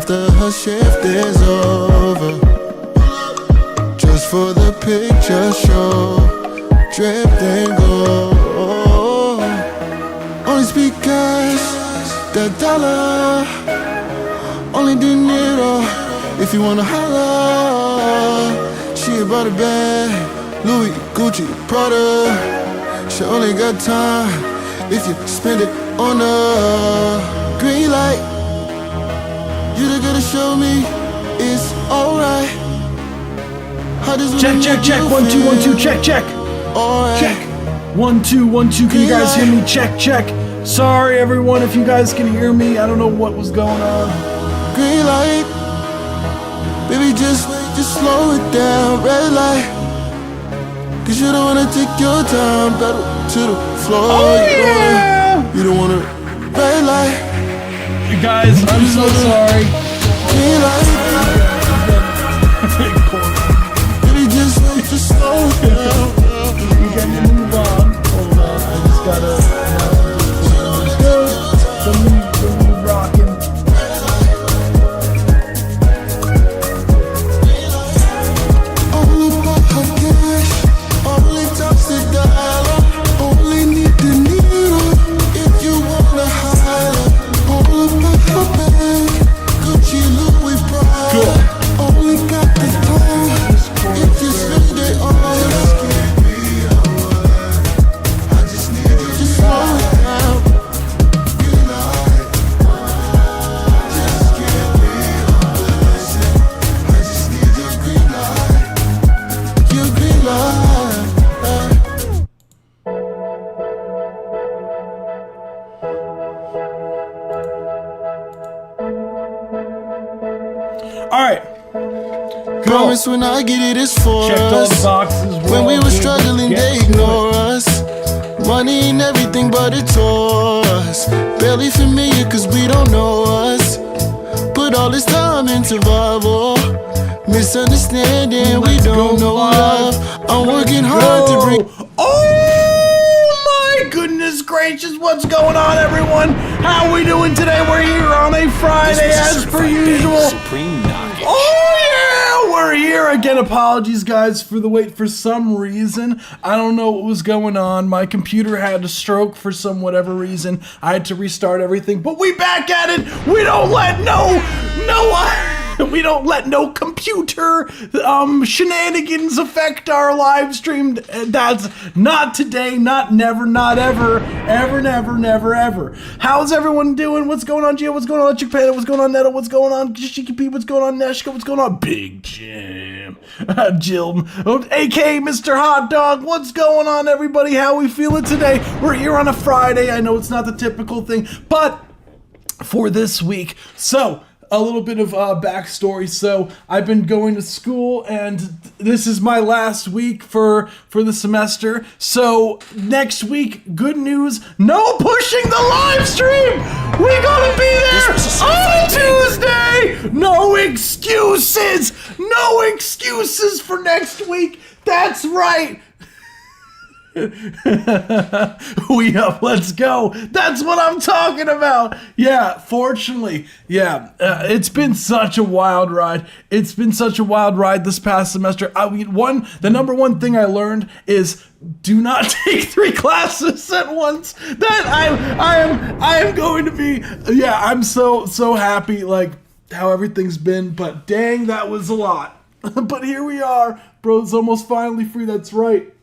after her shift is over. Just for the picture show, dripped and gold. Only speak cash, that dollar. Only dinero, if you wanna holla. She about a bag, Louis, Gucci, Prada. She only got time if you spend it on a green light. You the gotta show me it's alright. Check, 1 2 1 2, check. Alright. Check. 1 2 1 2. Can you guys hear me? Check. Sorry everyone if you guys can hear me. I don't know what was going on. Green light, baby, just slow it down. Red light, cause you don't wanna take your time. Pedal to the floor. Oh yeah. You don't wanna red light. You guys, I'm so sorry. Green light, baby, just slow it down. We got to move on. Hold on, I just gotta. The mood rocking. Only buy her cash, only touch the dollar, only need the needle if you wanna holler. Only buy her bag, Gucci, Louis, Prada. Cool. Only got the time if you spend it all. Just slow it down. Your green light. All right. Promise when I get it, it's for Checked all the us. boxes. When we all were good. struggling, Get they to it. ignore us. Money ain't everything, but it tore us. Barely familiar, cause we don't know us. Put all this time in survival. Misunderstanding, we Let's don't go know live. love. I'm working hard to bring. Oh my goodness gracious, what's going on, everyone? How we doing today? We're here on a Friday as per usual. Supreme Knockout. Oh yeah, we're here again. Apologies, guys, for the wait. For some reason, I don't know what was going on. My computer had a stroke for some whatever reason. I had to restart everything, but we back at it. We don't let we don't let no computer shenanigans affect our live stream. That's not today, not never, not ever, never, ever. How's everyone doing? What's going on, Gio? What's going on, Electric Panda? What's going on, Netto? What's going on, Shiki P? What's going on, Neshka? What's going on, Big Jim? Jill, aka Mr. Hot Dog. What's going on, everybody? How we feeling today? We're here on a Friday. I know it's not the typical thing, but for this week, so a little bit of backstory. So I've been going to school, and this is my last week for the semester. So next week, good news, no pushing the live stream. We gonna be there on Tuesday. No excuses. No excuses for next week. That's right. We up, let's go. That's what I'm talking about. Yeah, fortunately, it's been such a wild ride. It's been such a wild ride this past semester. I mean, the number one thing I learned is do not take 3 classes at once. That I am going to be. Yeah, I'm so happy like how everything's been. But dang, that was a lot. But here we are, bro's almost finally free. That's right.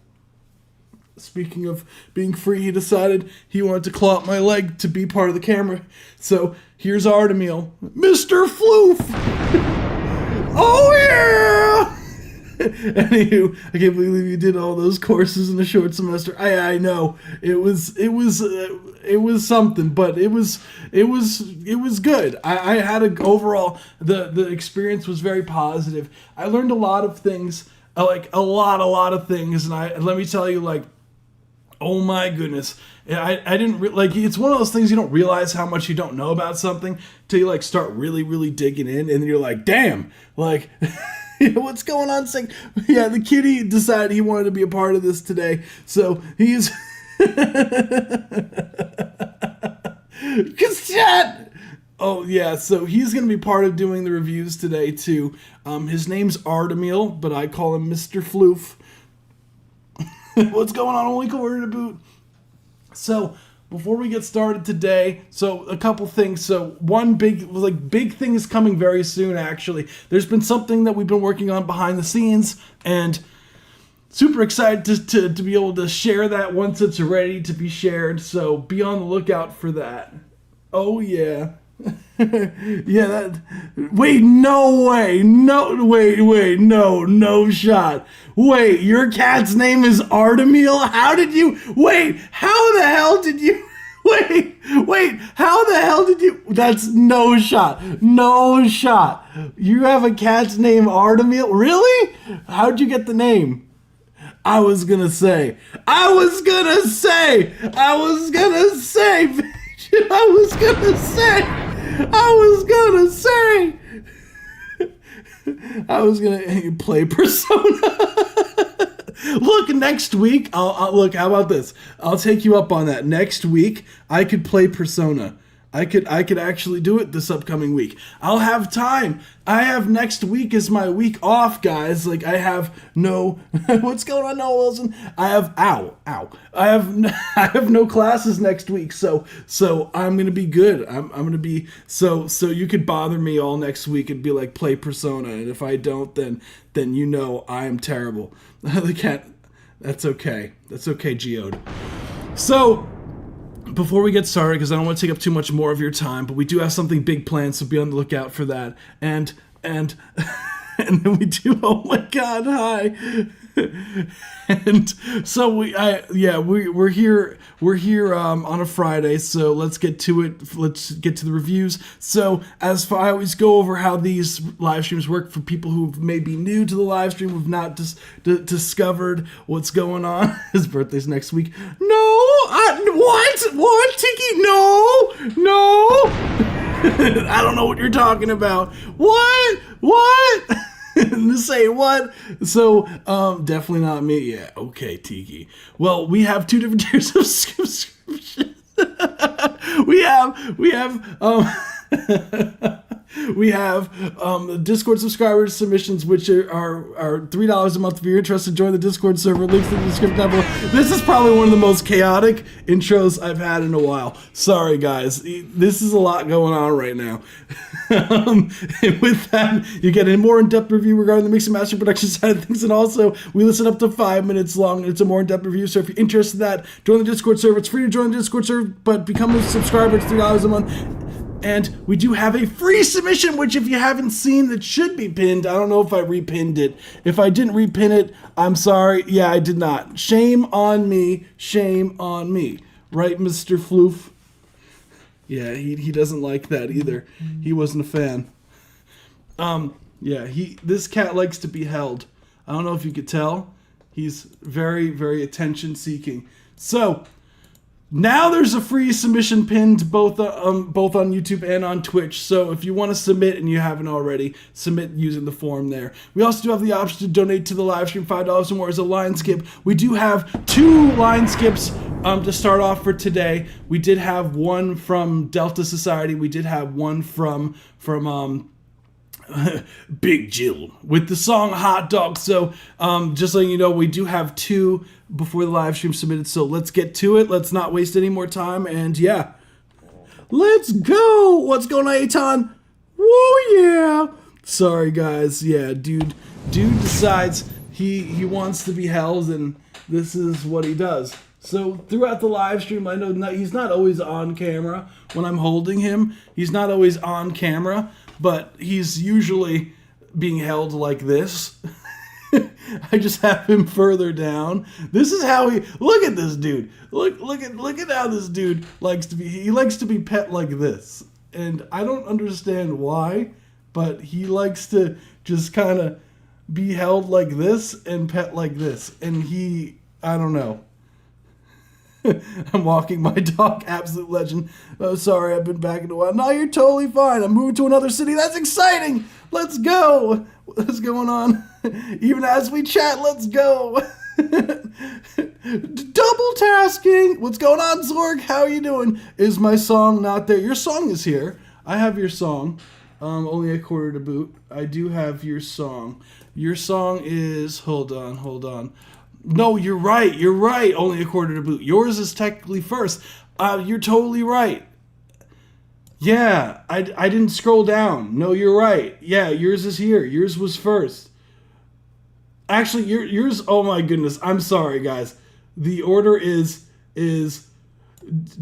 Speaking of being free, he decided he wanted to claw up my leg to be part of the camera. So here's Artemil, Mr. Floof. Oh yeah! Anywho, I can't believe you did all those courses in a short semester. I know it was something, but it was good. I had overall the experience was very positive. I learned a lot of things, like a lot of things, and let me tell you, like, oh my goodness. I didn't like, it's one of those things you don't realize how much you don't know about something till you like start really digging in, and then you're like, damn, like what's going on? It's like, yeah, the kitty decided he wanted to be a part of this today, so he's cause chat, Oh yeah, so he's gonna be part of doing the reviews today too. His name's Artemil, but I call him Mr. Floof. What's going on, Only Quarter to Boot? So before we get started today, so a couple things. So one big thing is coming very soon. Actually, there's been something that we've been working on behind the scenes, and super excited to be able to share that once it's ready to be shared. So be on the lookout for that. Oh yeah. Yeah, that. Wait, no way. No, wait, no shot. Wait, your cat's name is Artemil? How did you. Wait, how the hell did you. Wait, how the hell did you. That's no shot. No shot. You have a cat's name Artemil? Really? How'd you get the name? I was gonna say. I was gonna say. I was gonna play Persona. Look, next week, look. How about this? I'll take you up on that. Next week, I could play Persona. I could actually do it this upcoming week. I'll have time. I have next week as my week off, guys. Like, I have no. What's going on, Noah Wilson? I have I have no classes next week, so I'm gonna be good. I'm gonna be so you could bother me all next week and be like, play Persona, and if I don't, then you know I am terrible. The cat. That's okay. That's okay, Geode. So. Before we get started, because I don't want to take up too much more of your time, but we do have something big planned, so be on the lookout for that. And and then we do. Oh my God! Hi. And so we're here on a Friday, so let's get to it. Let's get to the reviews. So I always go over how these live streams work for people who may be new to the live stream, who've not discovered what's going on. His birthday's next week. What, Tiki? No. I don't know what you're talking about. What? Say what? So, definitely not me. Yeah, okay, Tiki. Well, we have two different tiers of subscription. We have Discord subscribers submissions, which are $3 a month. If you're interested, join the Discord server. Links in the description down below. This is probably one of the most chaotic intros I've had in a while. Sorry, guys. This is a lot going on right now. And with that, you get a more in-depth review regarding the mix and master production side of things, and also we listen up to 5 minutes long. It's a more in-depth review, so if you're interested in that, join the Discord server. It's free to join the Discord server, but become a subscriber. It's $3 a month. And we do have a free submission, which if you haven't seen, it should be pinned. I don't know if I repinned it. If I didn't repin it, I'm sorry. Yeah, I did not. Shame on me. Right, Mr. Floof? Yeah, he doesn't like that either. He wasn't a fan. Yeah, this cat likes to be held. I don't know if you could tell. He's very, very attention-seeking. So, now there's a free submission pinned both on YouTube and on Twitch. So if you want to submit and you haven't already, submit using the form there. We also do have the option to donate to the live stream. $5 or more as a line skip. We do have 2 line skips to start off for today. We did have one from Delta Society. We did have one from Big Jill with the song Hot Dog. So just letting you know, we do have 2 before the live stream submitted, so let's get to it. Let's not waste any more time, and yeah, let's go. What's going on, Aton? Whoa, yeah. Sorry, guys. Yeah, dude decides he wants to be held, and this is what he does. So throughout the live stream, I know he's not always on camera when I'm holding him. He's not always on camera, but he's usually being held like this. I just have him further down. This is how look at this dude. Look at how this dude likes to be. He likes to be pet like this. And I don't understand why, but he likes to just kind of be held like this and pet like this. And I don't know. I'm walking my dog, absolute legend. Oh, sorry, I've been back in a while. No, you're totally fine. I'm moving to another city. That's exciting. Let's go. What's going on? Even as we chat, let's go. Double tasking. What's going on, Zorg? How are you doing? Is my song not there? Your song is here. I have your song. Only a quarter to boot. I do have your song. Your song is, hold on. No, you're right. Only a quarter to boot. Yours is technically first. You're totally right. Yeah, I didn't scroll down. No, you're right. Yeah, yours is here. Yours was first. Actually, yours. Oh my goodness. I'm sorry, guys. The order is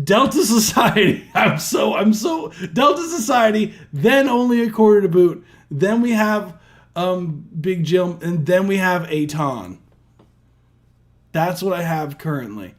Delta Society. I'm so Delta Society. Then only a quarter to boot. Then we have Big Jim, and then we have Aton. That's what I have currently.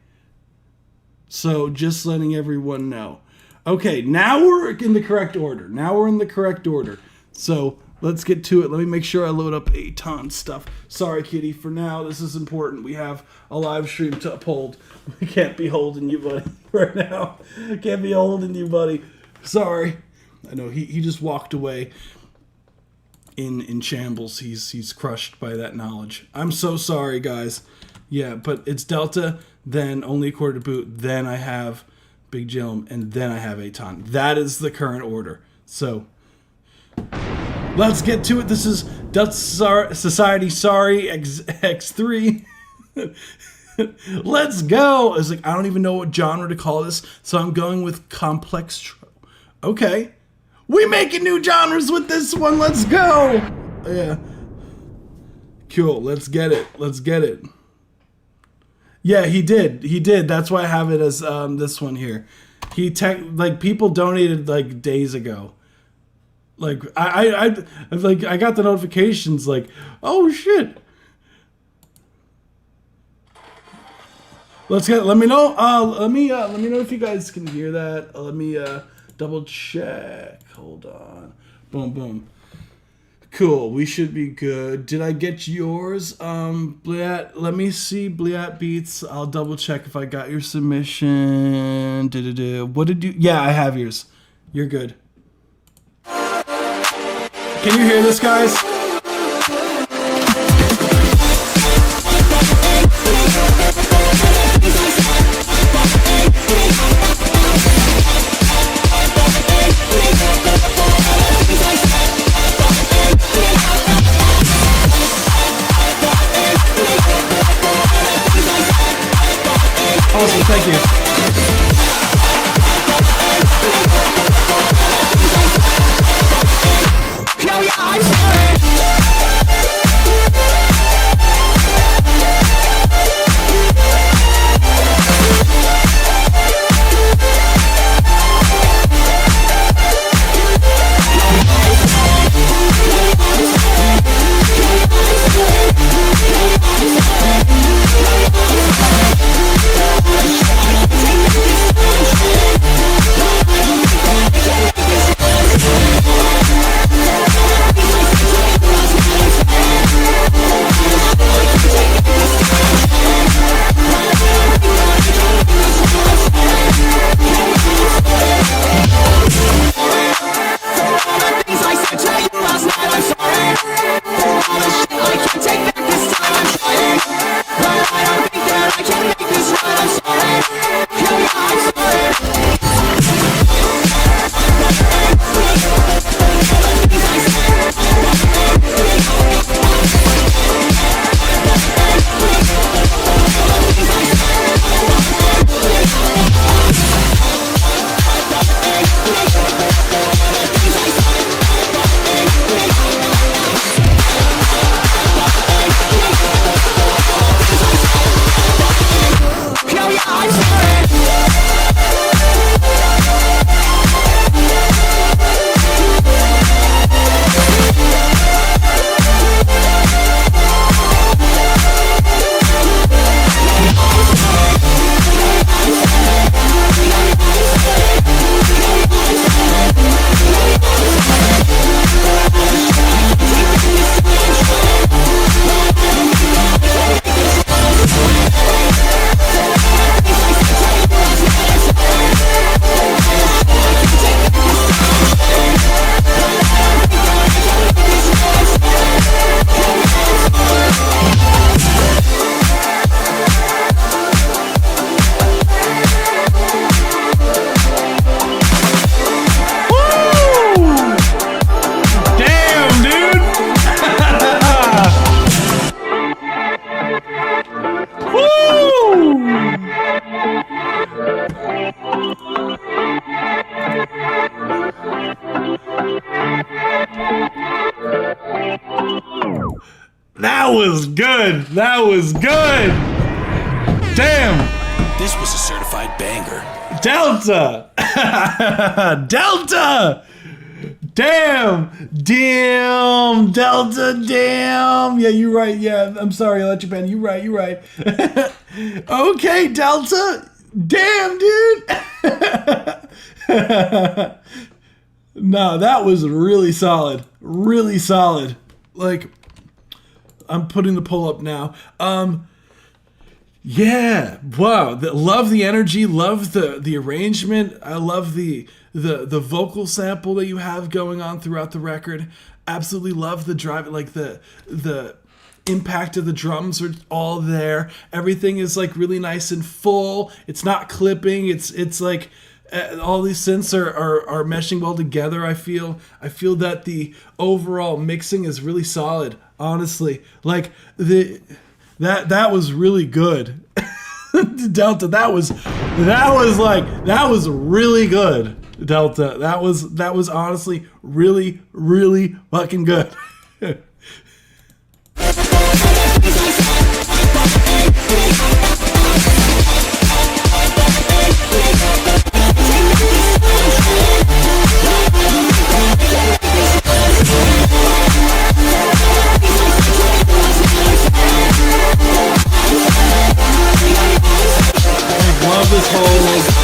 So just letting everyone know. Okay, now we're in the correct order. So let's get to it. Let me make sure I load up Aton stuff. Sorry, Kitty. For now, this is important. We have a live stream to uphold. We can't be holding you, buddy, right now. Can't be holding you, buddy. Sorry. I know he just walked away in shambles. He's crushed by that knowledge. I'm so sorry, guys. Yeah, but it's Delta, then only a quarter to boot, then I have Big Jim, and then I have Aton. That is the current order. So let's get to it. This is Delta Society, sorry, X3. Let's go. It's like, I don't even know what genre to call this, so I'm going with complex. Okay. We making new genres with this one. Let's go. Yeah. Cool. Let's get it. Yeah, he did. That's why I have it as this one here. People donated like days ago. Like I got the notifications like, oh shit. Let me know. Let me know if you guys can hear that. Let me double check. Hold on. Boom. Cool. We should be good. Did I get yours? Bliat, let me see. Bliat Beats. I'll double check if I got your submission. What did you? Yeah, I have yours. You're good. Can you hear this, guys? Awesome, thank you. was good. That was good. Damn. This was a certified banger. Delta. Delta. Damn. Delta, damn. Yeah, you're right. Yeah, I'm sorry, I let you ban. You're right. Okay, Delta. Damn, dude. No, that was really solid. Really solid. Like, I'm putting the poll up now. Yeah, wow. Love the energy, love the arrangement. I love the vocal sample that you have going on throughout the record. Absolutely love the drive, like the impact of the drums are all there. Everything is like really nice and full. It's not clipping. It's like all these synths are meshing well together. I feel that the overall mixing is really solid. Honestly, like that was really good. Delta, that was really good. Delta, that was honestly really fucking good. Love this whole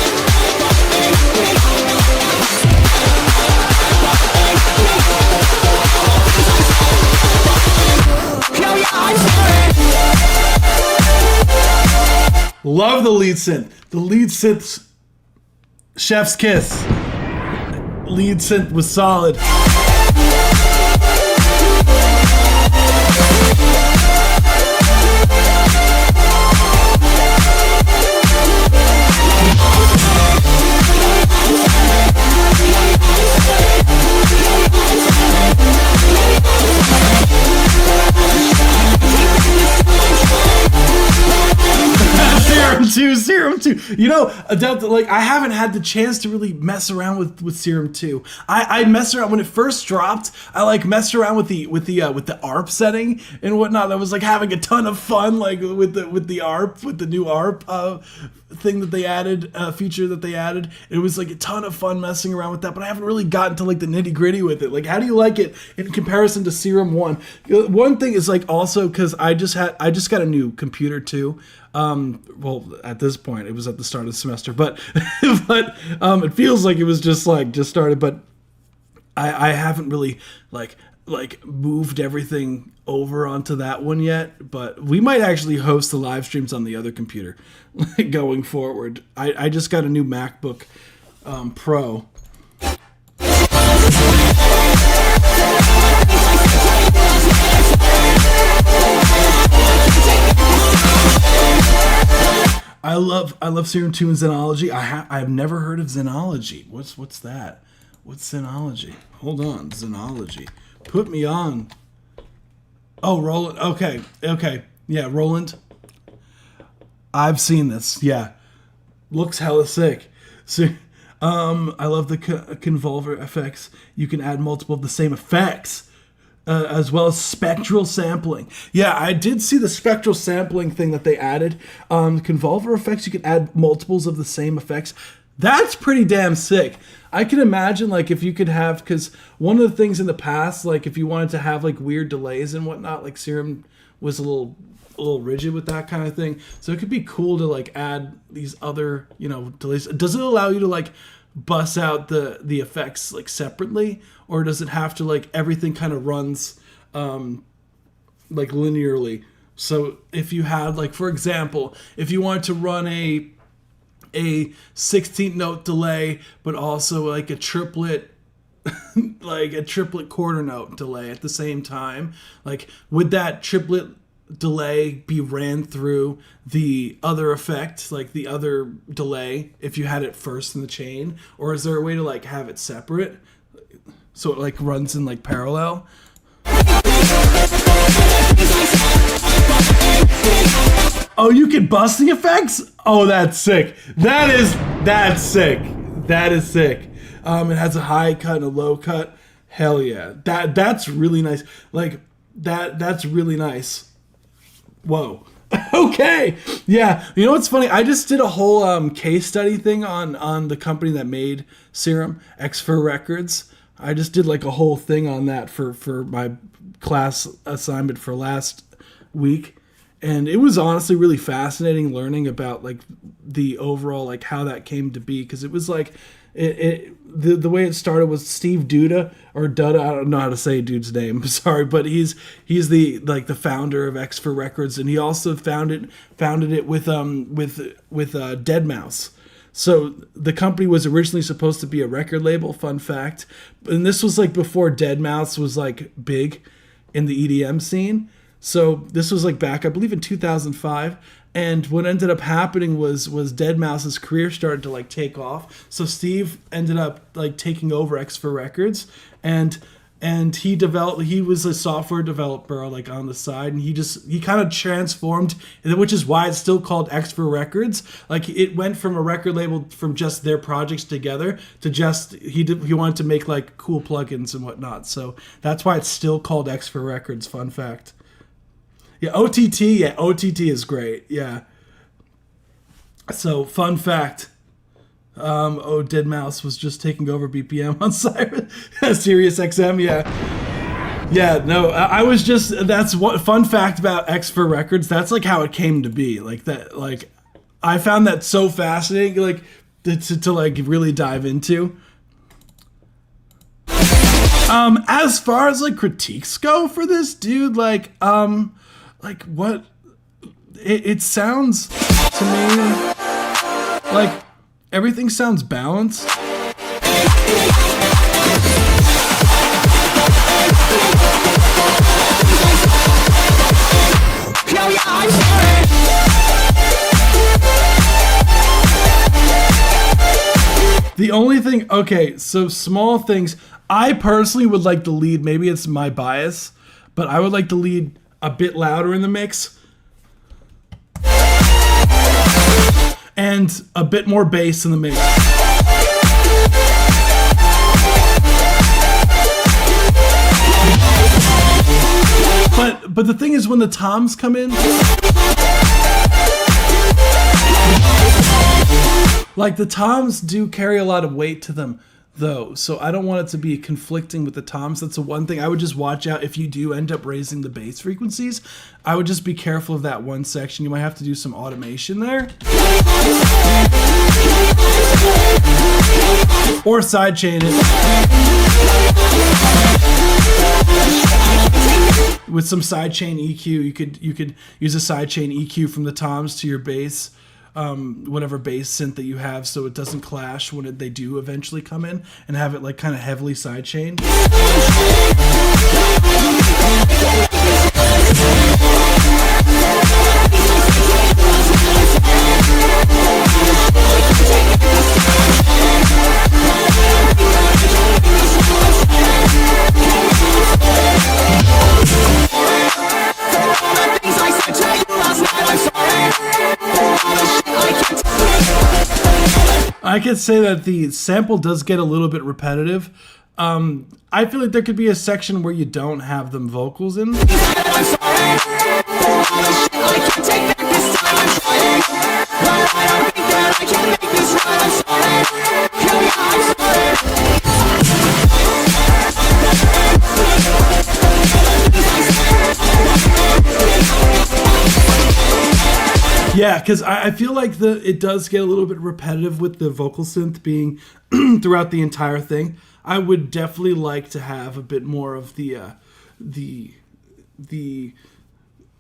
love the lead synth. The lead synth's chef's kiss. Lead synth was solid. Serum 2. You know, Delta, like, I haven't had the chance to really mess around with Serum 2. I messed around when it first dropped. I like messed around with the ARP setting and whatnot. I was like having a ton of fun, like with the ARP, with the new ARP thing that they added, feature that they added. It was like a ton of fun messing around with that, but I haven't really gotten to like the nitty gritty with it. Like, how do you like it in comparison to Serum 1? One thing is like also because I just got a new computer too. Well, at this point, it was at the start of the semester, but it feels like it was just started. But I haven't really like moved everything over onto that one yet. But we might actually host the live streams on the other computer going forward. I just got a new MacBook Pro. I love Serum 2 and Xenology. I've never heard of Xenology. What's that? What's Xenology? Hold on, Xenology. Put me on. Oh, Roland. Okay. Yeah, Roland. I've seen this. Yeah. Looks hella sick. So, I love the convolver effects. You can add multiple of the same effects. As well as spectral sampling. Yeah, I did see the spectral sampling thing that they added. Convolver effects, you can add multiples of the same effects. That's pretty damn sick. I can imagine, like, if you could have, because one of the things in the past, like, if you wanted to have, like, weird delays and whatnot, like, Serum was a little rigid with that kind of thing. So it could be cool to, like, add these other, delays. Does it allow you to, like, bust out the effects like separately, or does it have to like everything kind of runs like linearly? So if you had like, for example, if you wanted to run a 16th note delay but also like a triplet quarter note delay at the same time, like would that triplet delay be ran through the other effect, like the other delay, if you had it first in the chain? Or is there a way to like have it separate so it like runs in like parallel? Oh, you can bust the effects? Oh, that's sick. That's sick. That is sick. It has a high cut and a low cut. Hell yeah. That's really nice. Like that's really nice. Whoa. Okay. Yeah. You know what's funny? I just did a whole case study thing on the company that made Serum, X4 Records. I just did like a whole thing on that for my class assignment for last week. And it was honestly really fascinating learning about like the overall, like how that came to be. Cause it was like, the way it started was Steve Duda or Dutta. I don't know how to say dude's name. Sorry, but he's the like the founder of X4 Records, and he also founded it with Deadmau5. So the company was originally supposed to be a record label. Fun fact, and this was like before Deadmau5 was like big in the EDM scene. So this was like back, I believe, in 2005. And what ended up happening was Deadmau5's career started to like take off. So Steve ended up like taking over X4 Records, and he was a software developer like on the side, and he kind of transformed, which is why it's still called X4 Records. Like it went from a record label from just their projects together to just he wanted to make like cool plugins and whatnot. So that's why it's still called X4 Records. Fun fact. Yeah, OTT is great. Yeah. So, fun fact. Deadmau5 was just taking over BPM on Sirius XM. Yeah. Yeah, no, I was just, that's what, fun fact about X4 Records. That's like how it came to be. Like that, like, I found that so fascinating, like, to like really dive into. As far as like critiques go for this, dude, like what it sounds to me like everything sounds balanced. The only thing, okay, so small things. I personally would like the lead, maybe it's my bias, but I would like the lead a bit louder in the mix. And a bit more bass in the mix. But the thing is when the toms come in, like the toms do carry a lot of weight to them though, so I don't want it to be conflicting with the toms. That's the one thing I would just watch out. If you do end up raising the bass frequencies, I would just be careful of that one section. You might have to do some automation there, or sidechain it with some sidechain EQ. You could use a sidechain EQ from the toms to your bass, whatever bass synth that you have, so it doesn't clash when they do eventually come in, and have it like kind of heavily sidechained. I could say that the sample does get a little bit repetitive. I feel like there could be a section where you don't have them vocals in. Yeah, because I feel like it does get a little bit repetitive with the vocal synth being throughout the entire thing. I would definitely like to have a bit more of the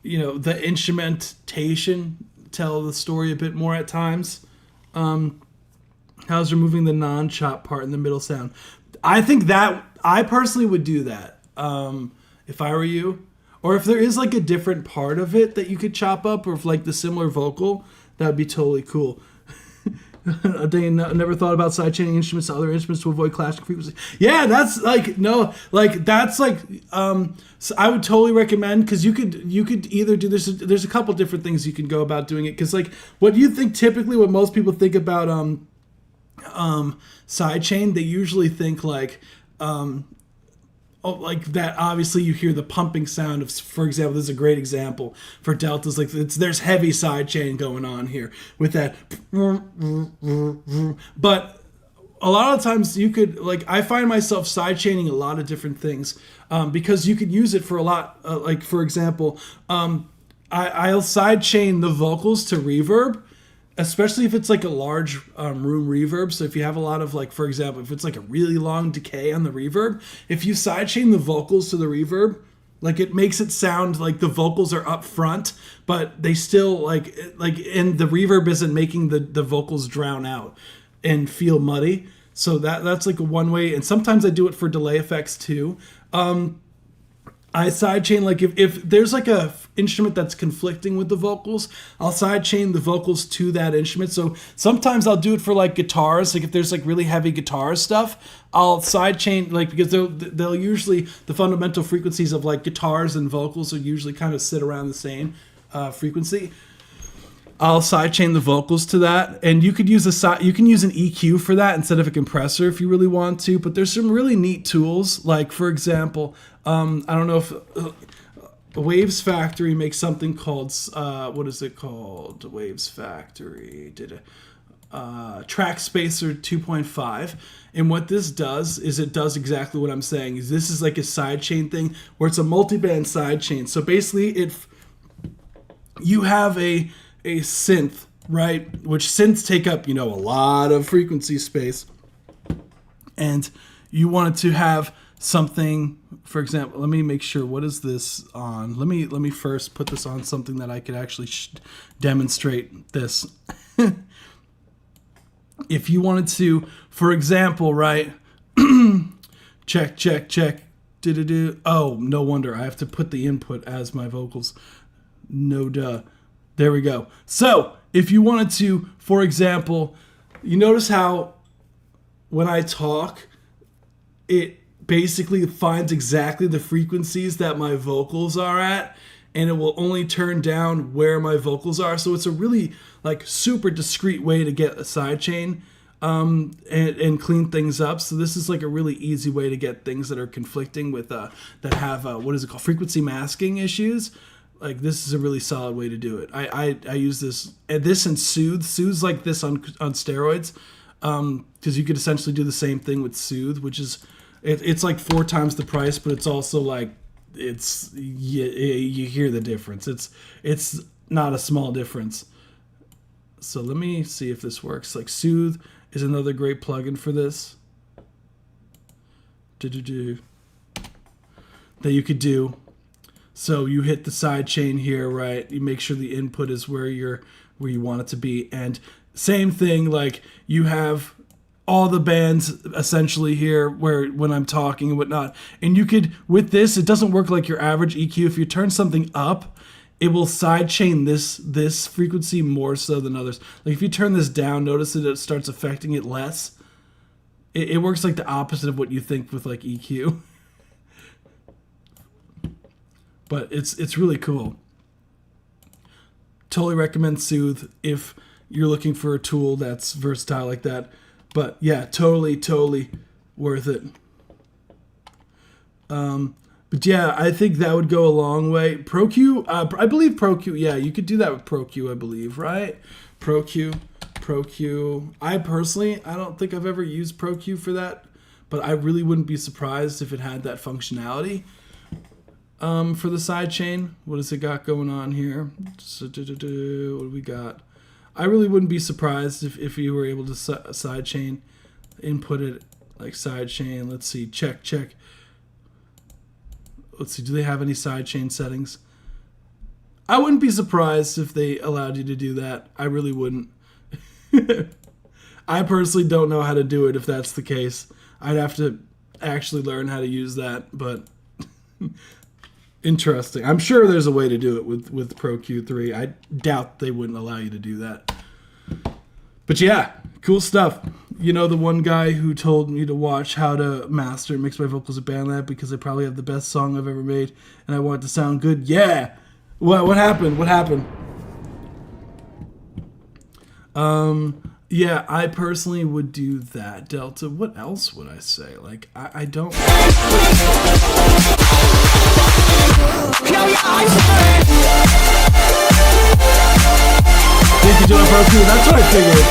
instrumentation tell the story a bit more at times. How's removing the non-chop part in the middle sound? I think that I personally would do that if I were you. Or if there is like a different part of it that you could chop up, or if like the similar vocal, that would be totally cool. I never thought about sidechaining instruments to other instruments to avoid clashing frequency. Yeah, that's like that's like so I would totally recommend, because you could either do this. There's a couple different things you can go about doing it, because like what you think typically, what most people think about sidechain, they usually think like like that. Obviously, you hear the pumping sound of, for example, this is a great example for deltas. Like there's heavy sidechain going on here with that, but a lot of times you could, like, I find myself sidechaining a lot of different things because you could use it for a lot. Like, for example, I'll sidechain the vocals to reverb, especially if it's like a large room reverb. So if you have a lot of, like, for example, if it's like a really long decay on the reverb, if you sidechain the vocals to the reverb, like, it makes it sound like the vocals are up front, but they still like, and the reverb isn't making the vocals drown out and feel muddy. So that's like a one way. And sometimes I do it for delay effects too. I sidechain, like, if there's like a instrument that's conflicting with the vocals, I'll sidechain the vocals to that instrument. So sometimes I'll do it for like guitars, like if there's like really heavy guitar stuff, I'll sidechain, like, because they'll usually, the fundamental frequencies of like guitars and vocals will usually kind of sit around the same frequency. I'll sidechain the vocals to that, and you could use you can use an EQ for that instead of a compressor if you really want to. But there's some really neat tools, like, for example, I don't know if Waves Factory makes something called what is it called? Waves Factory did a Track Spacer 2.5, and what this does is it does exactly what I'm saying. Is this is like a sidechain thing where it's a multi-band sidechain. So basically, you have a synth, right? Which synths take up, a lot of frequency space. And you wanted to have something, for example, let me make sure, what is this on? Let me first put this on something that I could actually demonstrate this. If you wanted to, for example, right? check. Oh, no wonder. I have to put the input as my vocals. No duh. There we go. So if you wanted to, for example, you notice how when I talk, it basically finds exactly the frequencies that my vocals are at, and it will only turn down where my vocals are. So it's a really, like, super discreet way to get a sidechain and clean things up. So this is like a really easy way to get things that are conflicting with that have what is it called, frequency masking issues. Like, this is a really solid way to do it. I use this and Soothe. Soothe's like this on steroids, because you could essentially do the same thing with Soothe, which is it's like 4 times the price, but it's also like you hear the difference. It's not a small difference. So let me see if this works. Like, Soothe is another great plugin for this. That you could do. So you hit the side chain here, right? You make sure the input is where you want it to be. And same thing, like, you have all the bands essentially here where when I'm talking and whatnot. And you could, with this, it doesn't work like your average EQ. If you turn something up, it will sidechain this frequency more so than others. Like, if you turn this down, notice that it starts affecting it less. It works like the opposite of what you think with, like, EQ. But it's really cool. Totally recommend Soothe if you're looking for a tool that's versatile like that. But yeah, totally worth it. But yeah, I think that would go a long way. ProQ, I believe ProQ, yeah, you could do that with ProQ, I believe, right? ProQ. I don't think I've ever used ProQ for that, but I really wouldn't be surprised if it had that functionality. For the sidechain, what has it got going on here? What do we got? I really wouldn't be surprised if you were able to sidechain, input it like sidechain. Let's see, check. Let's see, do they have any sidechain settings? I wouldn't be surprised if they allowed you to do that. I really wouldn't. I personally don't know how to do it if that's the case. I'd have to actually learn how to use that, but interesting. I'm sure there's a way to do it with ProQ3. I doubt they wouldn't allow you to do that. But yeah, cool stuff. You know, the one guy who told me to watch how to master and mix my vocals at BandLab because I probably have the best song I've ever made and I want it to sound good. Yeah. What happened? Yeah, I personally would do that, Delta. What else would I say? Like, I don't. Think you do it, Roku? That's what I figured.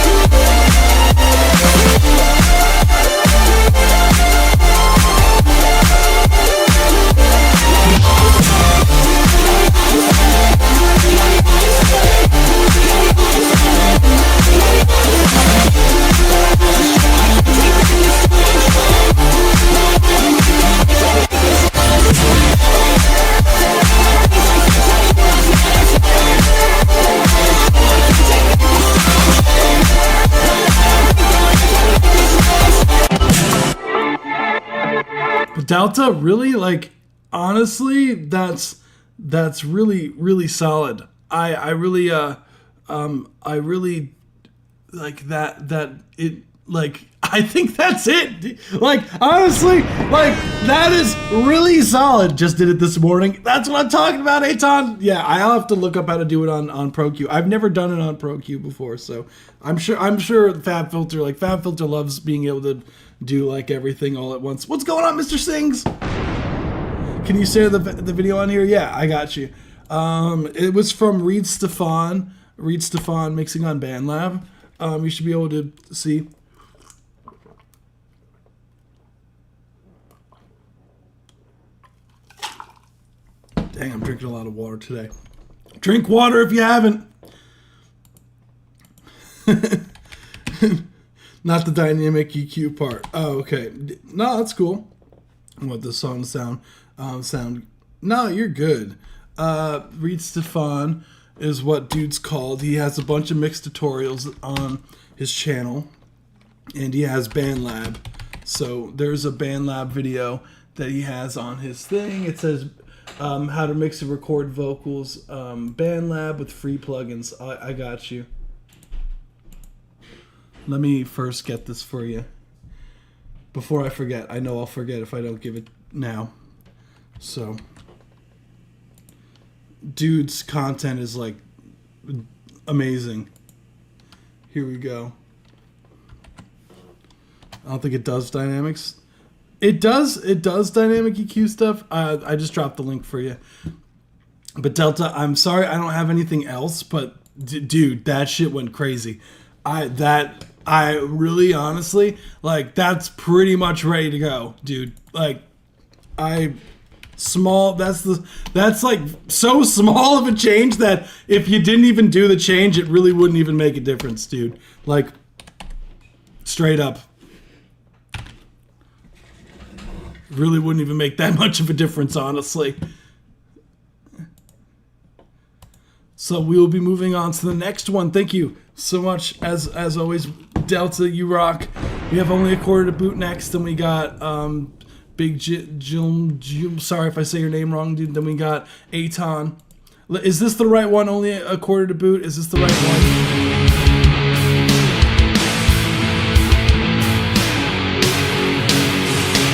Delta, really? Like, honestly, that's really, really solid. I really like that it, like, I think that's it. Like, honestly, like, that is really solid. Just did it this morning. That's what I'm talking about, Aton. Yeah, I'll have to look up how to do it on ProQ. I've never done it on ProQ before, so I'm sure FabFilter loves being able to do like everything all at once. What's going on, Mr. Sings? Can you share the video on here? Yeah, I got you. It was from Reed Stefan mixing on BandLab. You should be able to see. Dang, I'm drinking a lot of water today. Drink water if you haven't. Not the dynamic EQ part. Oh, okay. No, that's cool. What the song sound? No, you're good. Reed Stefan is what dude's called. He has a bunch of mix tutorials on his channel, and he has BandLab. So there's a BandLab video that he has on his thing. It says how to mix and record vocals, BandLab with free plugins. I got you. Let me first get this for you before I forget. I know I'll forget if I don't give it now. So, dude's content is like amazing. Here we go. I don't think it does dynamics. It does dynamic EQ stuff. I just dropped the link for you. But Delta, I'm sorry I don't have anything else, but dude, that shit went crazy. I really honestly, like, that's pretty much ready to go, dude. Like, that's like so small of a change that if you didn't even do the change, it really wouldn't even make a difference, dude. Like, straight up. Really wouldn't even make that much of a difference, honestly. So we will be moving on to the next one. Thank you so much, as always, Delta, you rock. We have Only a Quarter to Boot next, then we got Big Jim. Sorry if I say your name wrong, dude. Then we got Aton. Is this the right one? Only a Quarter to Boot. Is this the right one?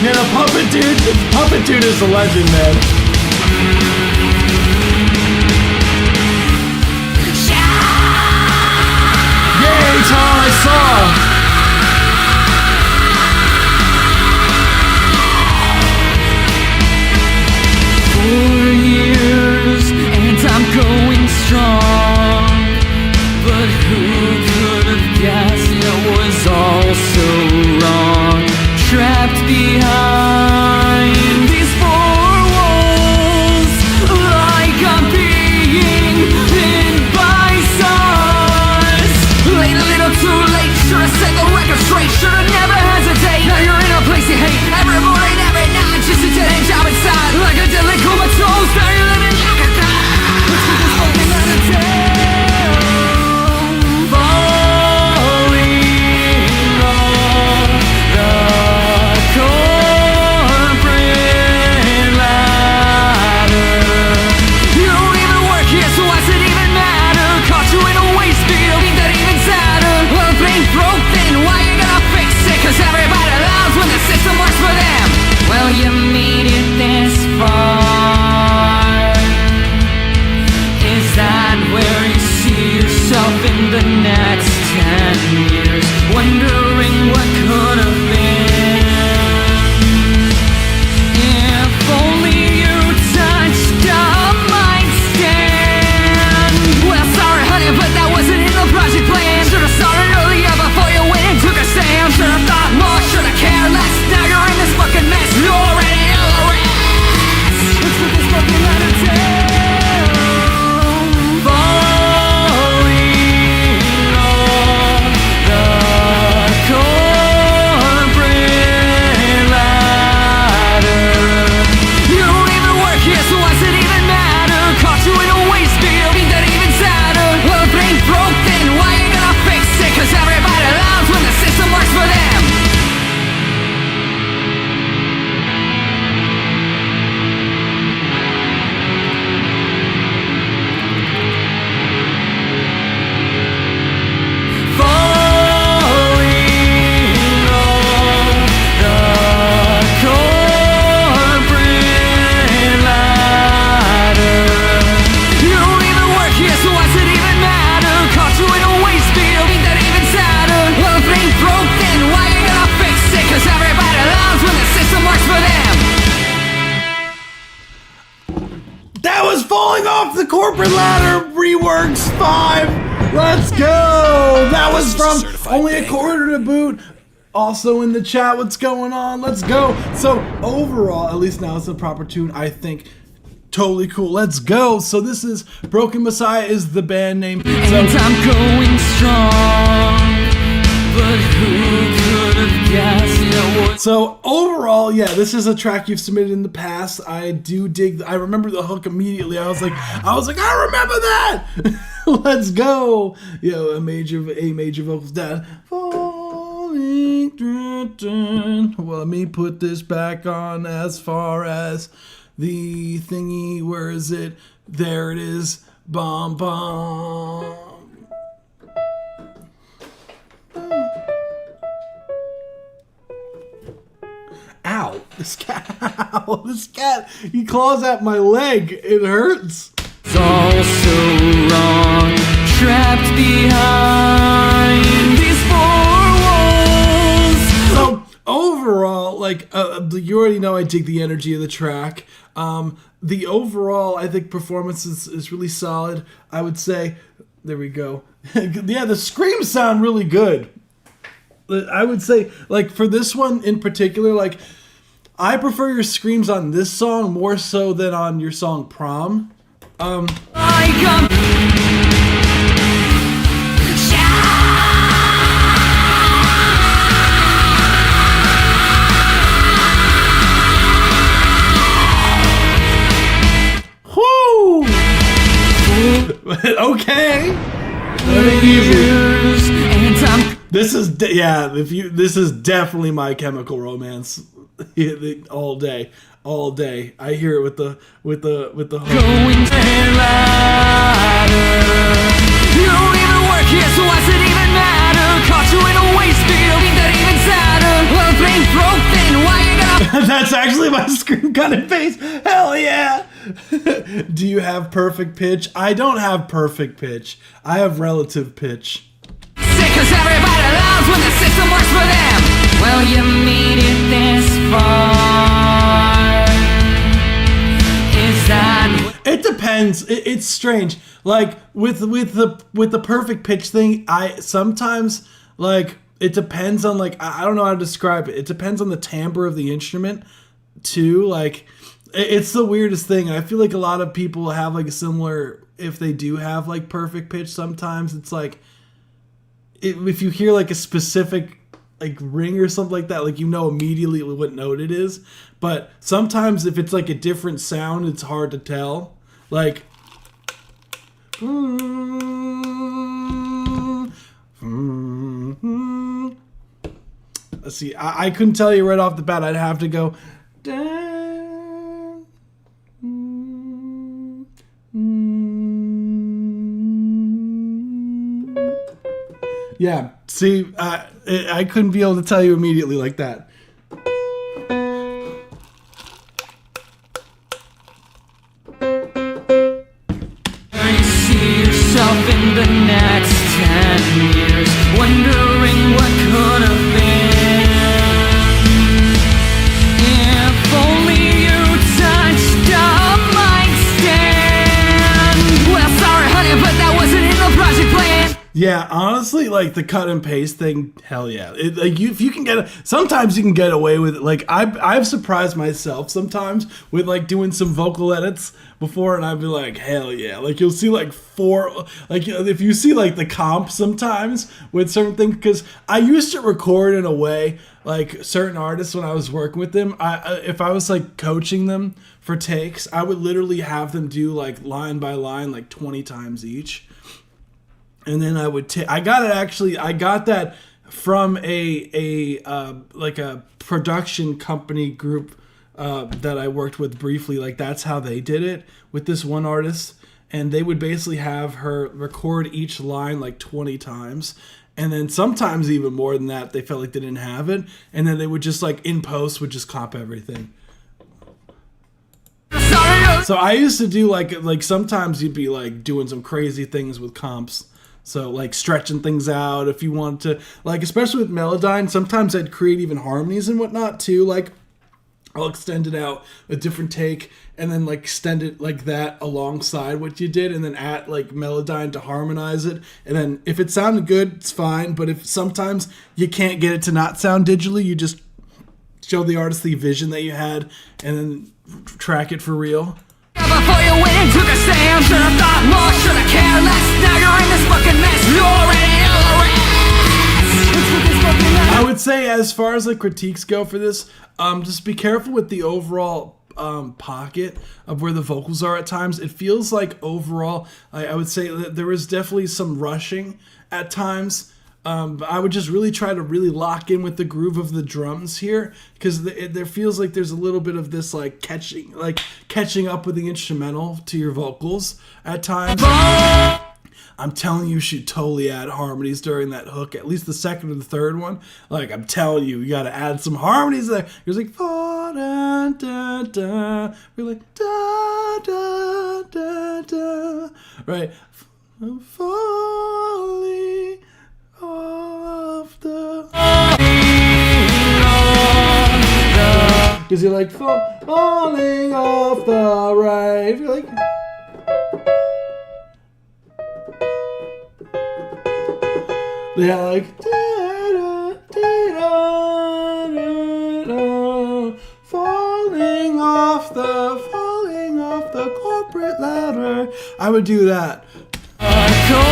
Yeah, the Puppet Dude is a legend, man. Yay, Tom, I saw. I'm going strong, but who could have guessed it was all so wrong? Trapped behind these four walls, like I'm being pinned by stars. Late, a little too late, should've set the record straight, should've never hesitate. Now you're in a place you hate, every morning, every night, just a dead-end job inside. Like a deadly comatose, now you're living like a god. Falling on the cold. Falling Off the Corporate Ladder Reworks 5. Let's go. That was from Certified Only a Banger. Quarter to Boot. Also in the chat, what's going on? Let's go. So overall, at least now it's a proper tune, I think. Totally cool. Let's go. So this is Broken Messiah is the band name. So And I'm going strong, but who could have guessed it was So overall, yeah, this is a track you've submitted in the past. I do dig. I remember the hook immediately. I was like, I remember that. Let's go. A major vocals down. Falling. Dun, dun. Well, let me put this back on as far as the thingy. Where is it? There it is. Bum bum. Ow, this cat, ow, this cat, he claws at my leg, it hurts. all so wrong, trapped behind these four walls. So, overall, you already know I dig the energy of the track. The overall, I think, performance is really solid. I would say, there we go. Yeah, the screams sound really good. I would say, for this one in particular, I prefer your screams on this song more so than on your song Prom. I come Whoo! Okay. years, and I'm This is this is definitely My Chemical Romance. all day. I hear it with the hook. going ladder. You don't even work here, so what's it even matter? Caught you in a waste field, ain't that even sadder? Well, things broke then, why you gonna That's actually my scream cut and face. Hell yeah! Do you have perfect pitch? I don't have perfect pitch. I have relative pitch. sick? Cause everybody loves when the system works for them. Well, you made it this far. Is that It depends. It's strange. With the perfect pitch thing, I sometimes it depends on I don't know how to describe it. It depends on the timbre of the instrument too. It's the weirdest thing. I feel like a lot of people have a similar, if they do have perfect pitch. Sometimes it's if you hear a specific ring or something like that, immediately what note it is. But sometimes if it's a different sound, it's hard to tell. Let's see. I couldn't tell you right off the bat. I'd have to go. Yeah. See, I couldn't be able to tell you immediately like that. you see yourself in the next 10 years, wondering what could have been? If only you touched a mic stand. Well, sorry, honey, but that wasn't in the project plan. Yeah, honestly, the cut and paste thing, hell yeah. If you can sometimes you can get away with it. I've surprised myself sometimes with doing some vocal edits before, and I'd be like, hell yeah. You'll see four, if you see the comp sometimes with certain things, because I used to record in a way, certain artists when I was working with them, if I was coaching them for takes, I would literally have them do line by line 20 times each. And then I would I got that from a production company group that I worked with briefly. That's how they did it with this one artist, and they would basically have her record each line 20 times, and then sometimes even more than that. They felt like they didn't have it, and then they would just in post would just comp everything. So I used to do sometimes you'd be doing some crazy things with comps. So stretching things out if you want to, especially with Melodyne, sometimes I'd create even harmonies and whatnot too. I'll extend it out a different take and then like extend it like that alongside what you did and then add like Melodyne to harmonize it. And then if it sounded good, it's fine. But if sometimes you can't get it to not sound digitally, you just show the artist the vision that you had and then track it for real. Before you went and took a stand, should have thought more, should have cared less. Now you're in this fucking mess. You're already I would say as far as like critiques go for this, just be careful with the overall pocket of where the vocals are at times. It feels like overall, I would say that there is definitely some rushing at times. But I would just really try to really lock in with the groove of the drums here, because there feels like there's a little bit of this like catching up with the instrumental to your vocals at times. I'm telling you should totally add harmonies during that hook, at least the second or the third one. Like, I'm telling you, you got to add some harmonies there. You're like, da, da, da. We're like, da, da, da, da. Right? Falling off the... Because you're like, falling off the right. You're like... Yeah, like da, da, da, da, da, falling off the corporate ladder. I would do that. Ladder.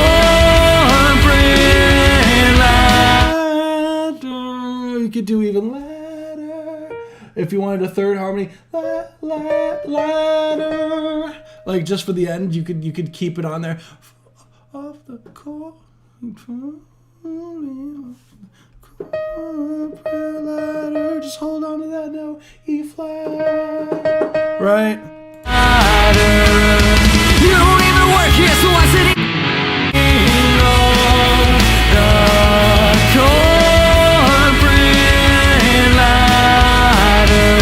You could do even ladder if you wanted a third harmony. Ladder. Like just for the end, you could keep it on there. Off the corporate ladder. Just hold on to that note. E flat. Right? You don't even work here, so I said corporate ladder.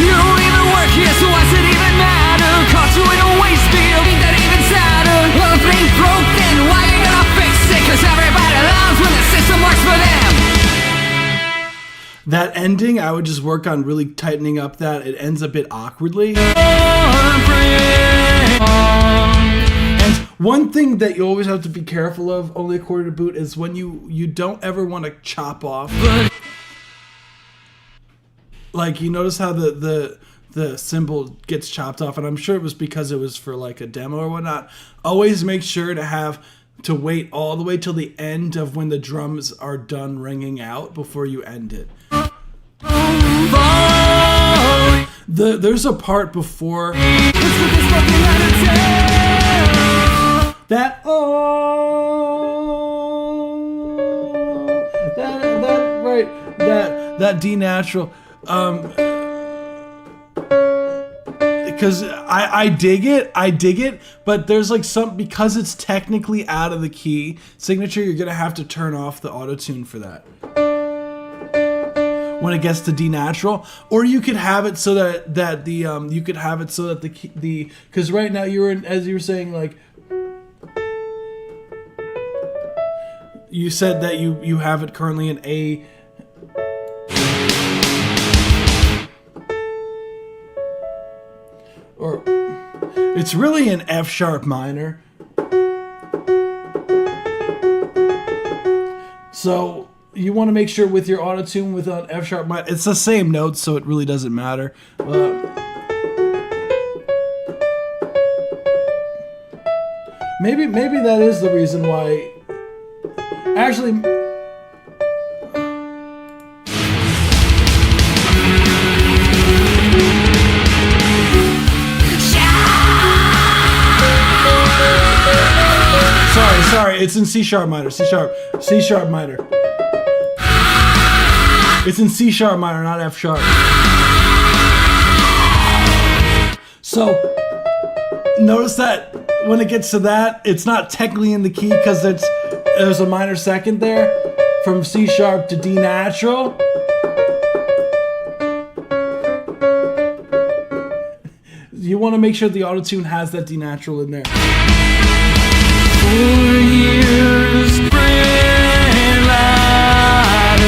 You don't even work here, so I said even matter. Caught you in a waste field, ain't that even sadder? Well, if it ain't broke, then why you gonna fix it? 'Cause everybody loves when the system works for them. That ending, I would just work on really tightening up that. It ends a bit awkwardly. And one thing that you always have to be careful of, only a quarter to boot, is when you don't ever want to chop off. Like, you notice how the cymbal gets chopped off, and I'm sure it was because it was for like a demo or whatnot. Always make sure to wait all the way till the end of when the drums are done ringing out before you end it. There's a part before that that D natural, because I dig it, but there's like because it's technically out of the key signature, you're gonna have to turn off the auto-tune for that when it gets to D natural, or you could have it so that the because right now as you were saying, like you said that you have it currently in A. Or it's really an F sharp minor. So you want to make sure with your auto-tune with an F sharp minor, it's the same notes, so it really doesn't matter. Maybe that is the reason why. Actually, sorry, it's in C sharp minor. C sharp minor. It's in C sharp minor, not F sharp. So notice that when it gets to that, it's not technically in the key because there's a minor second there from C sharp to D natural. You want to make sure the auto-tune has that D natural in there. 4 years, ladder.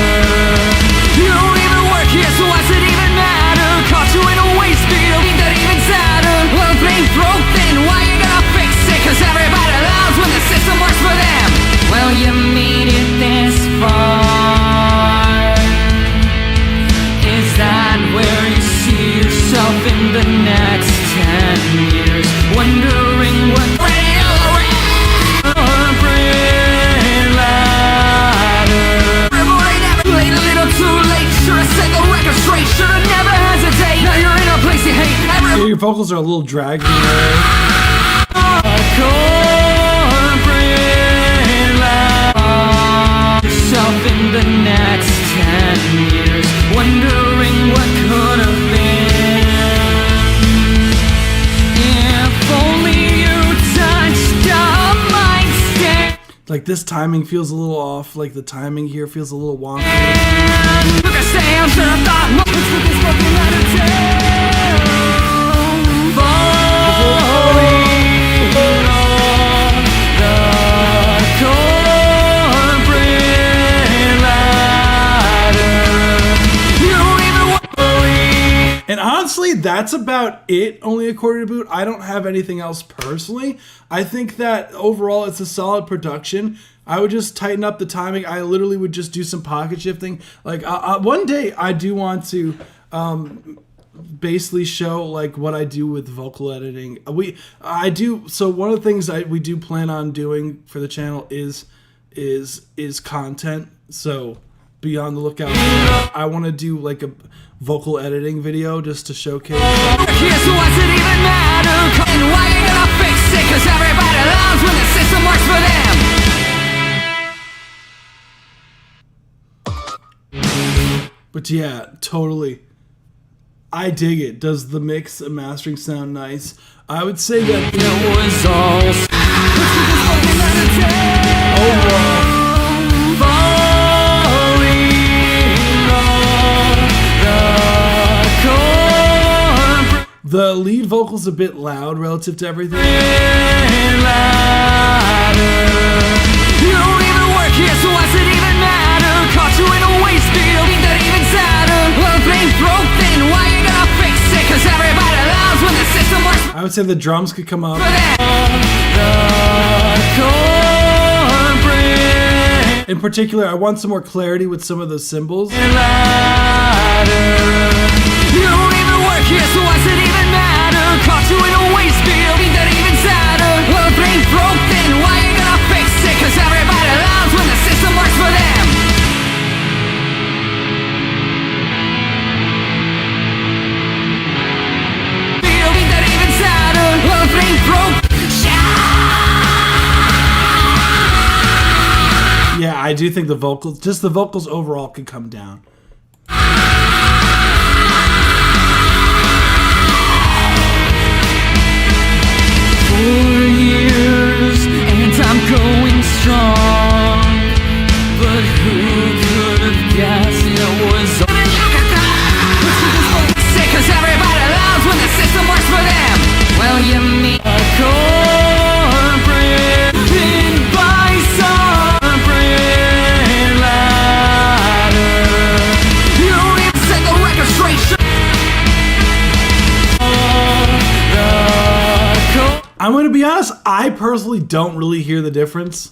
You don't even work here, so what's it even matter? vocals are a little draggy there. Yourself in the next 10 years, wondering what could have been. If only you touched a mic stand. Like this timing feels a little off. Like the timing here feels a little wonky. Look, I say I'm sure I thought moments with this broken attitude. And honestly, that's about it, only according to Boot. I don't have anything else personally. I think that overall it's a solid production. I would just tighten up the timing. I literally would just do some pocket shifting. Like one day I do want to basically show like what I do with vocal editing. So one of the things we do plan on doing for the channel is content. So be on the lookout. I want to do like a vocal editing video just to showcase. Here's what's it even matter? And why you gonna fix it? 'Cause everybody loves when the system works for them. But yeah, totally. I dig it. Does the mix and mastering sound nice? I would say that It was all overall, the lead vocal's a bit loud relative to everything. You don't even work here, so what's it even matter? Caught you in a waste field, ain't that even sadder? Well, if things broke, then why you gonna fix it? 'Cause everybody loves when the system works I would say the drums could come up. for them. In particular, I want some more clarity with some of those cymbals. You don't even work here, so what's it even matter? Caught you in a waste field, ain't that even sadder? Well, if things broke, then why you gonna fix it? 'Cause everybody loves when the system works for them. Field, ain't that even sadder? Well, if things broke, Yeah, I do think the vocals overall could come down. 4 years and I'm going strong, but who could have guessed it was sick? 'Cause everybody loves when the system works for them. Well, you mean a corporate been by some brand ladder. You don't even set the record straight. I'm going to be honest, I personally don't really hear the difference.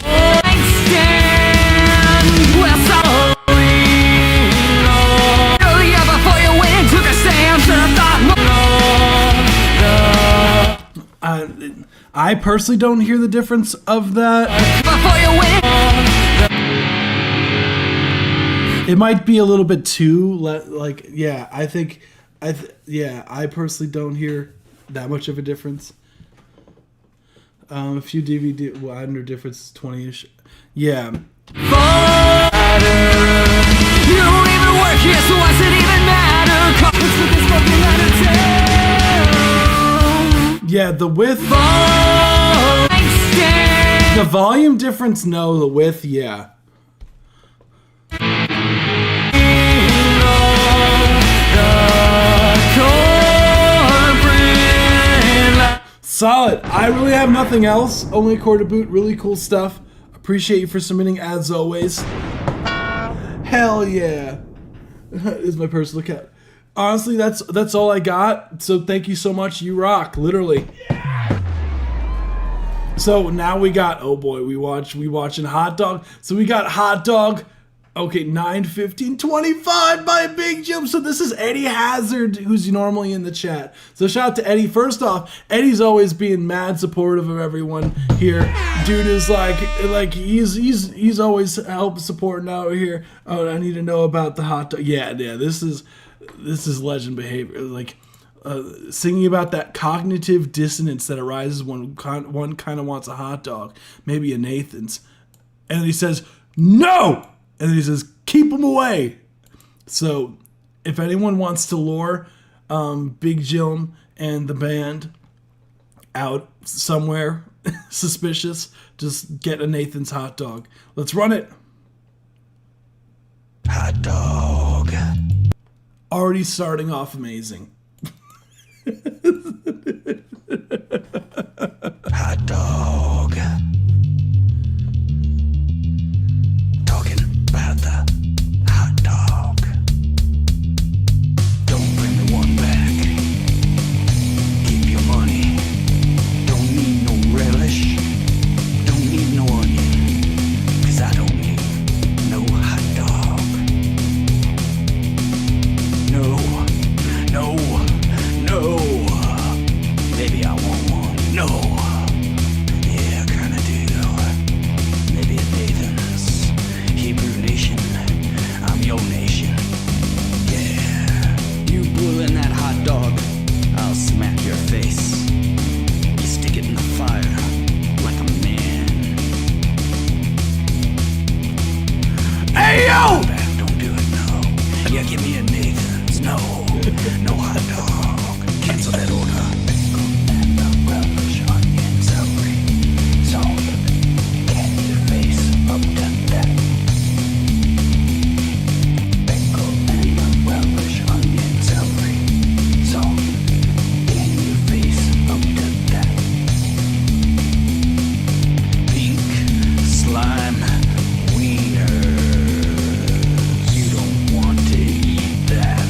I personally don't hear the difference of that. It might be a little bit too like, yeah, I think I personally don't hear that much of a difference. A few DVD, well, I don't know, difference 20-ish. Yeah. You don't even work here, so what's it even matter? Yeah, the width. The volume difference, no. The width, yeah. Solid. I really have nothing else. Only a quarter boot. Really cool stuff. Appreciate you for submitting as always. Hell yeah. Is my personal cat. Honestly, that's all I got. So thank you so much. You rock, literally. So now we got, oh boy, we watching Hot Dog. So we got Hot Dog. Okay, 9:15:25 by a big jump. So this is Eddie Hazard, who's normally in the chat. So shout out to Eddie. First off, Eddie's always being mad supportive of everyone here. Dude is like he's always help supporting out here. Oh, I need to know about the hot dog. Yeah, this is legend behavior. Like singing about that cognitive dissonance that arises when one kind of wants a hot dog, maybe a Nathan's. And he says, no! And he says, keep them away. So if anyone wants to lure Big Jim and the band out somewhere suspicious, just get a Nathan's hot dog. Let's run it. Hot dog. Already starting off amazing. Hot dog. Talking about the hot dog. Don't bring me one back. Keep your money. Don't need no relish. Don't need no onion. 'Cause I don't need no hot dog. No. No. No. Maybe I want one. No. Yeah, I kinda do. Maybe at Nathan's. Hebrew Nation. I'm your nation. Yeah. You boiling that hot dog, I'll smack your face. You stick it in the fire like a man. Hey, yo! Don't do it, no. Yeah, give me a Nathan's. No. No hot dog. Cancel that order. And the relish, onion, celery, salt. Get your face up to that. Pickle and the relish, onion, celery, salt. Get your face up to that. Pink slime wieners. You don't want to eat that.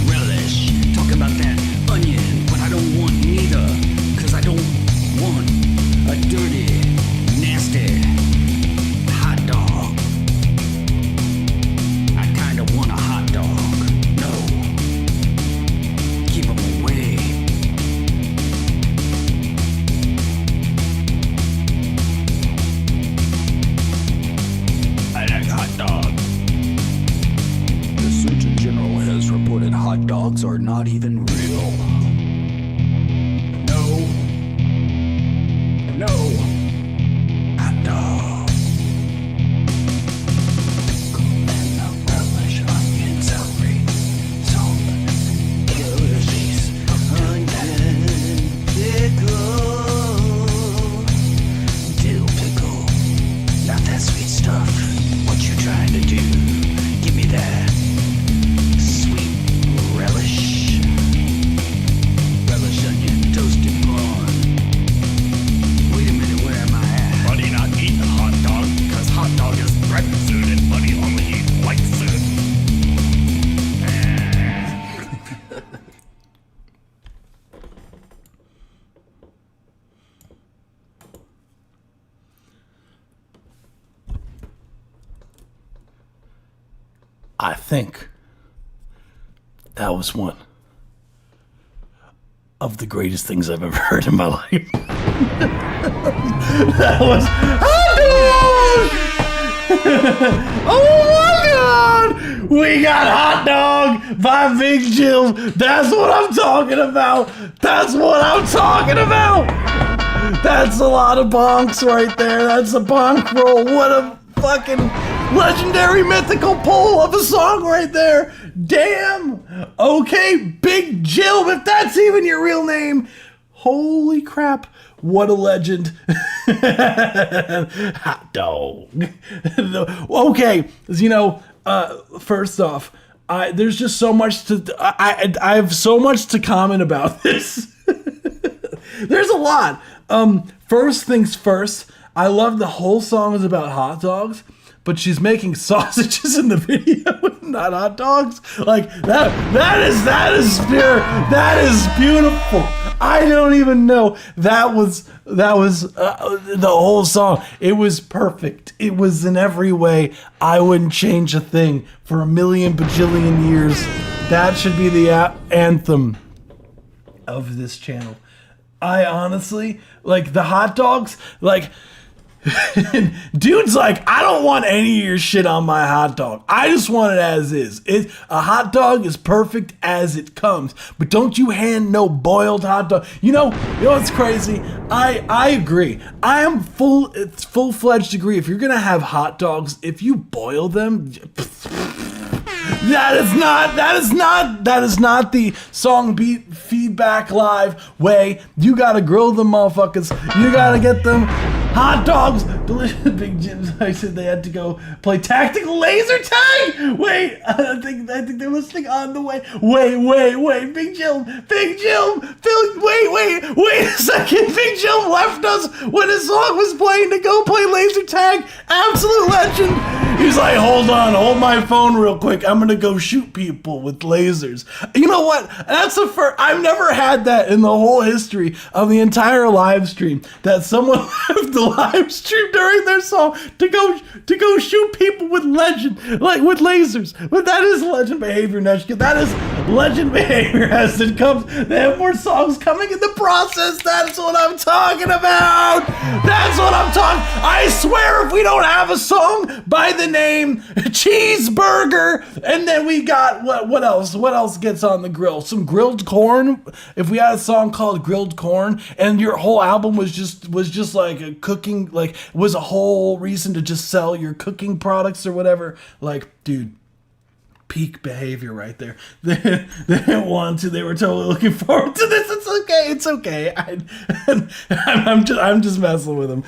Relish. Talk about that onion, but I don't want neither. 'Cause I don't want a dirty, nasty hot dog. I kinda want a hot dog. No. Keep 'em away. I like hot dog. The Surgeon General has reported hot dogs are not even real. No. No. Hot dog. And the relish, onion, celery, salt. Kill your face. Onion, pickle. Dill pickle. Not that sweet stuff. What you trying to do? Give me that sweet relish. Relish, onion, toasted corn. Wait a minute, where am I at? Buddy not eating hot dog, 'cause hot dog is breakfast food and Buddy only eats white food. I think that was one of the greatest things I've ever heard in my life. That was hot dog! Oh my god! We got hot dog by Big Jim. That's what I'm talking about. That's what I'm talking about. That's a lot of bonks right there. That's a bonk roll. What a fucking legendary mythical pull of a song right there. Damn. Okay, Big Jim, if that's even your real name. Holy crap. What a legend. Hot dog. Okay, you know, first off, there's just so much to I have so much to comment about this. There's a lot. First things first, I love the whole song is about hot dogs, but she's making sausages in the video, not hot dogs. Like that is pure. That is beautiful. I don't even know. That was the whole song. It was perfect. It was in every way. I wouldn't change a thing for a million bajillion years. That should be the anthem of this channel. I honestly, like the hot dogs, like Dude's like, I don't want any of your shit on my hot dog. I just want it as is. A hot dog is perfect as it comes. But don't you hand no boiled hot dog. You know what's crazy? I agree. I am full-fledged agree. If you're gonna have hot dogs, if you boil them, that is not the song beat feedback live way. You gotta grill them motherfuckers. You gotta get them hot dogs. Delicious. Big Jim, I said they had to go play tactical laser tag. Wait, I think they're listening on the way. Wait, Big Jim, Phil, wait a second. Big Jim left us when his song was playing to go play laser tag. Absolute legend. He's like, hold my phone real quick. I'm gonna go shoot people with lasers. You know what? That's the first. I've never had that in the whole history of the entire live stream. That someone left the live stream during their song to go shoot people with with lasers. But that is legend behavior, Neshka. That is legend behavior as it comes. They have more songs coming in the process. That's what I'm talking about. That's what I'm talking. I swear, if we don't have a song by the name Cheeseburger, and then we got what else? What else gets on the grill? Some grilled corn. If we had a song called Grilled Corn, and your whole album was just like a cooking, like was a whole reason to just sell your cooking products or whatever. Like, dude, peak behavior right there. They didn't want to. They were totally looking forward to this. It's okay. I'm just messing with him.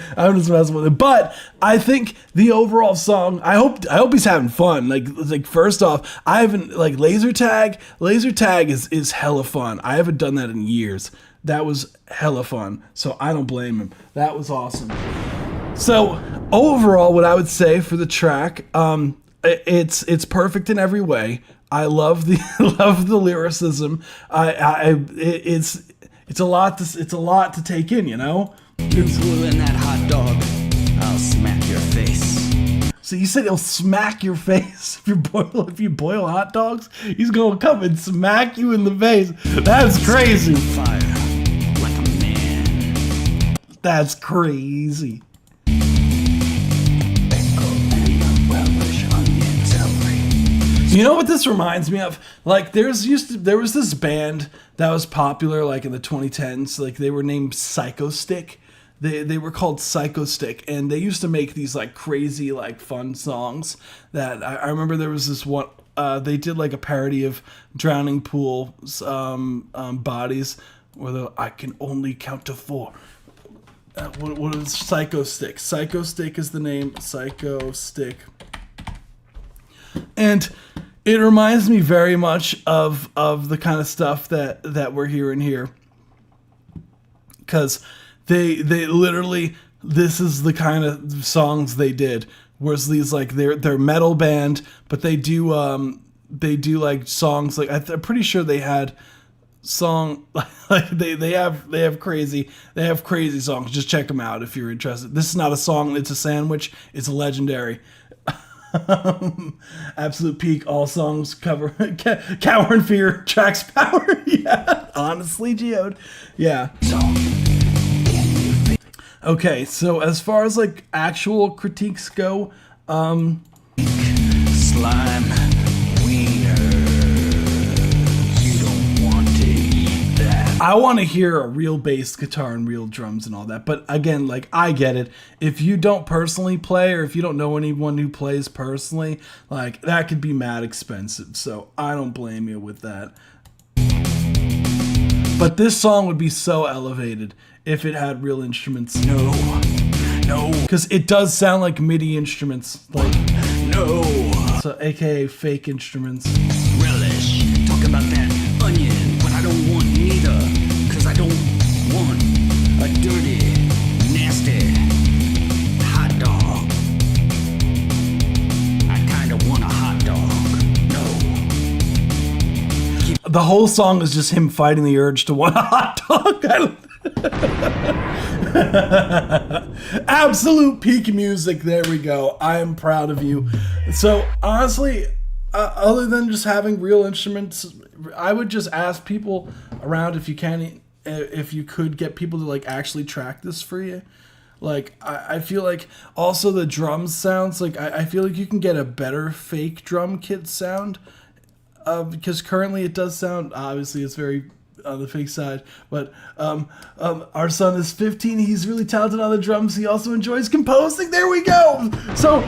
But I think the overall song, I hope he's having fun. Like first off, I haven't laser tag. Laser tag is hella fun. I haven't done that in years. That was hella fun. So I don't blame him. That was awesome. So overall, what I would say for the track, it's perfect in every way. I love the lyricism. It's a lot to take in, you know. You in that hot dog, I'll smack your face. So you said he'll smack your face if you boil hot dogs. He's gonna come and smack you in the face. That's crazy. Fire like a man. That's crazy. You know what this reminds me of? Like there was this band that was popular like in the 2010s. Like they were named Psychostick. They were called Psychostick, and they used to make these like crazy like fun songs. That I remember there was this one. They did like a parody of Drowning Pool's Bodies, where I can only count to 4. What is Psychostick? Psychostick is the name. Psychostick. And it reminds me very much of the kind of stuff that we're hearing here. Because they literally, this is the kind of songs they did. Whereas these like they're metal band, but they do like songs like I'm pretty sure they had song like they have crazy songs. Just check them out if you're interested. This is not a song, it's a sandwich. It's legendary. Absolute peak. All songs cover Cower and Fear tracks power. Yeah, honestly, Geode. Yeah. Okay, so as far as like actual critiques go, Slime wiener. You don't want to eat that. I want to hear a real bass guitar and real drums and all that. But again, like I get it. If you don't personally play, or if you don't know anyone who plays personally, like that could be mad expensive. So I don't blame you with that. But this song would be so elevated if it had real instruments. No. Because it does sound like MIDI instruments. Like, No. so AKA fake instruments. Relish. Talk about that onion, but I don't want neither. Cause I don't want a dirty, nasty hot dog. I kinda want a hot dog. No. The whole song is just him fighting the urge to want a hot dog. Absolute peak music. There we go. I am proud of you. So honestly, other than just having real instruments, I would just ask people around if you could get people to like actually track this for you. Like, I feel like also the drum sounds, like, I feel like you can get a better fake drum kit sound, because currently it does sound, obviously it's very on the fake side, but our son is 15. He's really talented on the drums. He also enjoys composing. There we go. So,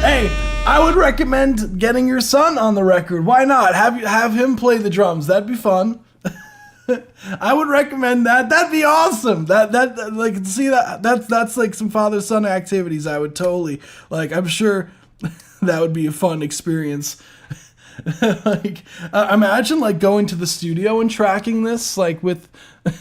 hey, I would recommend getting your son on the record. Why not? Have him play the drums. That'd be fun. I would recommend that. That'd be awesome. That like, see, that's like some father-son activities. I would totally, like, I'm sure that would be a fun experience. Like, imagine like going to the studio and tracking this, like, with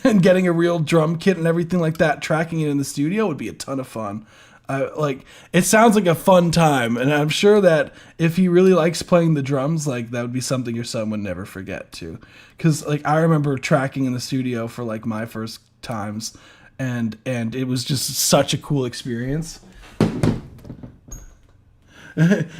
and getting a real drum kit and everything like that. Tracking it in the studio would be a ton of fun. Like, it sounds like a fun time, and I'm sure that if he really likes playing the drums, like, that would be something your son would never forget too. Because, like, I remember tracking in the studio for like my first times, and it was just such a cool experience.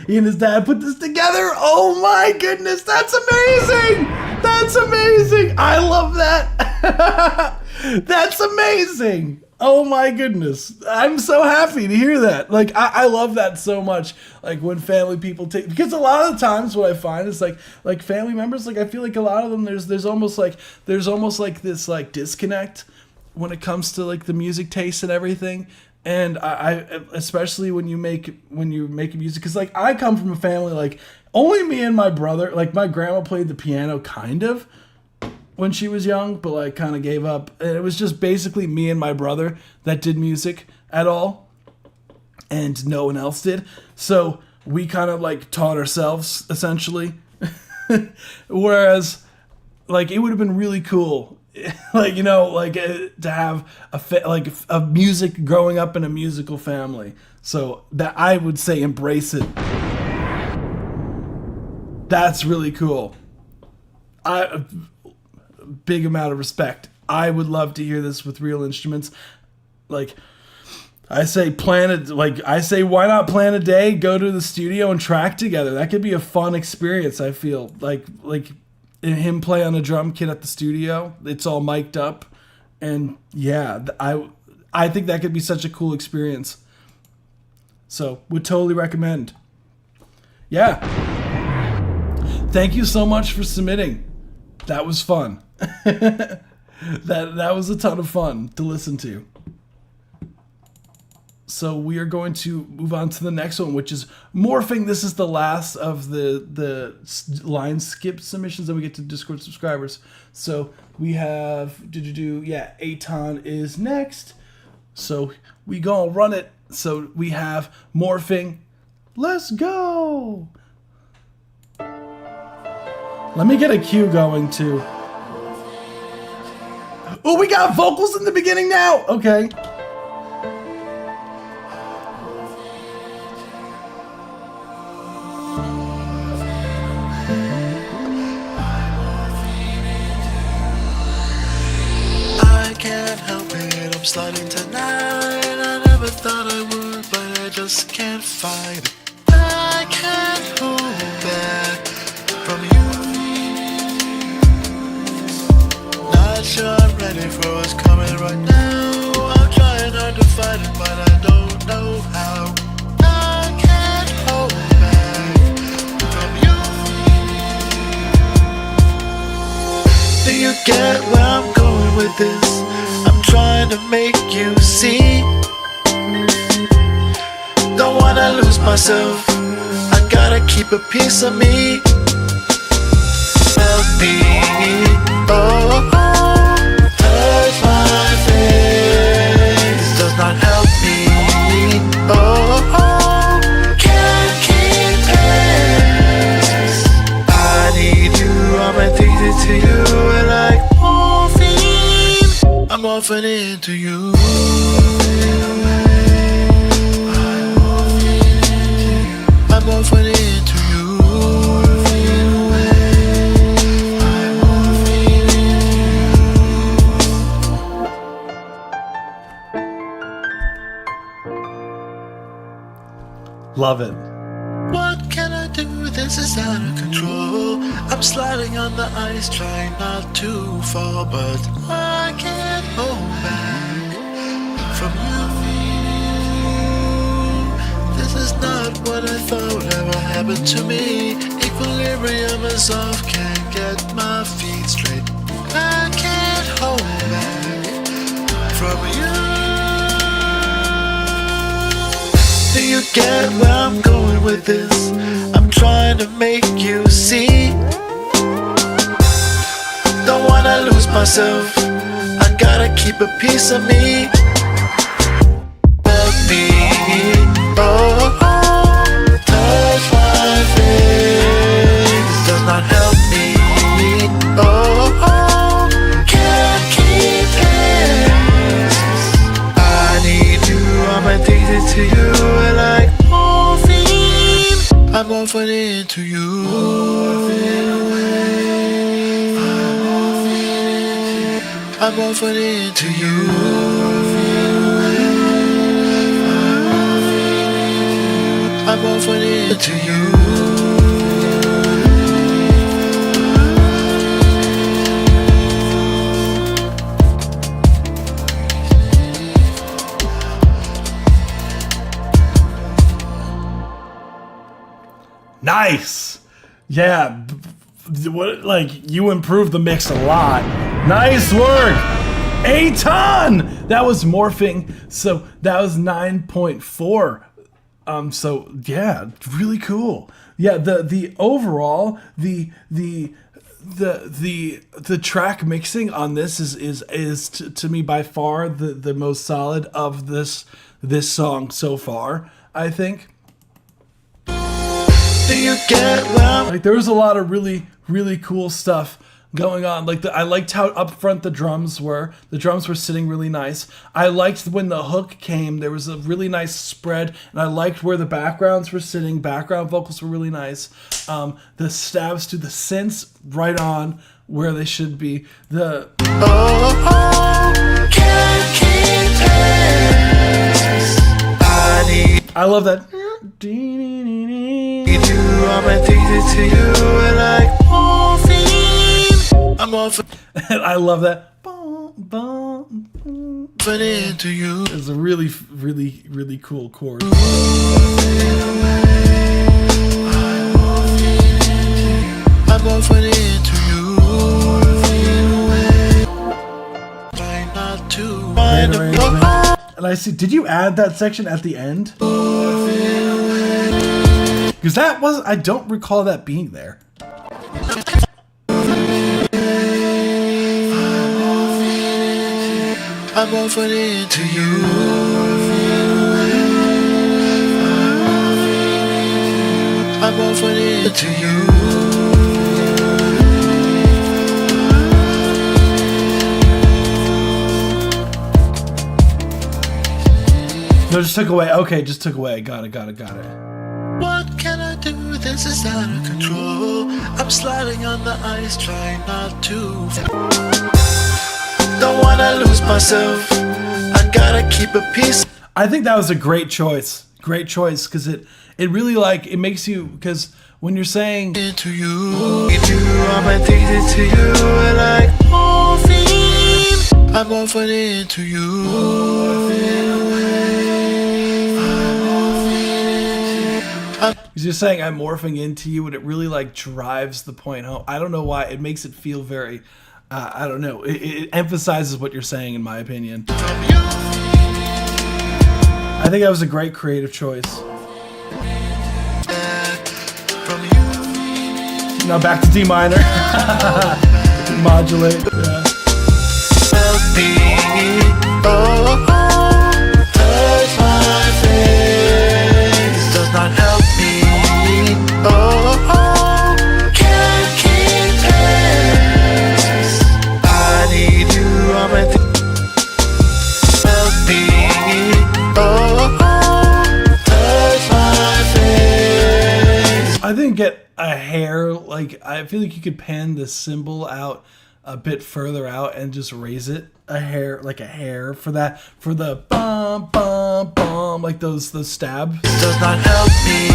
He and his dad put this together. Oh my goodness, that's amazing! That's amazing! I love that. That's amazing. Oh my goodness. I'm so happy to hear that. Like, I love that so much. Like, when family people take, because a lot of the times what I find is like family members, like, I feel like a lot of them, there's almost like this like disconnect when it comes to like the music taste and everything. And I especially when you make music, because like I come from a family, like, only me and my brother, like, my grandma played the piano kind of when she was young, but like kind of gave up, and it was just basically me and my brother that did music at all, and no one else did. So we kind of like taught ourselves essentially. Whereas, like, it would have been really cool, like, you know, like, to have a music, growing up in a musical family. So that, I would say, embrace it. That's really cool. Big amount of respect. I would love to hear this with real instruments. Like, I say why not plan a day, go to the studio and track together. That could be a fun experience. I feel like him play on a drum kit at the studio. It's all mic'd up, and yeah, I think that could be such a cool experience. So, would totally recommend. Yeah. Thank you so much for submitting. That was fun. That was a ton of fun to listen to. So we are going to move on to the next one, which is Morphing. This is the last of the line skip submissions that we get to Discord subscribers. So we have Aton is next. So we gonna run it. So we have Morphing. Let's go. Let me get a cue going too. Oh, we got vocals in the beginning now. Okay. I can't help it, I'm sliding tonight. I never thought I would, but I just can't fight it. I can't hold back from you. Not sure I'm ready for what's coming right now. I'm trying hard to fight it, but I don't know how. I can't hold back from you. Do you get where I'm going with this? I'm trying to make you see. Don't wanna lose myself, I gotta keep a piece of me. Help me, oh, touch my face, does not help me, oh, can't keep pace. I need you, I'm addicted to you, and like morphine, I'm morphing into you. I'm morphing into you. Love it. What can I do? This is out of control. I'm sliding on the ice, trying not to fall, but I can't hold back from you. is not what I thought ever happened to me. Equilibrium is off, can't get my feet straight. I can't hold back from you. Do you get where I'm going with this? I'm trying to make you see. Don't wanna lose myself, I gotta keep a piece of me. Help me, oh, touch my face does not help me, oh, can't keep pace. I need you, I'm addicted to you, like morphine. I'm offering it to you. I'm offering it to you. I'm offering it to you. Nice. Yeah. What, like, you improved the mix a lot. Nice work. A ton. That was morphing. So that was 9.4. So yeah, really cool. Yeah, the overall the track mixing on this is to me by far the most solid of this song so far, I think. Do you get well? Like, there was a lot of really cool stuff going on. Like, I liked how up front the drums were. The drums were sitting really nice. I liked when the hook came, there was a really nice spread, and I liked where the backgrounds were sitting. Background vocals were really nice. The stabs to the synths right on where they should be. The I love that. I'm addicted to you, like morphine. I'm offering And I love that. it to you. It's a really cool chord. I'm offering it to you. Try not to find a And I see, did you add that section at the end? Because that was, I don't recall that being there. I'm offering it to you. I'm offering it to you. No, just took away. Okay, just took away. Got it. What can I do? This is out of control. I'm sliding on the ice, trying not to. Don't wanna lose myself, I gotta keep a piece. I think that was a great choice. Great choice, because it really, like, it makes you, because when you're saying Into you, I'm addicted to you, like morphine. I'm offering it to you. because you're saying I'm morphing into you, and it really, like, drives the point home. I don't know why. It makes it feel very, I don't know. It emphasizes what you're saying, in my opinion. I think that was a great creative choice. Now back to D minor. Modulate. Yeah. Touch my face does not help me. Can't keep pace. I need you, I'm at the help me. Touch my face. I think get a hair, like, I feel like you could pan the cymbal out a bit further out and just raise it a hair, like a hair for that, for the bum bum bum, like those stabs. Does not help me.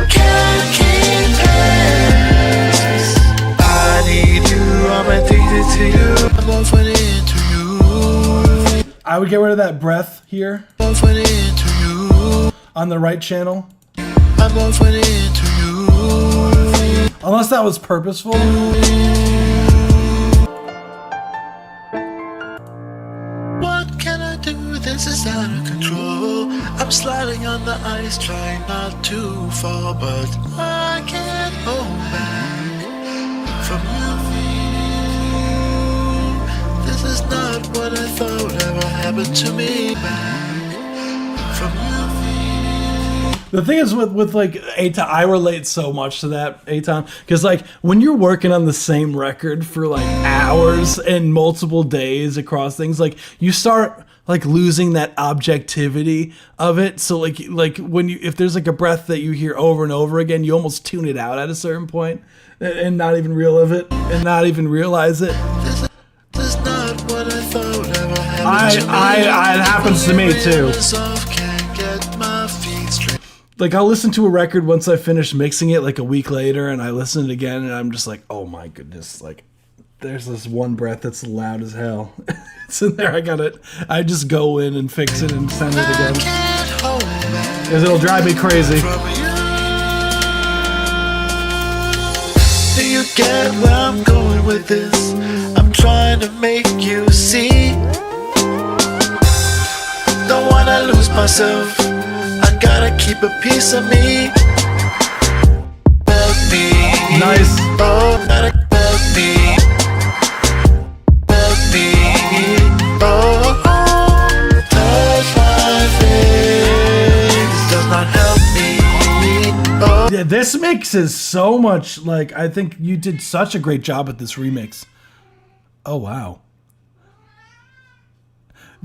Can't keep pace. I need you, I'm addicted to you. I'm offering it to you. I would get rid of that breath here. Offering it to you. on the right channel. I'm offering it to you. Unless that was purposeful. What can I do? This is out of control. I'm sliding on the ice, trying not to fall, but I can't hold back from you. This is not what I thought ever happened to me. Back from you. The thing is with like Aton, I relate so much to that, Aton, because like when you're working on the same record for like hours and multiple days across things, like you start like losing that objectivity of it. So like when you, if there's like a breath that you hear over and over again, you almost tune it out at a certain point and not even realize it and not even realize it. This is not what I thought ever happened to me. It happens to me too. Can't get my feet straight. Like I'll listen to a record once I finish mixing it like a week later and I listen to it again and I'm just like, oh my goodness, like there's this one breath that's loud as hell. It's in there, I just go in and fix it and send it again. Can't hold back Because it'll drive me crazy. from you. Do you get where I'm going with this? I'm trying to make you see. Don't wanna lose myself. I gotta keep a piece of me. Help me. Nice. Oh, gotta help me. Help me. Oh, touch my face. Does not help me. Oh, Yeah, this mix is so much like, I think you did such a great job with this remix. Oh wow.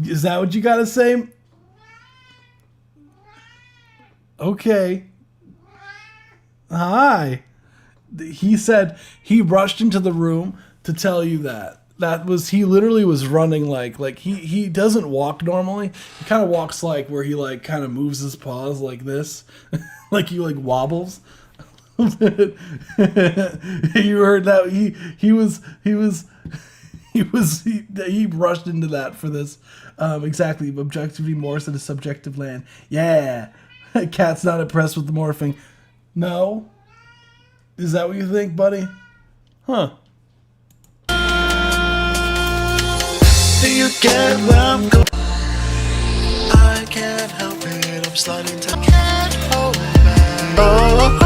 Is that what you gotta say? Okay. Hi. He said he rushed into the room to tell you that. That was, he literally was running like he doesn't walk normally. He kind of walks like where he like kind of moves his paws like this. Like he like wobbles. You heard that he rushed into that for this. Exactly. Objectivity morphs in a subjective land. Yeah. Cat's not impressed with the morphing. No? Is that what you think, buddy? Huh. do you get where I'm going? I can't help it. I'm sliding to. Can't hold back. Oh,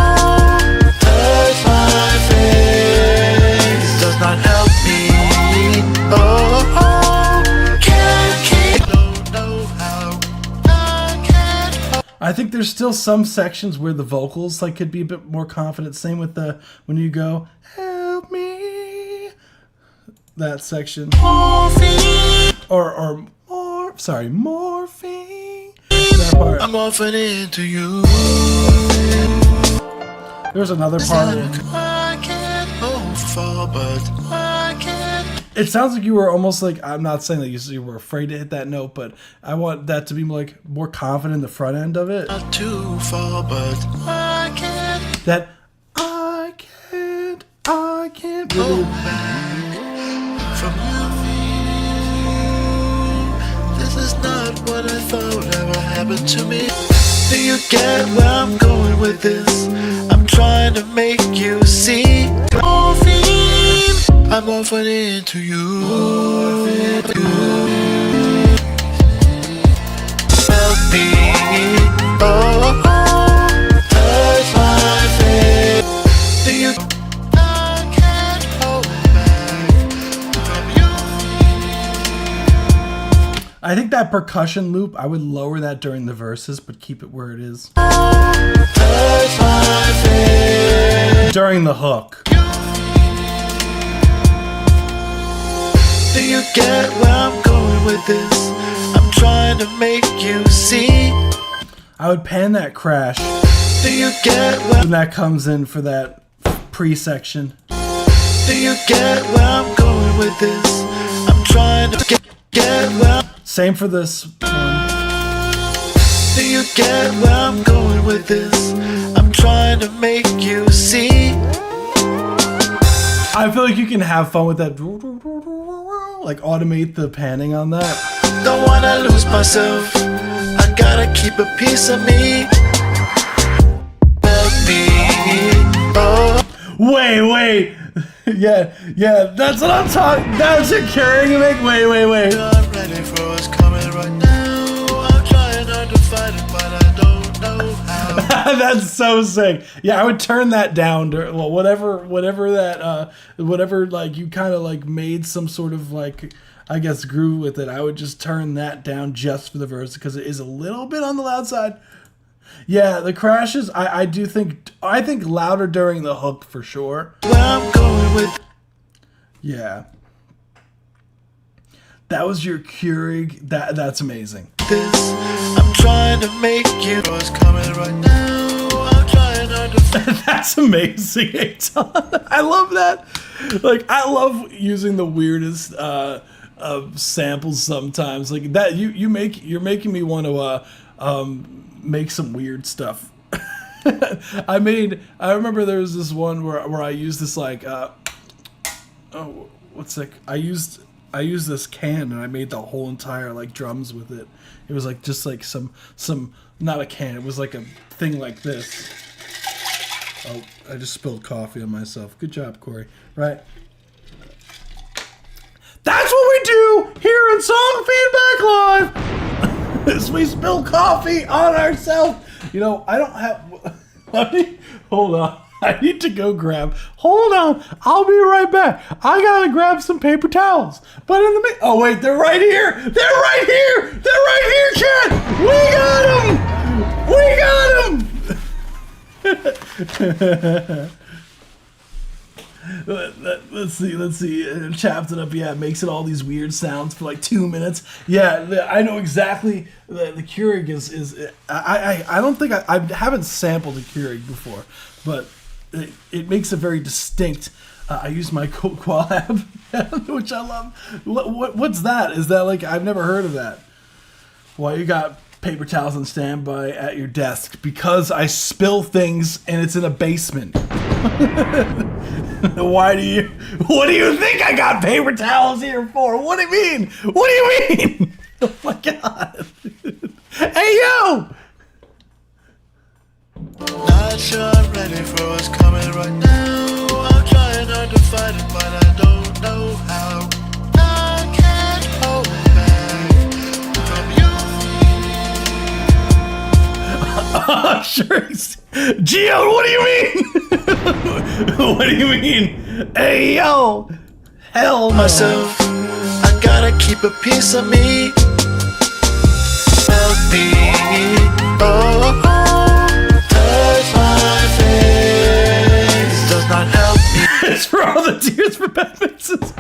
touch my face. Does not help me. Oh, can't keep. Don't know how. I can't hold. I think there's still some sections where the vocals like could be a bit more confident. Same with the when you go, help me. That section. Or morphine. That part. I'm offering it to you. There's another part. I can't move forward, but I can't. It sounds like you were almost like, I'm not saying that you were afraid to hit that note, but I want that to be like more confident in the front end of it. Not too far, but I can't That I can't go really. back from you. This is not what I thought ever happened to me. Do you get where I'm going with this? I'm trying to make you see. Morphine, I'm offering it to you. Help me. Oh, touch my face. Do you? I can't hold back from you. I think that percussion loop, I would lower that during the verses, but keep it where it is. Touch my face. During the hook. Do you get where I'm going with this? I'm trying to make you see. I would pan that crash Do you get where? when that comes in for that pre-section. Do you get where I'm going with this? I'm trying to get where. Same for this one. Do you get where I'm going with this? I'm trying to make you see. I feel like you can have fun with that. Like automate the panning on that. Don't wanna lose myself. I gotta keep a piece of me. Help me. Oh. Wait. Yeah, that's what I'm talking. That's your carrying a make. Wait. I'm ready for what's coming right now. I'm trying hard to fight it, but I don't know how. That's so sick. Yeah, I would turn that down to whatever like you kind of like made some sort of like, I guess, groove with it. I would just turn that down just for the verse because it is a little bit on the loud side. Yeah, the crashes. I think louder during the hook for sure. Where I'm going with Yeah, that was your Keurig. That's amazing. this, I'm trying to make you know what's coming right now. I'm trying hard to fight. That's amazing, Eitan. I love that. Like, I love using the weirdest samples sometimes. Like that, you're making me want to make some weird stuff. I remember there was this one where I used this like I used this can and I made the whole entire like drums with it. It was like just like some not a can, it was like a thing like this. Oh, I just spilled coffee on myself. Good job, Corey. Right. That's what we do here in Song Feedback Live. Is we spill coffee on ourselves. You know, I don't have. Hold on. I need to go grab. Hold on. I'll be right back. I gotta grab some paper towels. But in the oh wait, they're right here. They're right here. They're right here, chat. We got them. Let's see. Chopped it up. Yeah, it makes it all these weird sounds for like 2 minutes. Yeah, I know exactly. The Keurig is. I don't think I haven't sampled a Keurig before, but it makes a very distinct. I use my Qualab, which I love. What's that? Is that like I've never heard of that? Why you got paper towels on standby at your desk? Because I spill things and it's in a basement. What do you think I got paper towels here for? What do you mean? Oh my god. Hey yo! Not sure I'm ready for what's coming right now. I'm trying hard to fight it, but I don't know how. I can't hold back from you. Sure. Geo, what do you mean? What do you mean? Hey yo! Hell no. Myself, I gotta keep a piece of me. Help me. Oh, touch my face. Does not help me. It's for all the tears for bad mixes.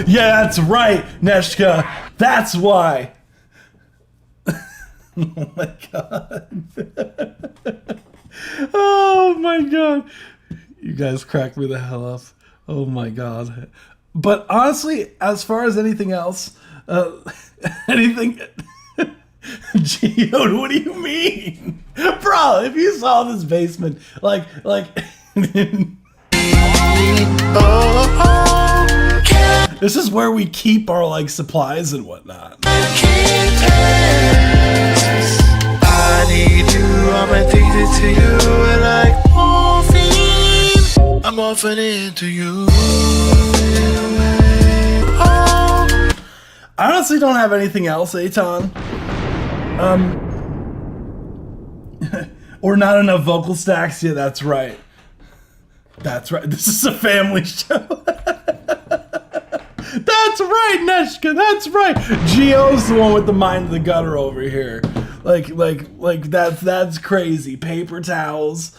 Yeah, that's right, Neshka. That's why. Oh my god. Oh my god. You guys crack me the hell up. Oh my god. But honestly, as far as anything else, anything. Geode, what do you mean? Bro, if you saw this basement, like. This is where we keep our like supplies and whatnot. I need you, I'm addicted to you, and like morphine, I'm morphing into you. I honestly don't have anything else, Eitan. Or not enough vocal stacks. Yeah, that's right. That's right. This is a family show. That's right, Neshka. That's right. Geo's the one with the mind of the gutter over here. Like that's crazy. Paper towels.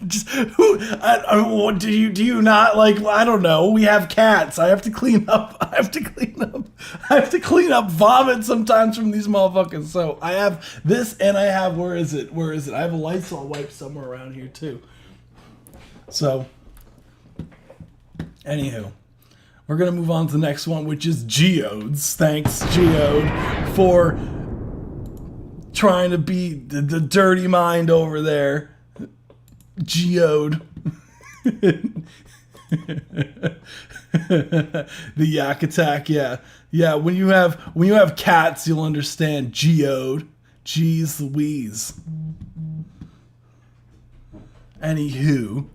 Just do you not like? I don't know. We have cats. I have to clean up. I have to clean up vomit sometimes from these motherfuckers. So I have this, and I have where is it? I have a Lysol wipe somewhere around here too. So, anywho. We're going to move on to the next one, which is Geodes. Thanks, Geode, for trying to be the dirty mind over there. Geode. The yak attack, yeah. Yeah, when you have cats, you'll understand. Geode. Jeez Louise. Anywho.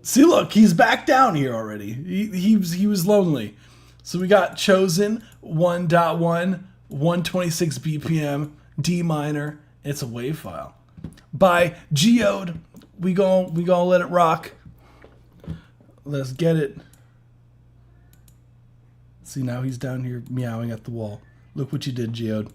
See, look, he's back down here already. He was lonely. So we got Chosen 1.1, 126 BPM, D minor. It's a wave file. By Geode. We gonna let it rock. Let's get it. See, now he's down here meowing at the wall. Look what you did, Geode.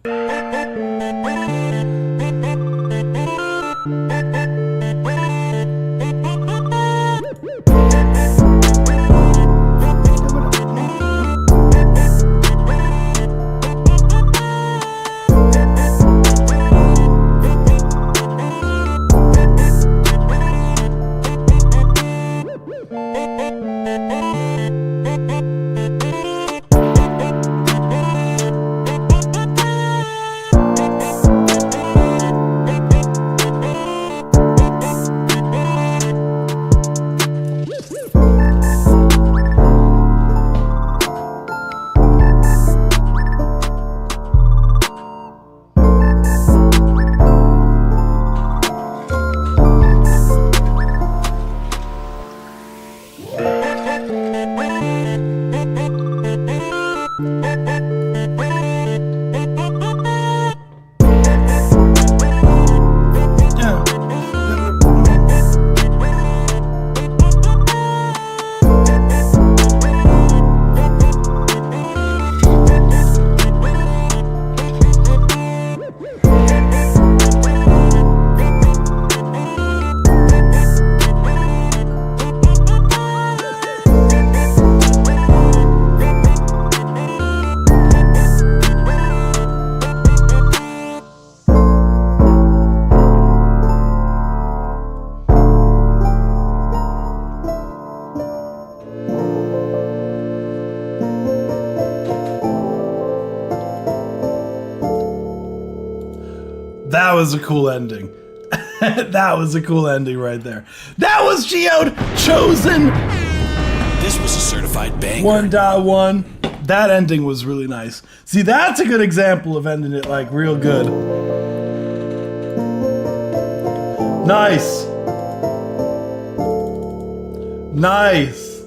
That was a cool ending. That was a cool ending right there. That was Geode Chosen This was a certified banger. 1.1. That ending was really nice. See, that's a good example of ending it like real good. Nice. Nice.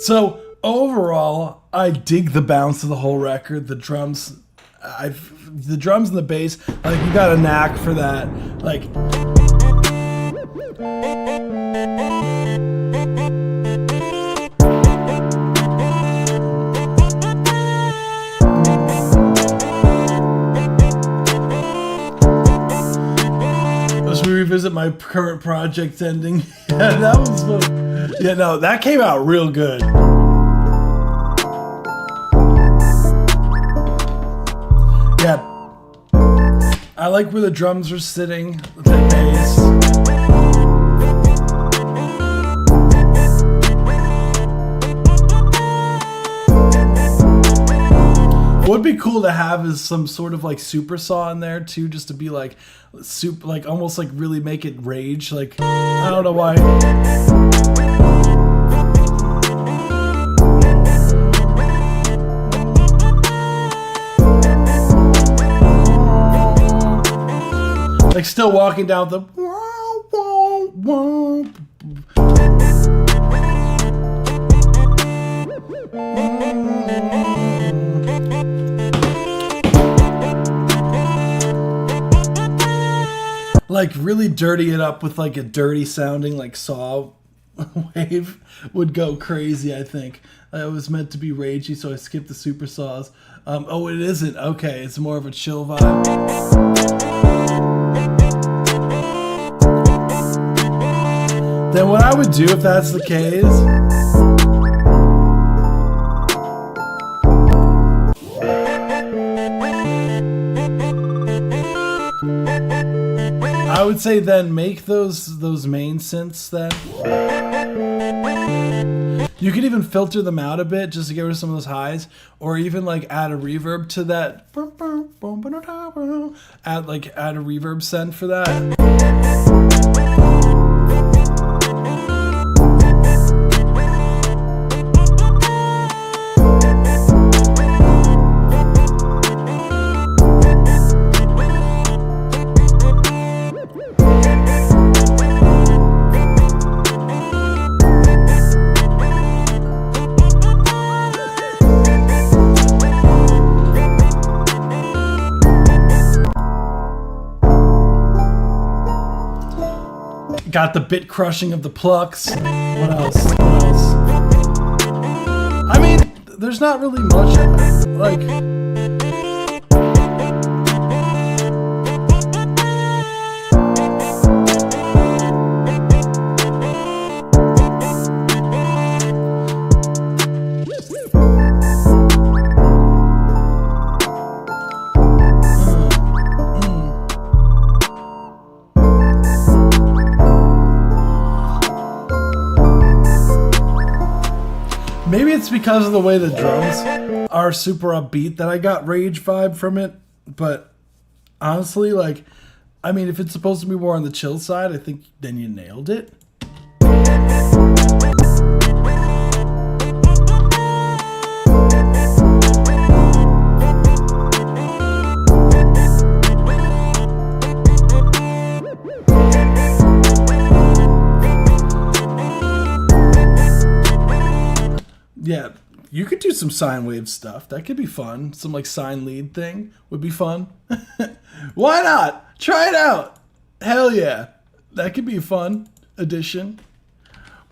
So overall, I dig the bounce of the whole record. The drums, the drums and the bass, like you got a knack for that. Like. As we revisit my current project ending, yeah, that was fun. Yeah, no, that came out real good. Yeah. I like where the drums are sitting, the bass. What would be cool to have is some sort of like super saw in there too, just to be like super, like almost like really make it rage. Like, I don't know why. Like still walking down the like really dirty it up with like a dirty sounding like saw wave would go crazy. I think it was meant to be ragey, so I skipped the super saws. Oh, it isn't. Okay, it's more of a chill vibe. Then what I would do if that's the case, I would say then make those main synths then. You could even filter them out a bit just to get rid of some of those highs, or even like add a reverb to that. Add a reverb send for that. Got the bit crushing of the plucks. What else? What else? I mean, there's not really much like. Maybe it's because of the way the drums are super upbeat that I got rage vibe from it. But honestly, like, I mean, if it's supposed to be more on the chill side, I think then you nailed it. Yeah, you could do some sine wave stuff. That could be fun. Some like sine lead thing would be fun. Why not? Try it out. Hell yeah. That could be a fun addition.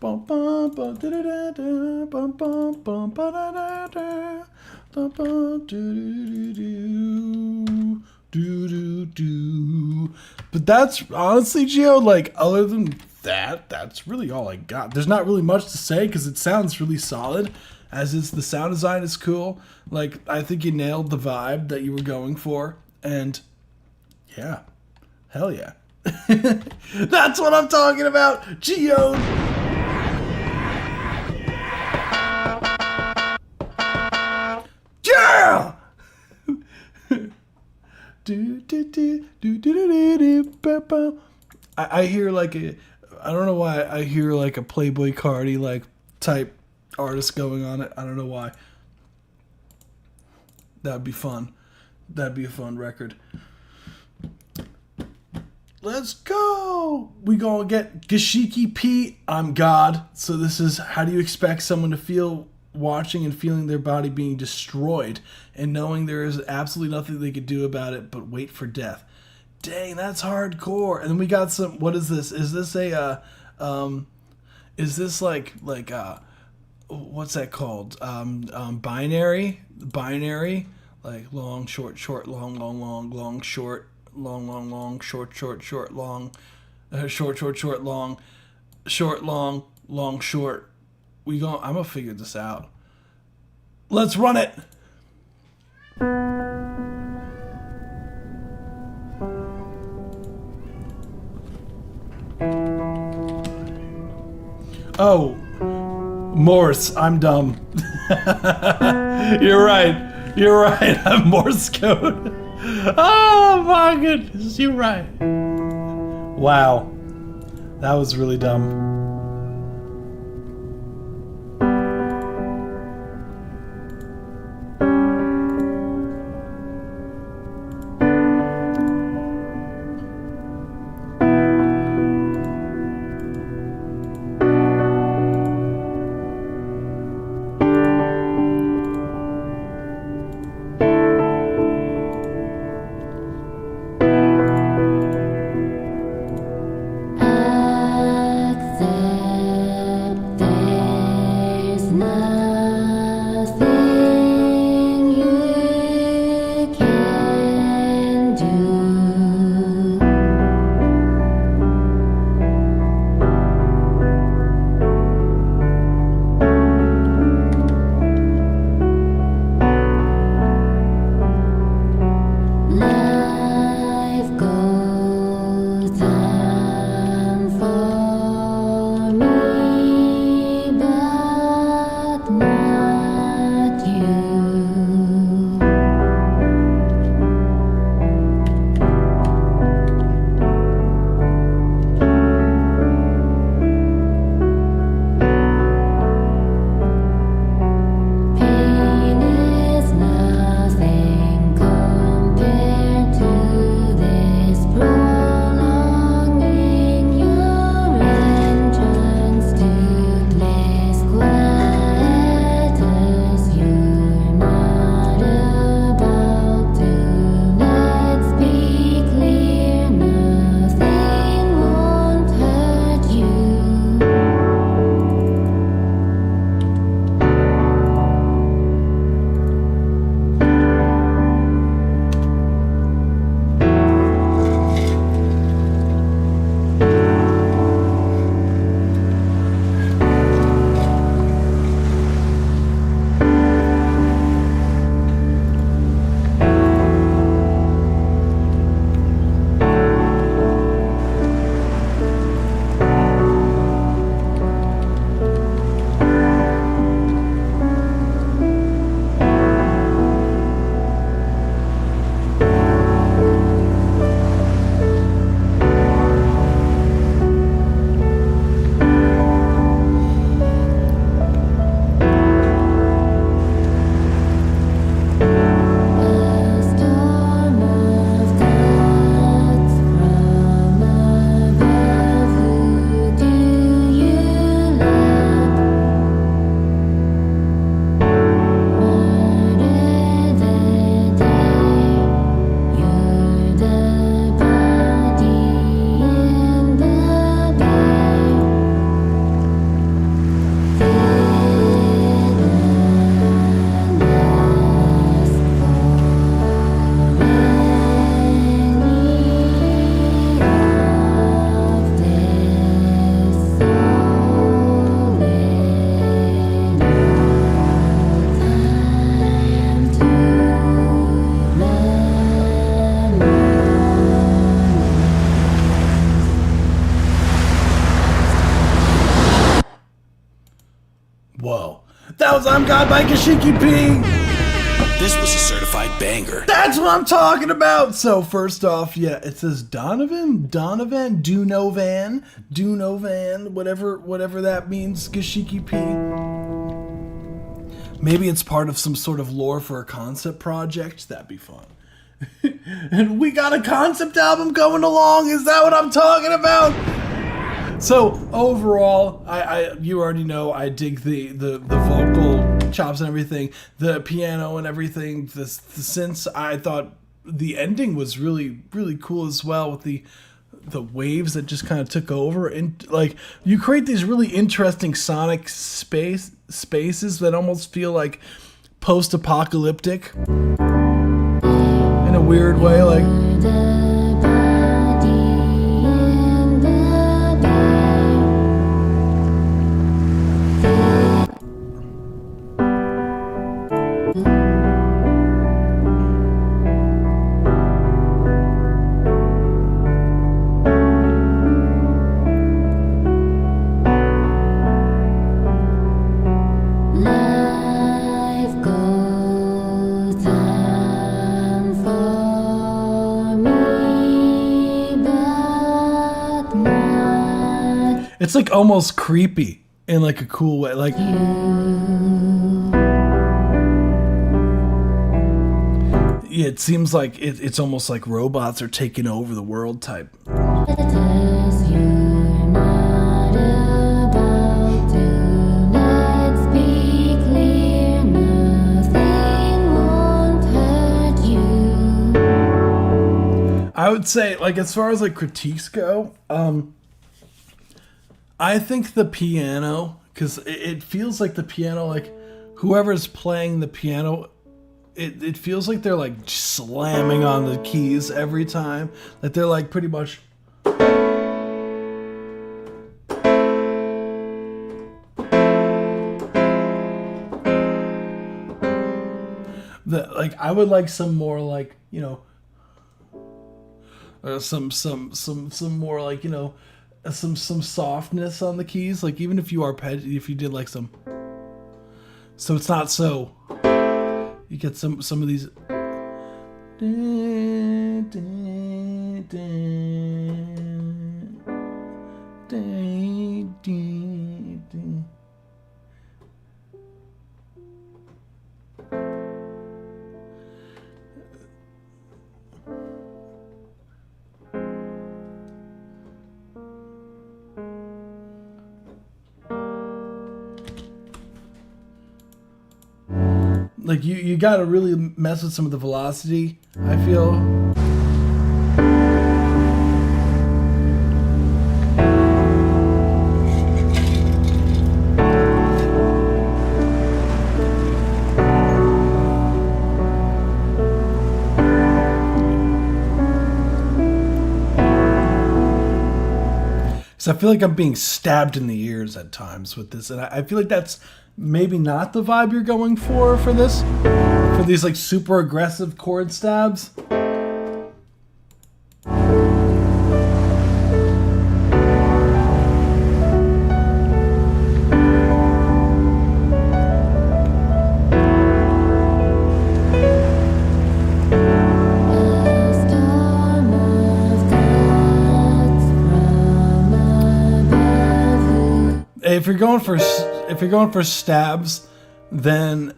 Bum, bum, bum, da-da-da-da, bum, bum, bum, ba-da-da-da, bum, bum, do-do-do-do, do-do-do. But that's honestly, Gio, like, other than that, that's really all I got. There's not really much to say because it sounds really solid. As is, the sound design is cool. Like, I think you nailed the vibe that you were going for. And yeah, hell yeah. That's what I'm talking about, Gio. Yeah. I hear like a, I don't know why I hear like a Playboy Cardi like type artist going on it. I don't know why. That'd be fun. That'd be a fun record. Let's go. We gonna get Gashiki Pete. I'm God. So this is, how do you expect someone to feel watching and feeling their body being destroyed and knowing there is absolutely nothing they could do about it but wait for death? Dang, that's hardcore. And then we got some, what is this? Is this a is this like what's that called? Binary, like long, short, short, long, long, long, long, short, long, long, long, short, short, short, long, short, short, short, long, short, long, long, short. I'm gonna figure this out. Let's run it. Oh, Morse, I'm dumb. You're right. You're right. I'm Morse code. Oh my goodness, you're right. Wow. That was really dumb. Whoa. That was I'm God by Kashiki P. This was a certified banger. That's what I'm talking about. So first off, yeah, it says Donovan, Dunovan, whatever that means, Kashiki P. Maybe it's part of some sort of lore for a concept project. That'd be fun. And we got a concept album coming along. Is that what I'm talking about? So overall, I you already know I dig the vocal chops and everything, the piano and everything, the synths. I thought the ending was really cool as well with the waves that just kind of took over, and like you create these really interesting sonic spaces that almost feel like post-apocalyptic in a weird way, like. Life goes on for me, but not It's like almost creepy in like a cool way, like. Yeah, it seems like it's almost like robots are taking over the world type. letters you're not about to. Let's be clear, nothing won't hurt you. I would say, like, as far as like critiques go, I think the piano, because it feels like the piano, like whoever's playing the piano, it feels like they're like slamming on the keys every time. That they're like pretty much. Like I would like some more like, you know, some more like, you know, some softness on the keys, like even if you if you did like some, so it's not so, you get some of these like you got to really mess with some of the velocity, I feel. So I feel like I'm being stabbed in the ears at times with this, and I feel like that's maybe not the vibe you're going for this, for these like super aggressive chord stabs. A storm of gods from above. If you're going for stabs, then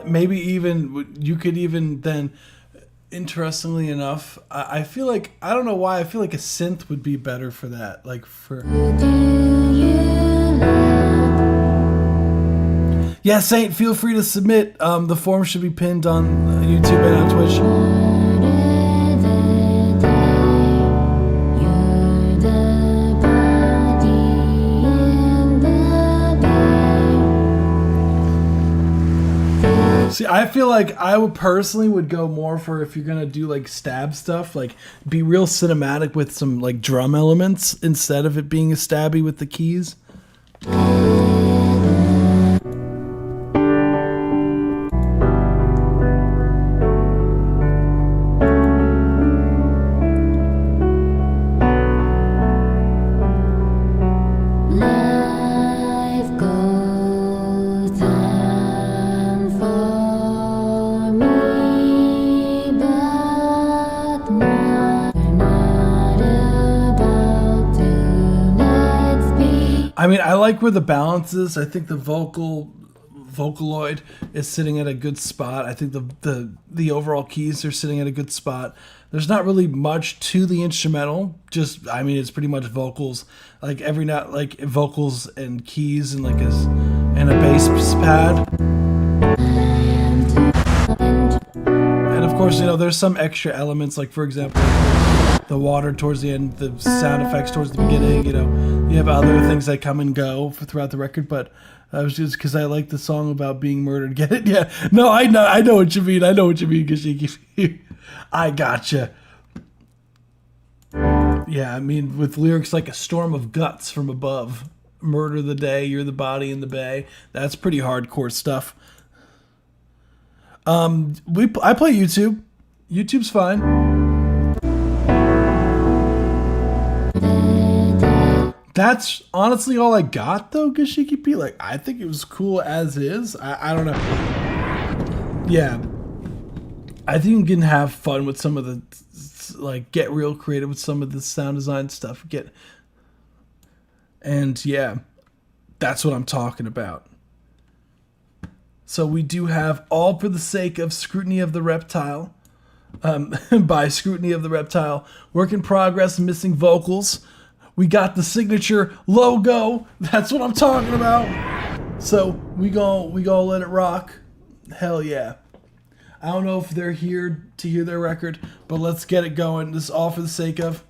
maybe even you could even then, interestingly enough, I feel like, I don't know why, I feel like a synth would be better for that, like for. Yeah, Saint, feel free to submit. The form should be pinned on YouTube and on Twitch. See, I feel like I would go more for, if you're gonna do like stab stuff, like be real cinematic with some like drum elements instead of it being a stabby with the keys. Life goes I mean, I like where the balance is. I think the Vocaloid is sitting at a good spot. I think the overall keys are sitting at a good spot. There's not really much to the instrumental. Just, I mean, it's pretty much vocals, like every note, like vocals and keys and like and a bass pad. And of course, you know, there's some extra elements, like for example, the water towards the end, the sound effects towards the beginning. You know, you have other things that come and go throughout the record, but. I was just because I like the song about being murdered. Get it? Yeah. No, I know what you mean. I know what you mean, Gashiki. I gotcha. Yeah, I mean, with lyrics like a storm of guts from above, murder the day, you're the body in the bay. That's pretty hardcore stuff. I play YouTube. YouTube's fine. That's honestly all I got though, Gashiki P. Like, I think it was cool as is. I don't know. Yeah. I think you can have fun with some of the, like, get real creative with some of the sound design stuff. And yeah, that's what I'm talking about. So we do have All for the Sake of Scrutiny of the Reptile. By Scrutiny of the Reptile. Work in Progress, Missing Vocals. We got the signature logo. That's what I'm talking about. So we gonna let it rock. Hell yeah. I don't know if they're here to hear their record, but let's get it going. This is All for the Sake of.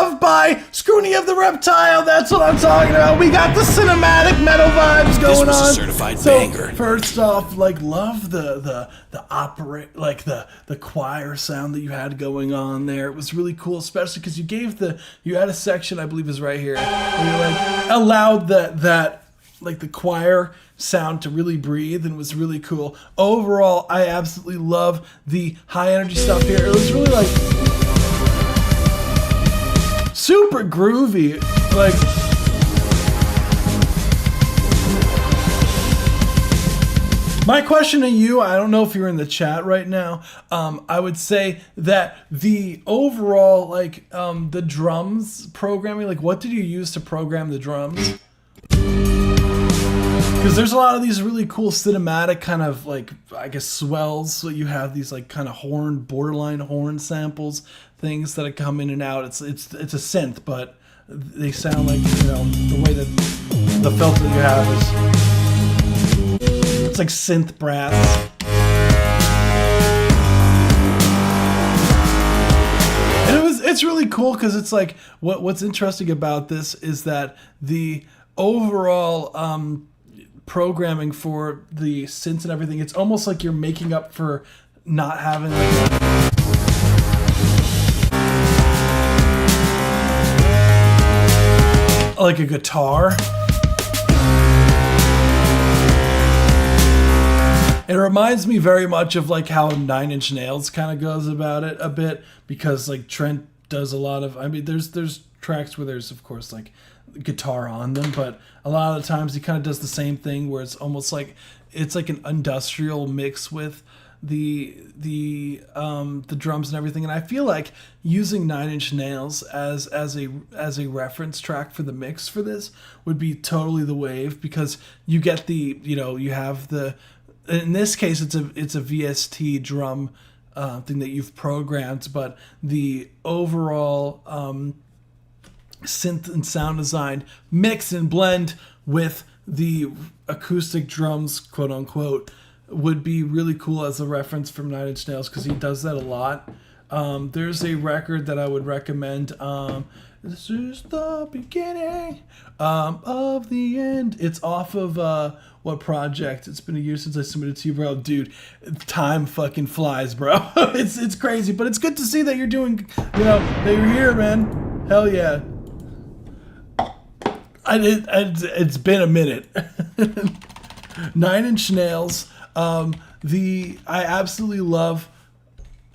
Love by Scoonie of the Reptile. That's what I'm talking about. We got the cinematic metal vibes going was a on. certified So, banger. first off, like, love the opera, like the choir sound that you had going on there. It was really cool, especially because you had a section, I believe is right here, where you like allowed that like the choir sound to really breathe, and it was really cool. Overall, I absolutely love the high energy stuff here. It was really like super groovy. Like, my question to you, I don't know if you're in the chat right now. I would say that the overall, like, the drums programming, like, what did you use to program the drums? Because there's a lot of these really cool cinematic kind of, like, I guess, swells. So you have these, like, kind of borderline horn samples, things that come in and out. It's a synth, but they sound like, you know, the way that the filter you have is, it's like synth brass. And it's really cool because it's like, what's interesting about this is that the overall programming for the synths and everything, it's almost like you're making up for not having like a guitar. It reminds me very much of like how Nine Inch Nails kind of goes about it a bit, because like Trent does a lot of, I mean, there's tracks where there's of course like guitar on them, but a lot of the times he kind of does the same thing where it's almost like it's like an industrial mix with the drums and everything. And I feel like using Nine Inch Nails as a reference track for the mix for this would be totally the wave, because you get the, you know, you have the, in this case it's a VST drum thing that you've programmed, but the overall synth and sound design mix and blend with the acoustic drums, quote unquote, would be really cool as a reference from Nine Inch Nails, because he does that a lot. There's a record that I would recommend. This is the beginning of the end. It's off of what project? It's been a year since I submitted to you, bro. Dude, time fucking flies, bro. It's crazy, but it's good to see that you're doing, you know, that you're here, man. Hell yeah. It's been a minute. Nine Inch Nails. I absolutely love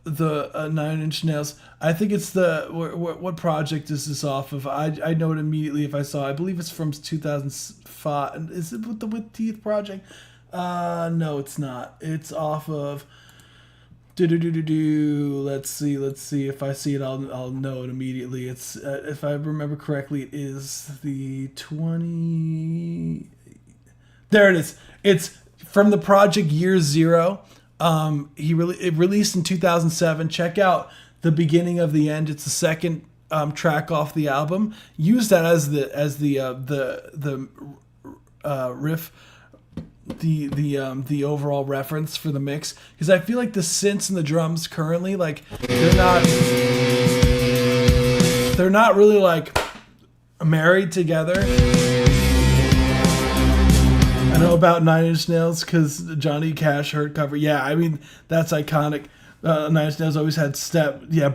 the Nine Inch Nails. I think it's what project is this off of? I know it immediately if I saw it. I believe it's from 2005. Is it with the With Teeth project? No, it's not. It's off of. Let's see if I see it. I'll know it immediately. It's if I remember correctly, it is the 20. There it is. It's from the project Year Zero. It released in 2007. Check out The Beginning of the End. It's the second track off the album. Use that as the riff, the overall reference for the mix, because I feel like the synths and the drums currently, like, they're not really like married together. I know about Nine Inch Nails because Johnny Cash heard cover. Yeah, I mean, that's iconic. Nine Inch Nails always had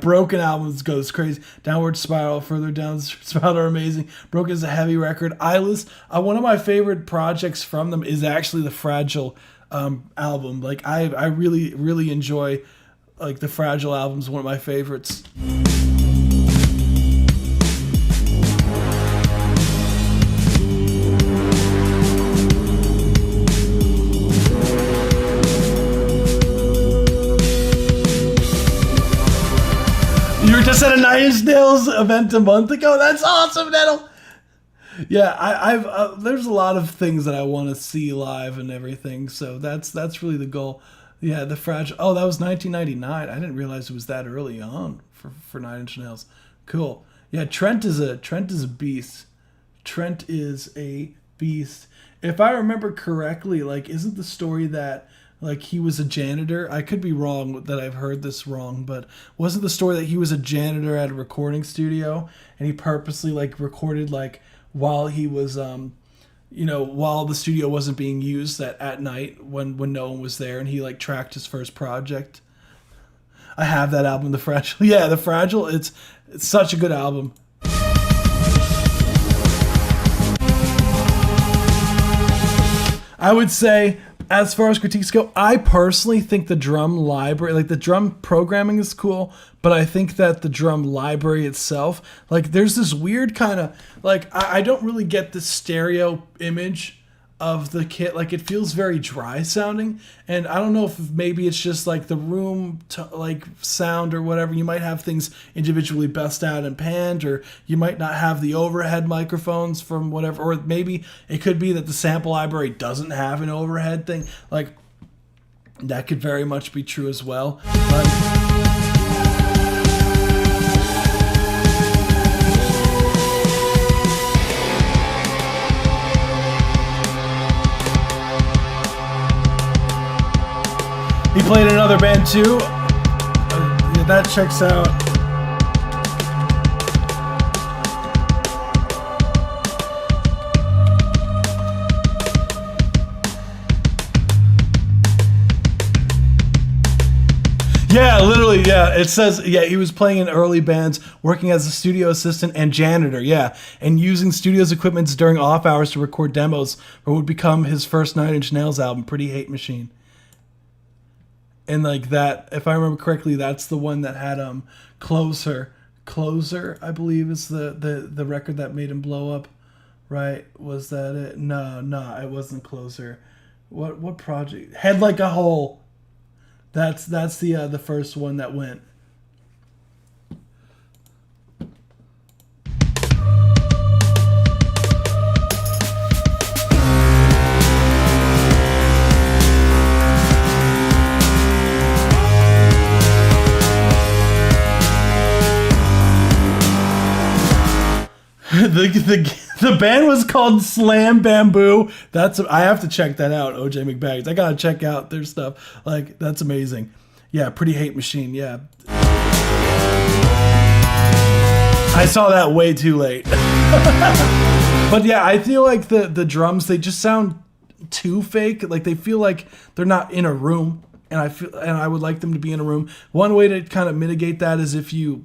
Broken albums goes crazy. Downward Spiral, Further Down Spiral are amazing. Broken is a heavy record. Eyeless, one of my favorite projects from them is actually the Fragile album. Like, I really, really enjoy, like, the Fragile album's one of my favorites. You were just at a Nine Inch Nails event a month ago? That's awesome, Nettle! Yeah, I've there's a lot of things that I want to see live and everything, so that's really the goal. Yeah, the Fragile. Oh, that was 1999. I didn't realize it was that early on for Nine Inch Nails. Cool. Yeah, Trent is a beast. Trent is a beast. If I remember correctly, like, isn't the story that like he was a janitor. I could be wrong that I've heard this wrong, but wasn't the story that he was a janitor at a recording studio and he purposely like recorded like while he was while the studio wasn't being used at night when no one was there, and he like tracked his first project. I have that album, The Fragile. Yeah, The Fragile. It's such a good album. I would say, as far as critiques go, I personally think the drum library, like the drum programming is cool, but I think that the drum library itself, like there's this weird kind of, like I don't really get the stereo image of the kit. Like it feels very dry sounding, and I don't know if maybe it's just like the room like sound or whatever. You might have things individually best out and panned, or you might not have the overhead microphones from whatever, or maybe it could be that the sample library doesn't have an overhead thing. Like that could very much be true as well. But he played in another band too. Yeah, that checks out. Yeah, literally, yeah. It says, yeah, he was playing in early bands, working as a studio assistant and janitor, yeah, and using studio's equipment during off hours to record demos for what would become his first Nine Inch Nails album, Pretty Hate Machine. And like that, if I remember correctly, that's the one that had Closer. Closer, I believe, is the record that made him blow up, right? Was that it? No, it wasn't Closer. What project? Head Like a Hole. That's the first one that went. The band was called Slam Bamboo. I have to check that out. OJ McBaggins. I gotta check out their stuff. Like that's amazing. Yeah, Pretty Hate Machine. Yeah, I saw that way too late. But yeah, I feel like the drums, they just sound too fake. Like they feel like they're not in a room, and I would like them to be in a room. One way to kind of mitigate that is if you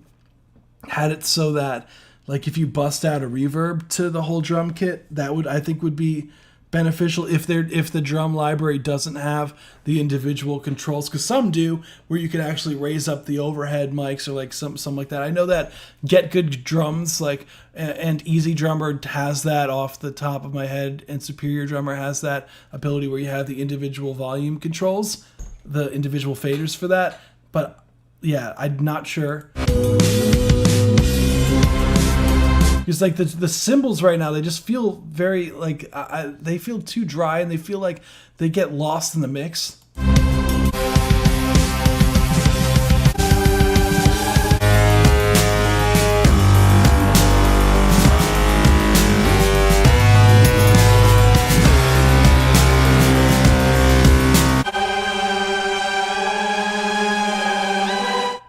had it so that, like, if you bust out a reverb to the whole drum kit, that I think would be beneficial if the drum library doesn't have the individual controls, because some do, where you can actually raise up the overhead mics or like something like that. I know that Get Good Drums, like, and Easy Drummer has that off the top of my head, and Superior Drummer has that ability where you have the individual volume controls, the individual faders for that. But yeah, I'm not sure. Because like the cymbals right now, they just feel very like they feel too dry, and they feel like they get lost in the mix.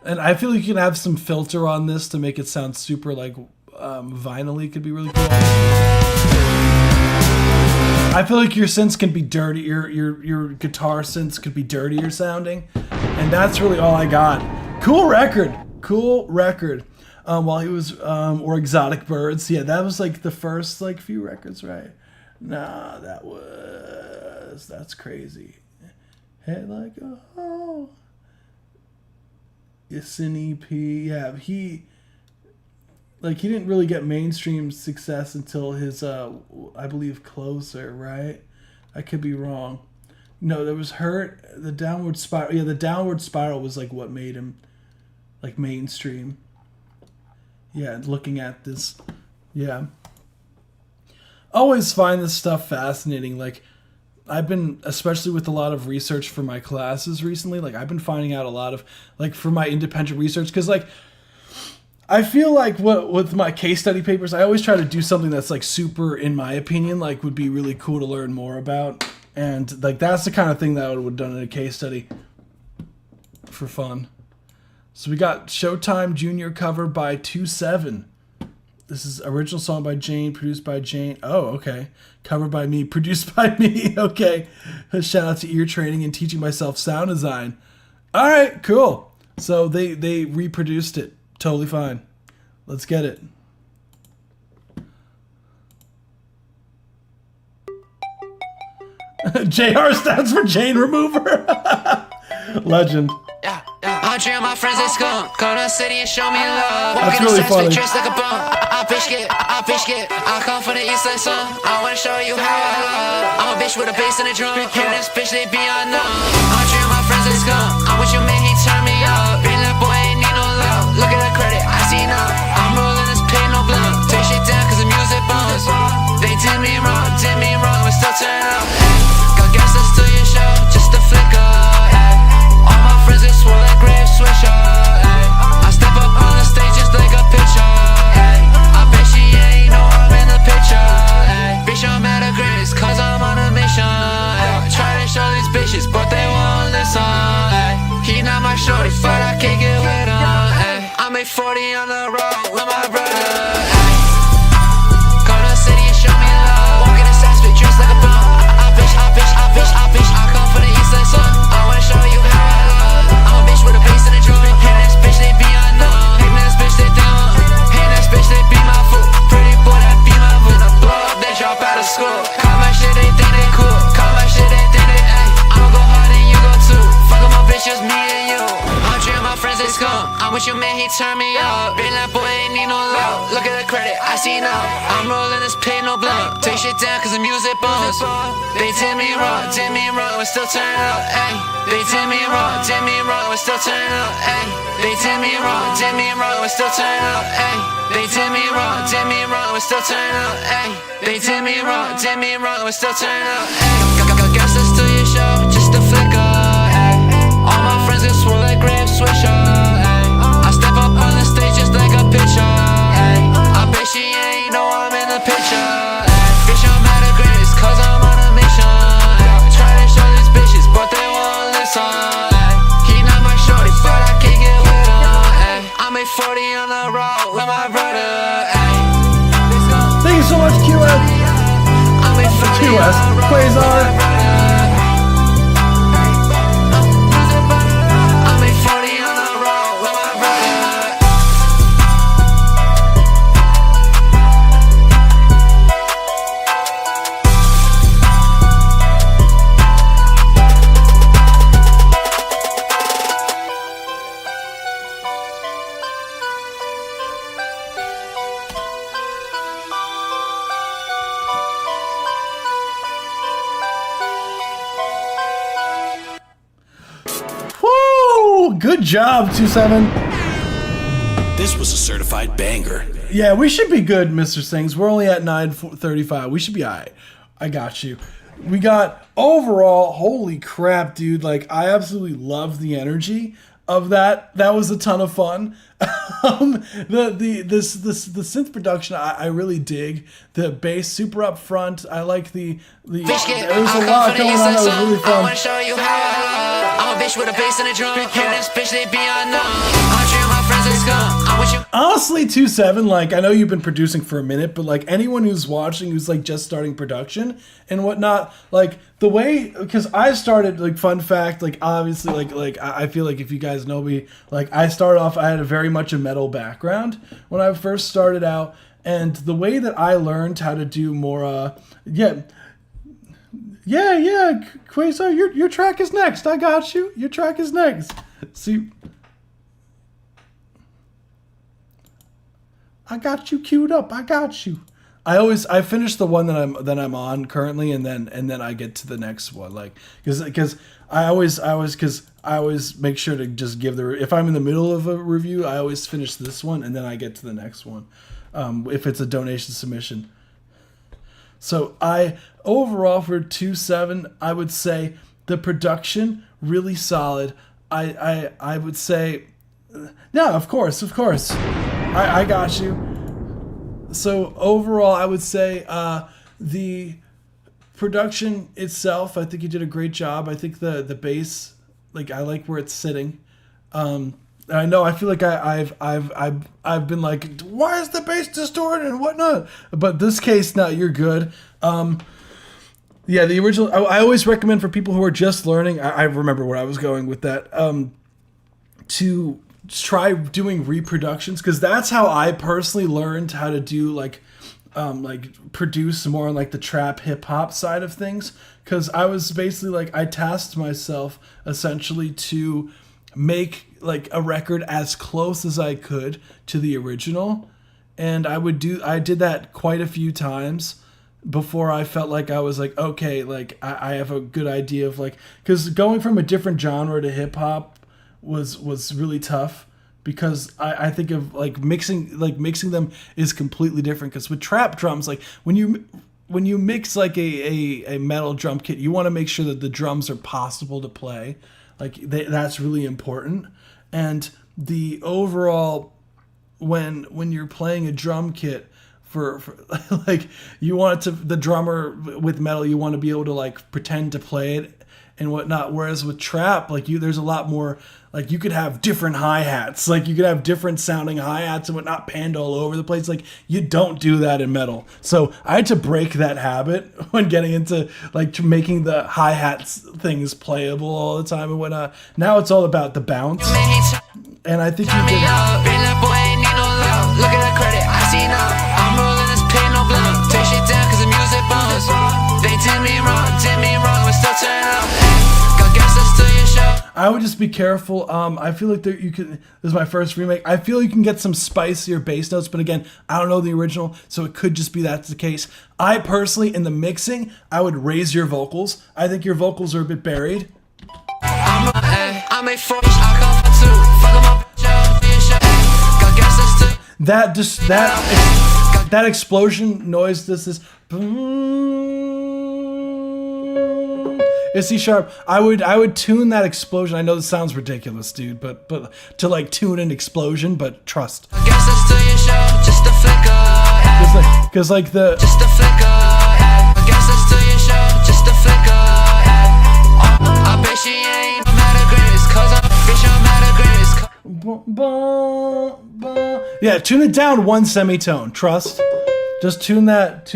And I feel like you can have some filter on this to make it sound super like vinyl-y. Could be really cool. I feel like your synths can be dirty. Your guitar synths could be dirtier sounding, and that's really all I got. Cool record. While he was or Exotic Birds. Yeah, that was like the first like few records, right? Nah, that's crazy. Head Like a Hole. It's an EP. Yeah, he didn't really get mainstream success until his I believe Closer, right? I could be wrong. No, there was Hurt, the Downward Spiral. Yeah, the Downward Spiral was like what made him like mainstream. Yeah, looking at this. Yeah. Always find this stuff fascinating. Like, I've been, especially with a lot of research for my classes recently, like I've been finding out a lot of, like, for my independent research, because like I feel like with my case study papers, I always try to do something that's like super, in my opinion, like would be really cool to learn more about. And like that's the kind of thing that I would have done in a case study for fun. So we got Showtime Junior cover by 2-7. This is original song by Jane, produced by Jane. Oh, okay. Cover by me, produced by me. Okay. Shout out to Ear Training and teaching myself sound design. All right, cool. So they reproduced it. Totally fine. Let's get it. JR stands for Jane Remover. Legend. Yeah, yeah. I dream my friends at school. Go to the city and show me love. That's really funny. Dressed like a bum. I bitch get. I come from the east side, son. I wanna show you how I love. I'm a bitch with a bass and a drum. Hear this bitch, they be unknown. I dream my friends at school. I wish you man, he turn me up. Being that boy ain't need no love. Look at the credit, I see now. I'm rolling this pain, no blunt. Take shit down cause the music bombs. They did me wrong, but still turn up. Got gangsters to your show, just a flicker. All my friends they swore like grave swisher. I step up on the stage just like a pitcher. I bet she ain't know I'm in the picture. Bitch, I'm at a grace cause I'm on a mission. Try to show these bitches but they won't listen. He not my shorty but I can't get with him. I made 40 on the road with my brother. Go to the city and show me love. Walk in the side street dressed like a bum. I come from the east side, son. I wanna show you how I love. I'm a bitch with a bass and a drum. Hate this bitch, they be unknown. Hate this bitch, they dumb. Hate this bitch, they be my fool. Pretty boy, that be my fool. I blow up, they drop out of school. Call my shit, they think they cool. Call my shit, they think they ayy. I'ma go hard and you go too. Fuck up my bitch, just me and you. I'm dreaming my friends, they scum. I'm with your man, he turn me up. Been that boy, ain't need no love. Look at the credit, I see now. I'm rolling this pain, no blunt. Take shit down cause the music bumps. They did me wrong, we still turn up, ayy. They did me wrong, we still turn up, ayy. They did me wrong, we still turn up, ayy. They did me wrong, we still turn up, ayy. They did me wrong, we still turn up, ayy. Got gangsters to your show, just a flicker, ayy. All my friends get swore like grave swisher, ayy. I step up on the stage just like a pitcher, ayy. I bet she ain't know I'm in the picture, ayy. Bitch, I'm at a grace cause I'm on a mission. Try to show these bitches but they won't listen. He not my shorty but I can't get with him. I made 40 on the road with my brother. Thank you so much, QS. QS. Quasar. I made 40 on the road with my brother. Woo! Good job, 2-7. This was a certified banger. Yeah, we should be good, Mr. Sings. We're only at 9:35. We should be all right. I got you. We got overall, holy crap, dude. Like, I absolutely love the energy of that. That was a ton of fun. The synth production, I really dig. The bass super up front. I like the there was a lot going on that was really I fun. wanna show you how I love. I'm a bitch with a bass and a drum. Hear this bitch, they be unknown. I dream my friends at school. I'm with you. Honestly, 2-7, like, I know you've been producing for a minute, but like anyone who's watching who's like just starting production and whatnot, like the way, because I started, like, fun fact, like obviously like I feel like if you guys know me, like I started off, I had a very much a metal background when I first started out, and the way that I learned how to do more Quasar, your track is next. I got you. Your track is next. See, I got you queued up. I got you. I finish the one that I'm on currently, and then I get to the next one, like because I always make sure to just give if I'm in the middle of a review, I always finish this one and then I get to the next one, if it's a donation submission. So overall for 2-7, I would say the production really solid. I would say, yeah, of course. I got you. So overall, I would say the production itself, I think you did a great job. I think the bass, like I like where it's sitting. I know I feel like I've been like, why is the bass distorted and whatnot? But this case, no, you're good. Yeah, the original. I always recommend for people who are just learning. I remember where I was going with that. To try doing reproductions, because that's how I personally learned how to do like produce more on like the trap hip hop side of things. Because I was basically like, I tasked myself essentially to make like a record as close as I could to the original, and I did that quite a few times before I felt like I was like, okay, like I have a good idea of like, because going from a different genre to hip hop was really tough, because I think of like mixing them is completely different. Because with trap drums, like when you mix like a metal drum kit, you want to make sure that the drums are possible to play, like that's really important. And the overall, when you're playing a drum kit for like, you want it to, the drummer with metal, you want to be able to like pretend to play it and whatnot. Whereas with trap, like there's a lot more, like you could have different hi-hats, like you could have different sounding hi-hats and whatnot panned all over the place. Like you don't do that in metal. So I had to break that habit when getting into like making the hi-hats things playable all the time and whatnot. Now it's all about the bounce. And I think you did. Look at the credit, I see now. I'm rolling this pain, no blunt. Take shit down cause the music bombs. They did me wrong, but still turn up. Got guesses to your show. I would just be careful. I feel like you can. This is my first remake. I feel you can get some spicier bass notes, but again, I don't know the original, so it could just be that's the case. I personally, in the mixing, I would raise your vocals. I think your vocals are a bit buried. I make 4, I come for 2. Fuck 'em up, got guesses to. That explosion noise. This is. It's C sharp. I would tune that explosion. I know this sounds ridiculous, dude, but to like tune an explosion, but trust. Guesses to your show, just a flicker. Because like the. Just a flicker. Guesses to your show, just a flicker. I bet she ain't mad at Grace, cause I'm mad at Grace. Yeah, tune it down one semitone. Trust. Just tune that.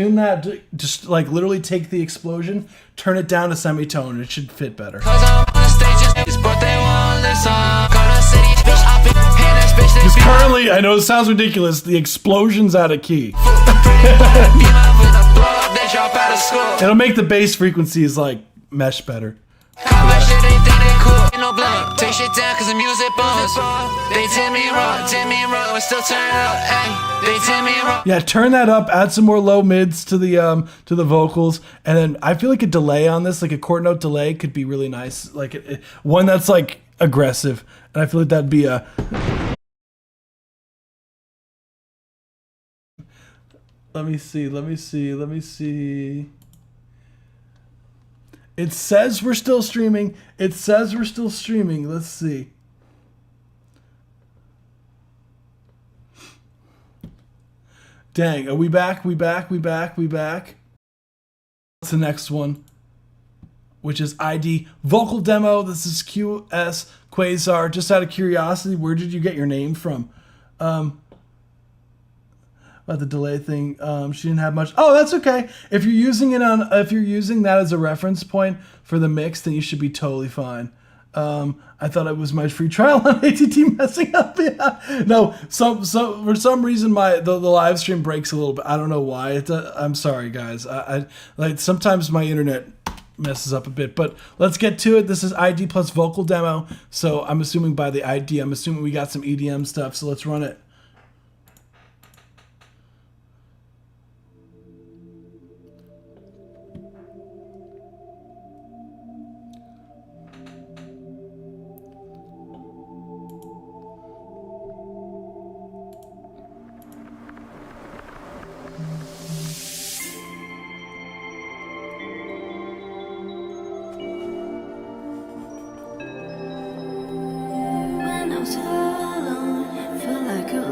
Just like literally take the explosion, turn it down a semitone. It should fit better. Cause I'm on the stage, but they won't listen. Got a city, bitch, I been paying that bitch. Because currently, I know it sounds ridiculous, the explosion's out of key. It'll make the bass frequencies like mesh better. How much shit they think they cool? Ain't no blunt. Take shit down cause the music bombs. They did me wrong, but still turn up. Ay, they did me wrong. Yeah, turn that up. Add some more low mids to the vocals, and then I feel like a delay on this, like a quarter note delay, could be really nice. Like one that's like aggressive, and I feel like that'd be a. Let me see. It says we're still streaming. Let's see. Dang, are we back? We back? What's the next one? Which is ID vocal demo. This is QS Quasar. Just out of curiosity, where did you get your name from? About the delay thing, she didn't have much. Oh, that's okay. If you're using that as a reference point for the mix, then you should be totally fine. I thought it was my free trial on ATT messing up. Yeah. No, so for some reason the live stream breaks a little bit. I don't know why. I'm sorry, guys. I like sometimes my internet messes up a bit, but let's get to it. This is ID plus vocal demo. So I'm assuming by the ID, I'm assuming we got some EDM stuff. So let's run it. When I was alone, felt like a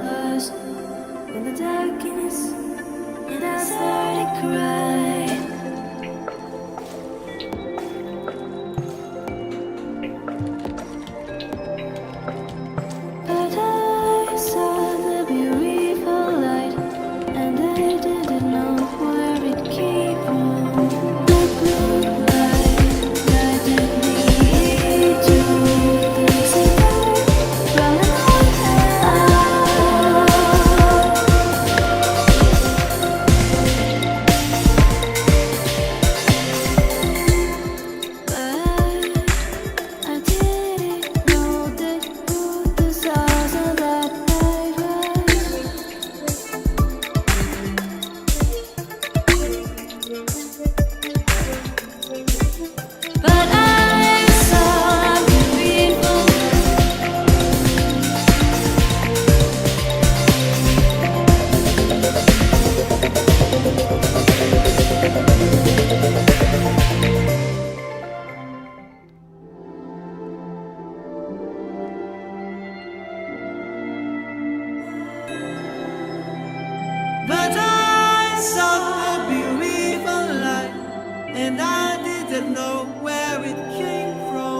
know where it came from.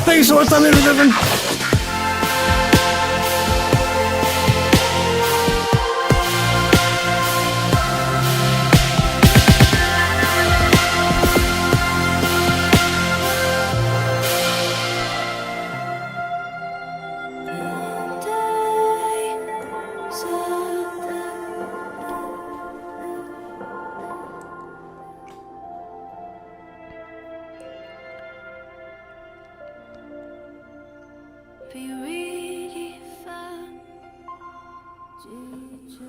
Thanks so much, I'm Different. Be really fun, teacher.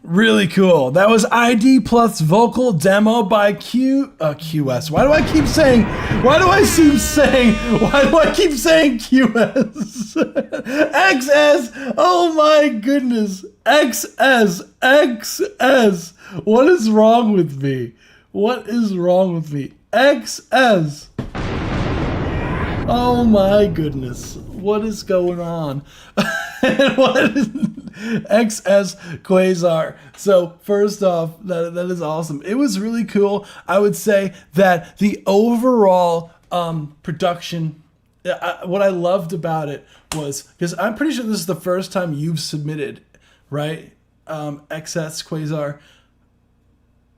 Really cool. That was ID plus vocal demo by QS. Why do I keep saying QS? XS. Oh my goodness. XS. What is wrong with me? XS. Oh my goodness. What is going on? What is XS Quasar? So first off, that is awesome. It was really cool. I would say that the overall production, what I loved about it was, because I'm pretty sure this is the first time you've submitted, right? XS Quasar.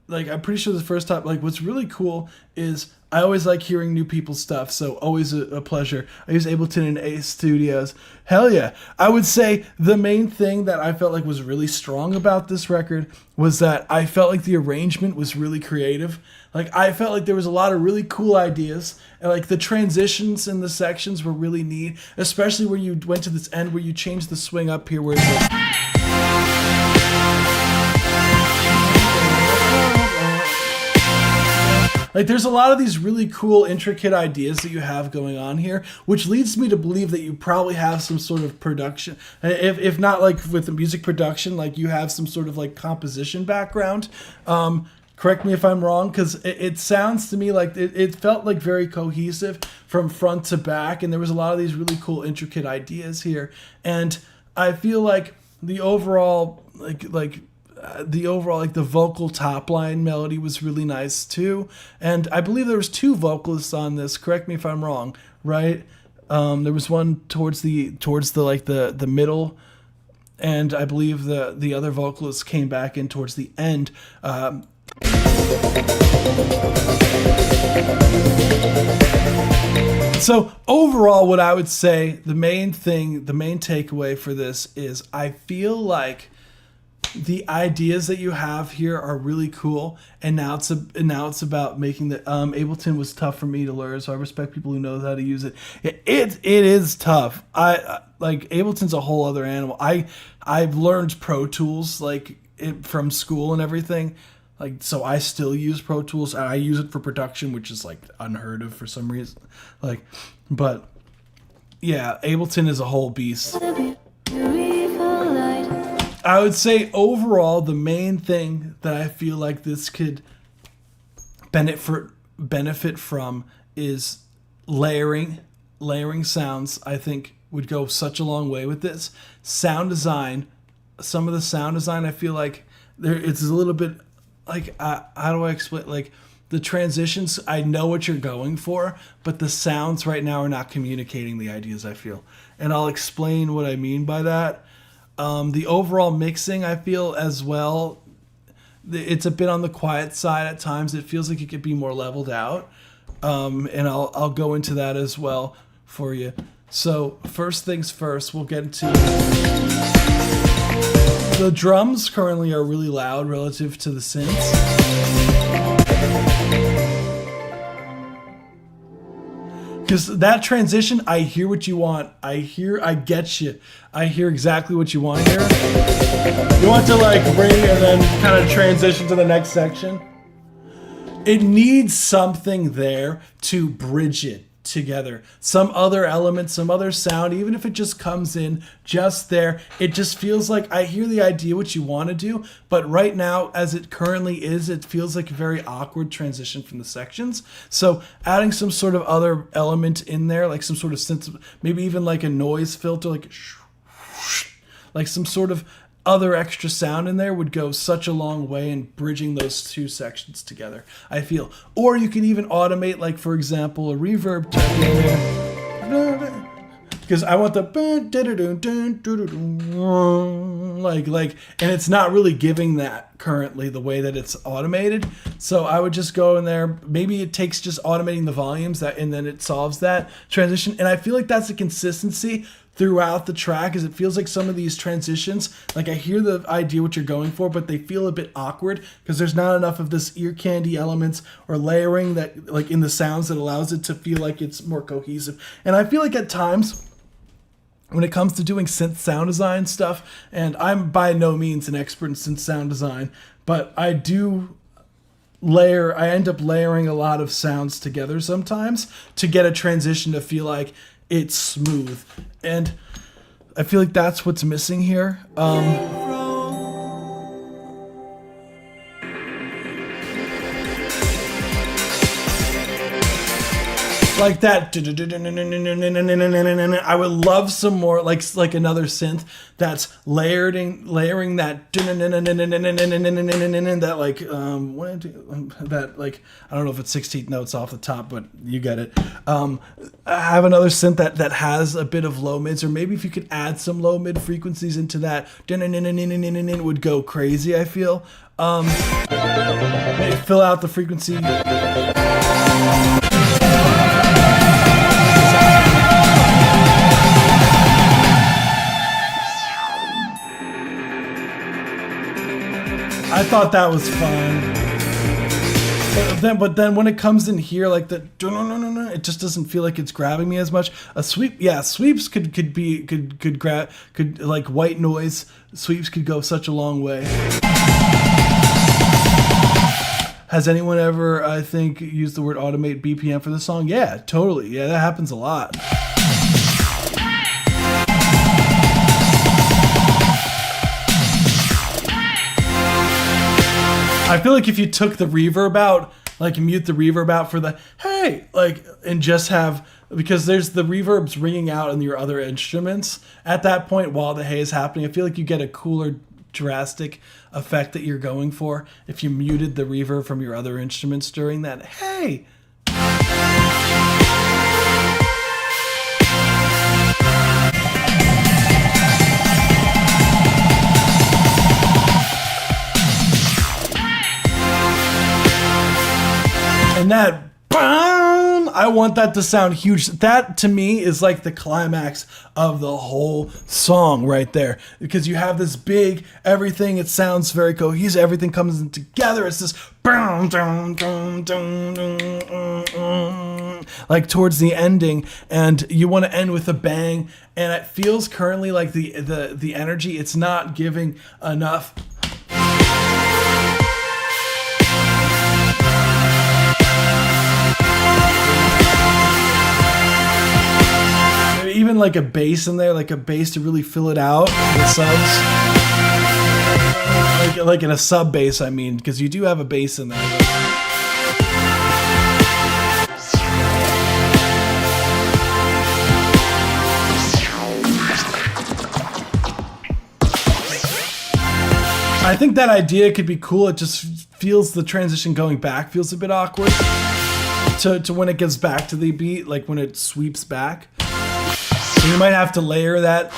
Like, I'm pretty sure the first time, like, what's really cool is I always like hearing new people's stuff, so always a pleasure. I use Ableton and Ace Studios. Hell yeah. I would say the main thing that I felt like was really strong about this record was that I felt like the arrangement was really creative. Like, I felt like there was a lot of really cool ideas, and like the transitions in the sections were really neat, especially where you went to this end where you changed the swing up here where it's like, like, there's a lot of these really cool, intricate ideas that you have going on here, which leads me to believe that you probably have some sort of production, if not like with the music production, like you have some sort of like composition background. Correct me if I'm wrong, because it sounds to me like it felt like very cohesive from front to back, and there was a lot of these really cool, intricate ideas here. And I feel like the overall, the vocal top line melody was really nice too. And I believe there was two vocalists on this. Correct me if I'm wrong, right? There was one towards the middle, and I believe the other vocalist came back in towards the end. So overall, what I would say, the main takeaway for this is I feel like the ideas that you have here are really cool, and now it's about making the Ableton was tough for me to learn, so I respect people who know how to use it. It is tough. I like Ableton's a whole other animal. I've learned Pro Tools from school and everything. So I still use Pro Tools. I use it for production, which is unheard of for some reason. But yeah, Ableton is a whole beast. I would say overall, the main thing that I feel like this could benefit from is layering. Layering sounds, I think, would go such a long way with this. Sound design, some of the sound design, I feel like it's a little bit how do I explain? The transitions, I know what you're going for, but the sounds right now are not communicating the ideas, I feel. And I'll explain what I mean by that. The overall mixing, I feel as well, it's a bit on the quiet side at times. It feels like it could be more leveled out. And I'll go into that as well for you. So first things first, we'll get into the drums. Currently are really loud relative to the synths. Because that transition, I hear what you want. I get you. I hear exactly what you want here. You want to ring and then kind of transition to the next section. It needs something there to bridge it together. Some other element, some other sound, even if it just comes in just there, it just feels like I hear the idea what you want to do, but right now, as it currently is, it feels like a very awkward transition from the sections. So adding some sort of other element in there, like some sort of synth, maybe even a noise filter, like some sort of other extra sound in there would go such a long way in bridging those two sections together, I feel. Or you can even automate, for example, a reverb type in there. Because I want the and it's not really giving that currently the way that it's automated. So I would just go in there. Maybe it takes just automating the volumes and then it solves that transition. And I feel like that's a consistency throughout the track, as it feels like some of these transitions, I hear the idea what you're going for, but they feel a bit awkward because there's not enough of this ear candy elements or layering that in the sounds that allows it to feel like it's more cohesive. And I feel like at times when it comes to doing synth sound design stuff, and I'm by no means an expert in synth sound design, but I end up layering a lot of sounds together sometimes to get a transition to feel like it's smooth, and I feel like that's what's missing here. Like that, I would love some more, like another synth that's layering that that I don't know if it's 16 notes off the top, but you get it. I have another synth that has a bit of low mids, or maybe if you could add some low mid frequencies into that, it would go crazy, I feel. Fill out the frequency. I thought that was fun, but then when it comes in here, it just doesn't feel like it's grabbing me as much. A sweep, yeah, sweeps could grab, white noise. Sweeps could go such a long way. Has anyone ever, I think, used the word automate BPM for this song? Yeah, totally. Yeah, that happens a lot. I feel like if you took the reverb out, mute the reverb out for the hey, and just have, because there's the reverbs ringing out in your other instruments at that point while the hey is happening, I feel like you get a cooler, drastic effect that you're going for if you muted the reverb from your other instruments during that hey. And that, bam, I want that to sound huge. That to me is like the climax of the whole song right there, because you have this big everything. It sounds very cohesive. Everything comes in together. It's this bam, dum, dum, dum, dum, like towards the ending, and you want to end with a bang. And it feels currently like the energy. It's not giving enough. Even like a bass in there, like a bass to really fill it out, the subs. Like in a sub bass, I mean, because you do have a bass in there. I think that idea could be cool. It just feels the transition going back feels a bit awkward to when it gets back to the beat, like when it sweeps back. So you might have to layer that.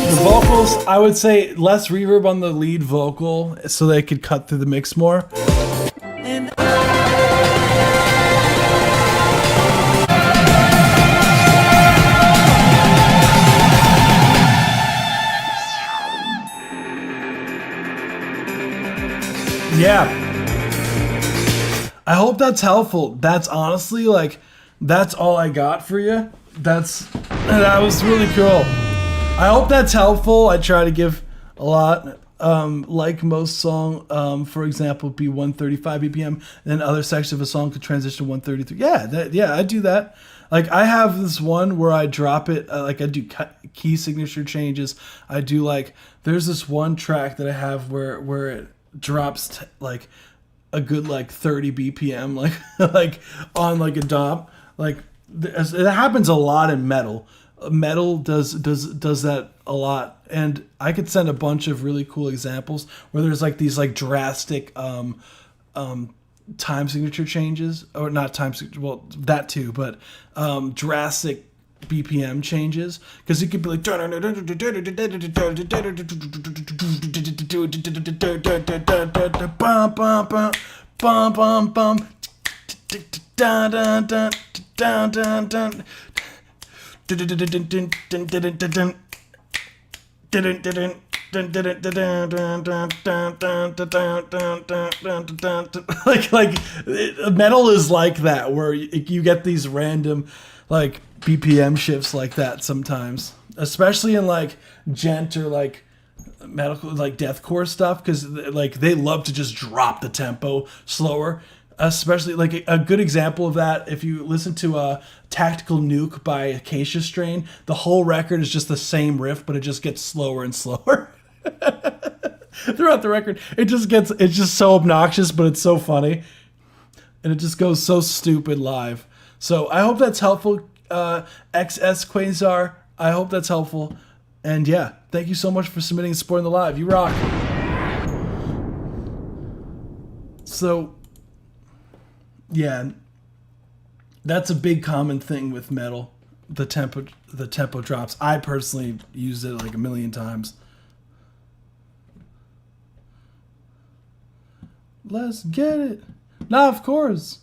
The vocals, I would say less reverb on the lead vocal so they could cut through the mix more. Yeah. I hope that's helpful. That's honestly like, that's all I got for you. That was really cool. I hope that's helpful. I try to give a lot. Like most song, for example, be 135 BPM, then other sections of a song could transition to 133. Yeah, I do that. Like I have this one where I drop it, like I do key signature changes. I do like, there's this one track that I have where it drops like a good like 30 BPM, like on like a dom. Like it happens a lot in metal. Metal does that a lot, and I could send a bunch of really cool examples where there's like these like drastic time signature changes, or not time, well that too, but drastic BPM changes, because it could be like like metal is like that, where you get these random like BPM shifts like that sometimes, especially in like gent or like medical, like deathcore stuff, because like they love to just drop the tempo slower. Especially like a good example of that, if you listen to Tactical Nuke by Acacia Strain, the whole record is just the same riff, but it just gets slower and slower throughout the record. It's just so obnoxious, but it's so funny, and it just goes so stupid live. So I hope that's helpful, XS Quasar. I hope that's helpful, and yeah, thank you so much for submitting and supporting the live. You rock. So yeah, that's a big common thing with metal. The tempo drops. I personally used it like a million times. Let's get it. Nah, of course.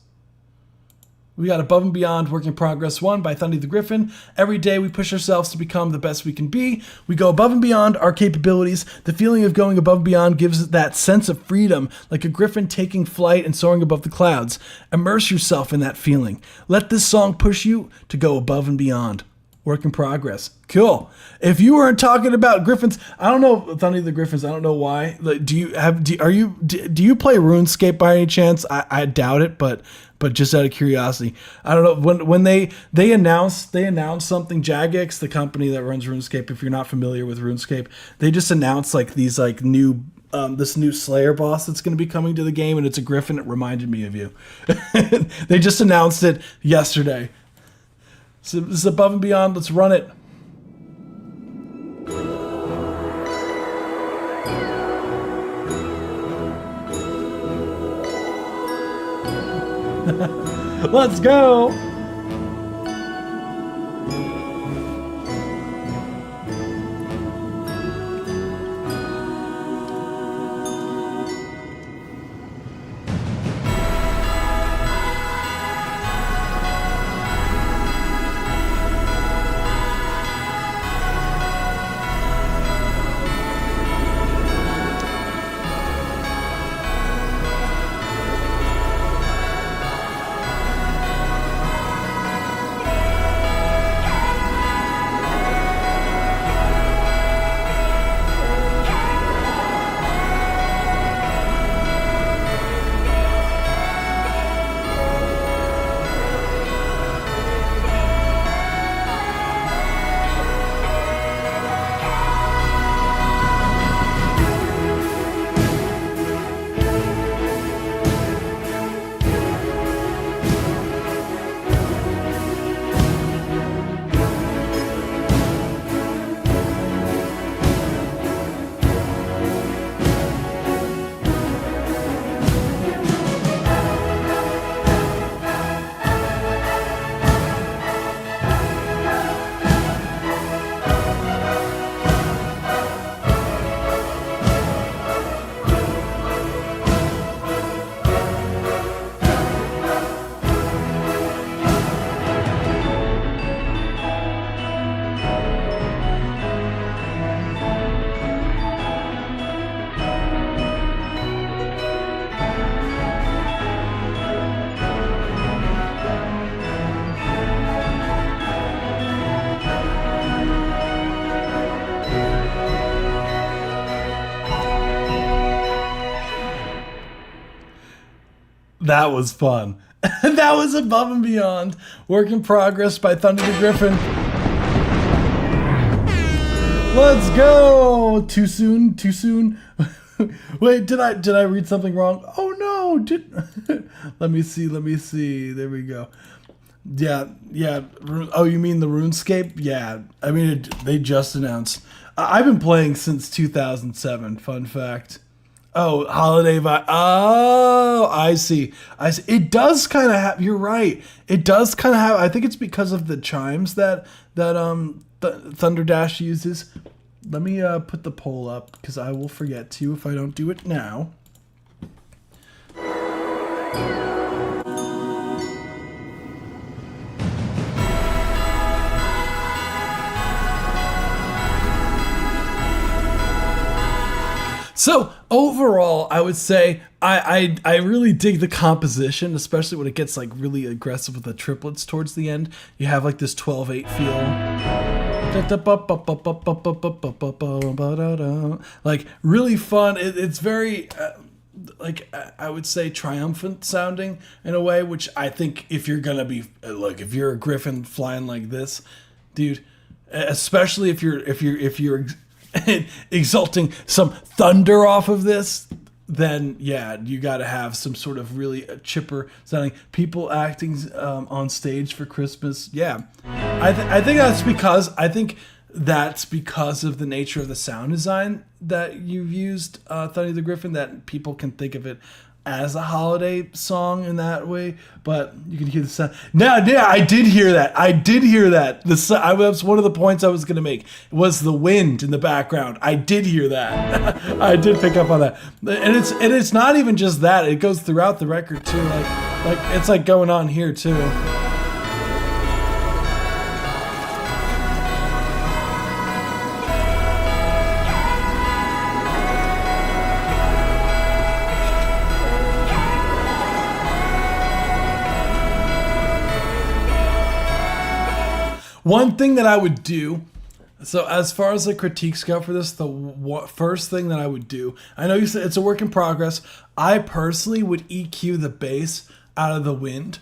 We got Above and Beyond Work in Progress 1 by Thundy the Griffin. Every day we push ourselves to become the best we can be. We go above and beyond our capabilities. The feeling of going above and beyond gives that sense of freedom, like a griffin taking flight and soaring above the clouds. Immerse yourself in that feeling. Let this song push you to go above and beyond. Work in progress. Cool. If you weren't talking about griffins, I don't know, Thundy the Griffins, I don't know why. Like, do you play RuneScape by any chance? I doubt it, but just out of curiosity, I don't know, when they announced something. Jagex, the company that runs RuneScape, if you're not familiar with RuneScape, they just announced like these like new this new Slayer boss that's going to be coming to the game, and it's a griffin. It reminded me of you. They just announced it yesterday. So this is Above and Beyond. Let's run it. Let's go. That was fun. That was Above and Beyond. Work in Progress by Thunder the Griffin. Let's go. Too soon. Too soon. Wait, did I read something wrong? Oh no. Let me see. There we go. Yeah. Oh, you mean the RuneScape? Yeah. I mean, they just announced. I've been playing since 2007. Fun fact. Oh, holiday vibe. Oh, I see. It does kind of have. You're right. It does kind of have. I think it's because of the chimes that Thunder Dash uses. Let me put the poll up because I will forget to if I don't do it now. So overall, I would say I really dig the composition, especially when it gets like really aggressive with the triplets towards the end. You have like this 12/8 feel. Like really fun. It's very like I would say triumphant sounding in a way, which I think if you're gonna be if you're a griffin flying like this, dude, especially if you're exalting some thunder off of this, then yeah, you got to have some sort of really chipper sounding people acting on stage for Christmas. Yeah, I think that's because of the nature of the sound design that you've used, Thunder the Griffin, that people can think of it as a holiday song in that way. But you can hear the sound. Yeah, I did hear that. That's one of the points I was going to make, was the wind in the background. I did hear that. I did pick up on that. And it's not even just that. It goes throughout the record too. Like it's like going on here too. One thing that I would do, so as far as the critiques go for this, the first thing that I would do, I know you said it's a work in progress. I personally would EQ the bass out of the wind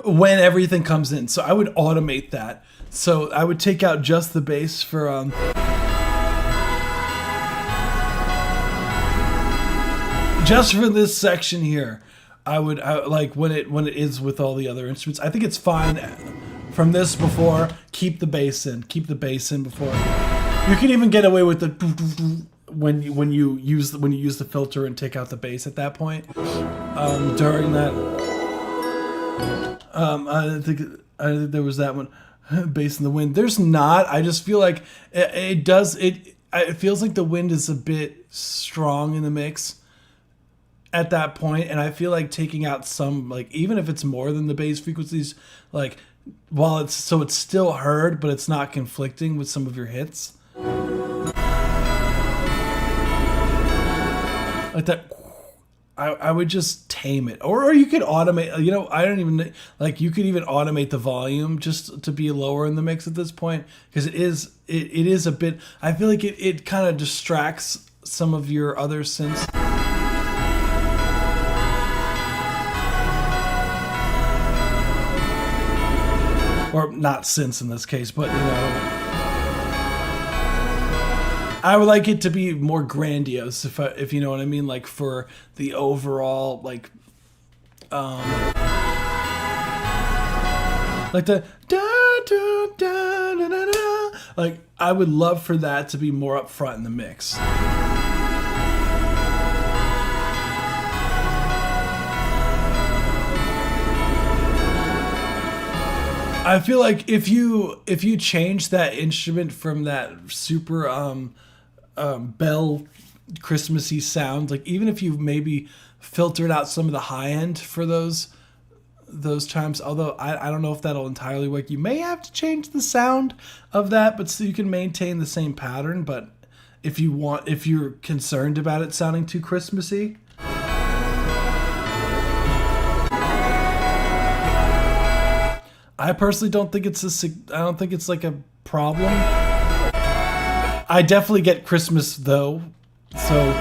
when everything comes in. So I would automate that. So I would take out just the bass for just for this section here. I would like when it is with all the other instruments. I think it's fine from this before. Keep the bass in. Keep the bass in before. You can even get away with the when you use the filter and take out the bass at that point. During that, I think there was that one, bass in the wind. There's not. I just feel like it feels like the wind is a bit strong in the mix at that point, and I feel like taking out some, like, even if it's more than the bass frequencies, like, while it's still heard, but it's not conflicting with some of your hits. Like that, I would just tame it, or you could automate. I don't even like. You could even automate the volume just to be lower in the mix at this point, because it is a bit. I feel like it kind of distracts some of your other synths. Or not synths in this case, but I would like it to be more grandiose, if you know what I mean, like for the overall, like the da da da da da da. Like, I would love for that to be more up front in the mix. I feel like if you change that instrument from that super bell Christmassy sound, like even if you maybe filtered out some of the high end for those times, although I don't know if that'll entirely work. You may have to change the sound of that, but so you can maintain the same pattern. But if you're concerned about it sounding too Christmassy, I personally don't think it's like a problem. I definitely get Christmas though, so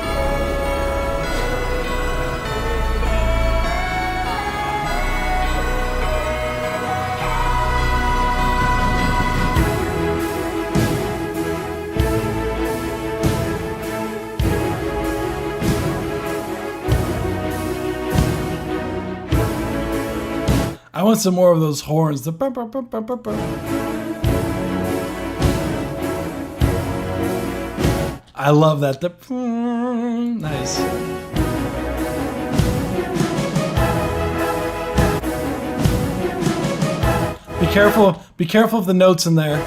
I want some more of those horns. The burr, burr, burr, burr, burr, burr. I love that. Nice. Be careful of the notes in there.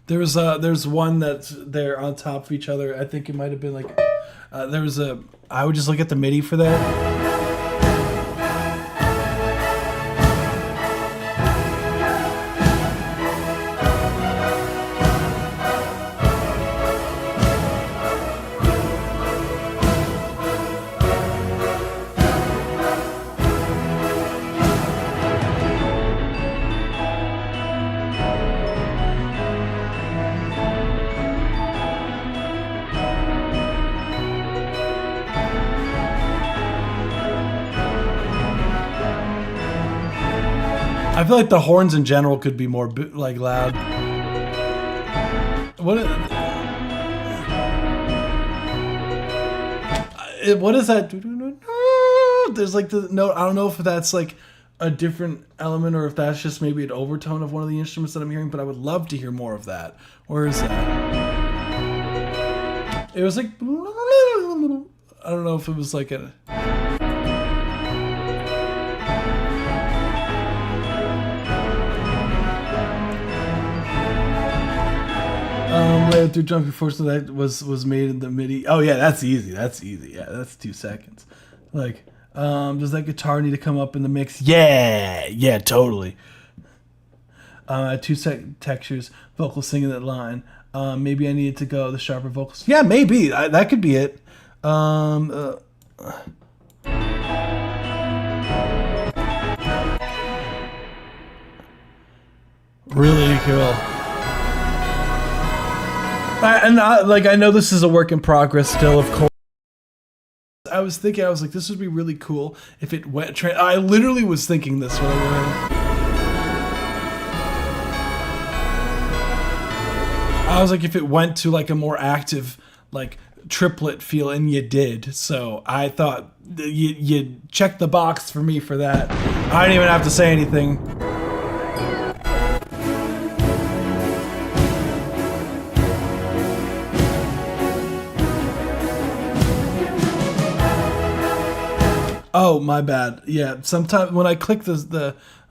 There's one that's there on top of each other. I think it might have been like I would just look at the MIDI for that. I feel like the horns in general could be more like loud. What is that? There's like the note. I don't know if that's like a different element or if that's just maybe an overtone of one of the instruments that I'm hearing, but I would love to hear more of that. Where is that? It was like, I don't know if it was like a... Layer through Junkie Force that was made in the MIDI. Oh yeah, that's easy. Yeah, that's 2 seconds. Like, does that guitar need to come up in the mix? Yeah, totally. 2 second textures, vocal singing that line. Maybe I needed to go the sharper vocals. Yeah, maybe that could be it. Really cool. I know this is a work in progress still, of course. I was like, this would be really cool if it went. I literally was thinking this when I went. I was like, if it went to like a more active, like triplet feel, and you did. So I thought you checked the box for me for that. I didn't even have to say anything. Oh, my bad. Yeah, sometimes when I click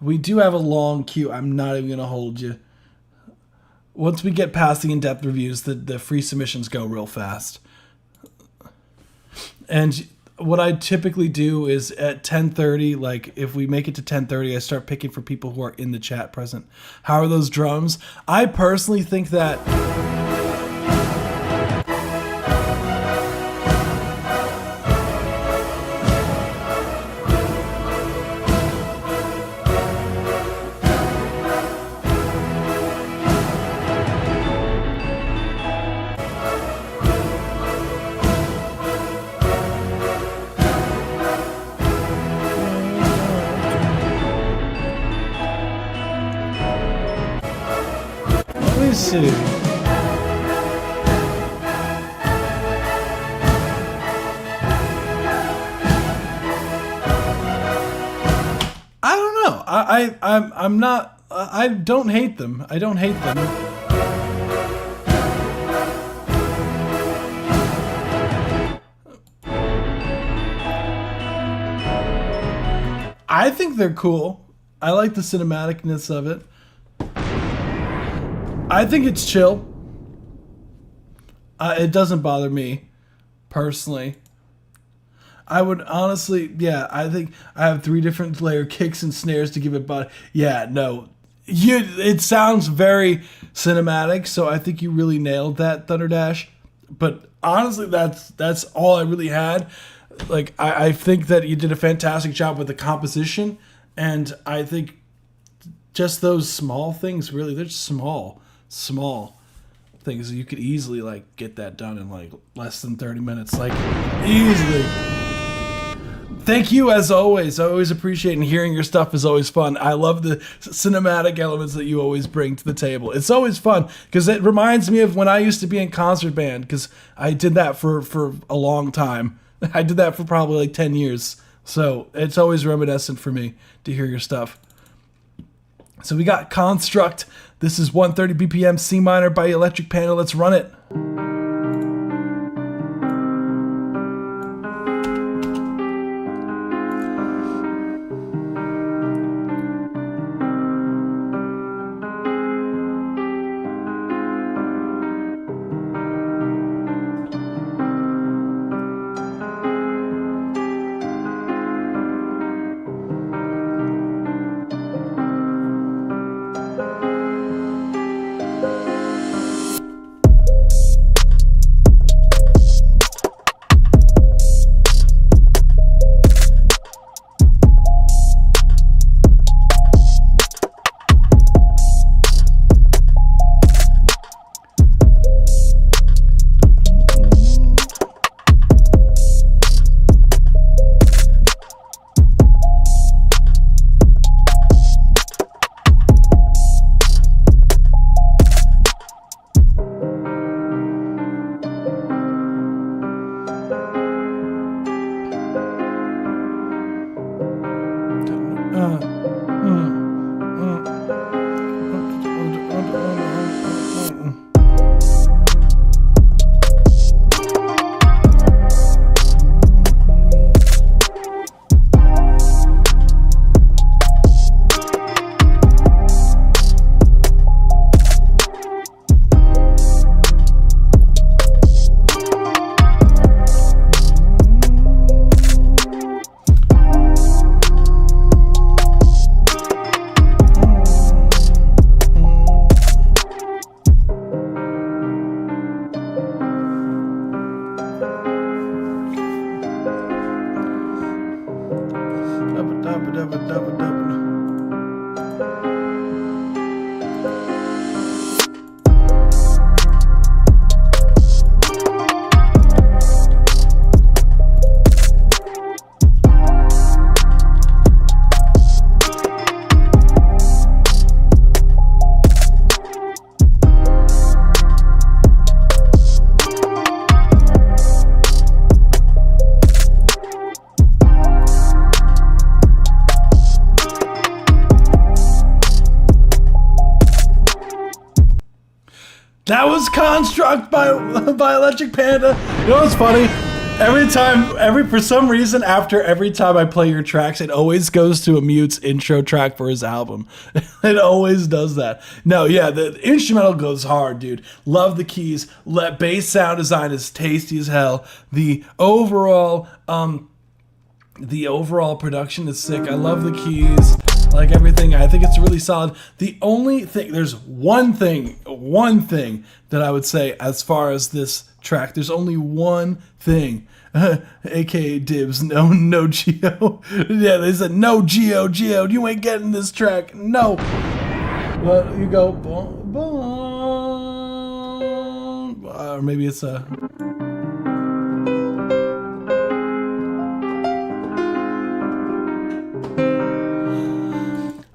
we do have a long queue. I'm not even gonna hold you. Once we get past the in-depth reviews, the free submissions go real fast. And what I typically do is at 10:30, like if we make it to 10:30, I start picking for people who are in the chat present. How are those drums? I personally think that let me see. I don't know. I'm not. I don't hate them. I don't hate them. I think they're cool. I like the cinematicness of it. I think it's chill. It doesn't bother me, personally. I would honestly, yeah, I think I have 3 different layer kicks and snares to give it body. Yeah, no. It sounds very cinematic, so I think you really nailed that, Thunderdash. But honestly, that's all I really had. Like, I think that you did a fantastic job with the composition, and I think just those small things, really, they're small things. You could easily, like, get that done in, like, less than 30 minutes, like, easily. Thank you, as always. I always appreciate, and hearing your stuff is always fun. I love the cinematic elements that you always bring to the table. It's always fun, because it reminds me of when I used to be in concert band, because I did that for a long time. I did that for probably like 10 years. So it's always reminiscent for me to hear your stuff. So we got Construct. This is 130 BPM C minor by Electric Panda. Let's run it. That was Construct by Electric Panda. You know what's funny? For some reason, after every time I play your tracks, it always goes to a Mute's intro track for his album. It always does that. No, yeah, the instrumental goes hard, dude. Love the keys. Bass sound design is tasty as hell. The overall production is sick. I love the keys. Like everything, I think it's really solid. The only thing, there's one thing that I would say as far as this track. There's only one thing, aka Dibs. No Geo. Yeah, they said no Geo. You ain't getting this track. No. Well, you go boom, boom. Or maybe it's a.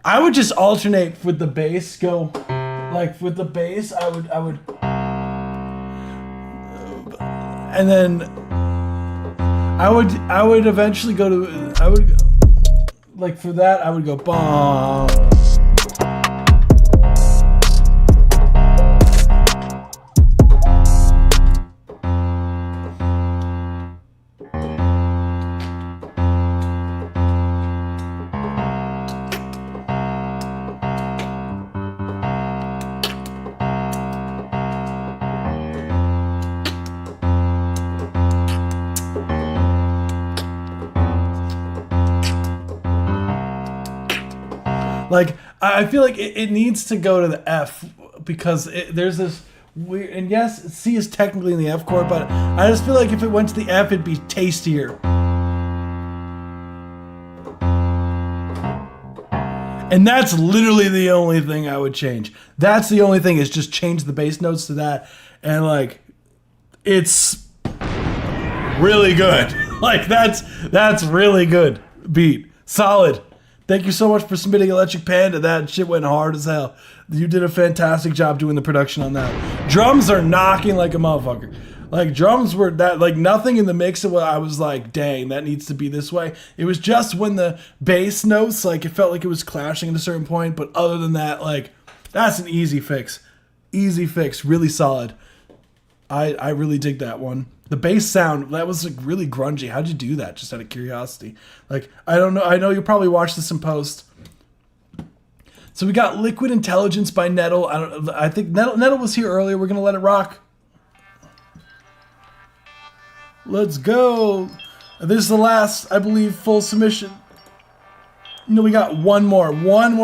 I would just alternate with the bass. Go, like with the bass, I would, and then I would eventually go to, like for that, I would go bomb. Like, I feel like it needs to go to the F because there's this weird, and yes, C is technically in the F chord, but I just feel like if it went to the F, it'd be tastier. And that's literally the only thing I would change. That's the only thing, is just change the bass notes to that. And like, it's really good. Like that's really good beat. Solid. Thank you so much for submitting Electric Panda. That shit went hard as hell. You did a fantastic job doing the production on that. Drums are knocking like a motherfucker. Like drums were that, like nothing in the mix of what I was like, dang, that needs to be this way. It was just when the bass notes, like it felt like it was clashing at a certain point. But other than that, like that's an easy fix. Easy fix, really solid. I really dig that one. The bass sound, that was like really grungy. How'd you do that? Just out of curiosity. Like, I don't know. I know you probably watched this in post. So we got Liquid Intelligence by Nettle. I think Nettle was here earlier. We're gonna let it rock. Let's go. This is the last, I believe, full submission. No, we got one more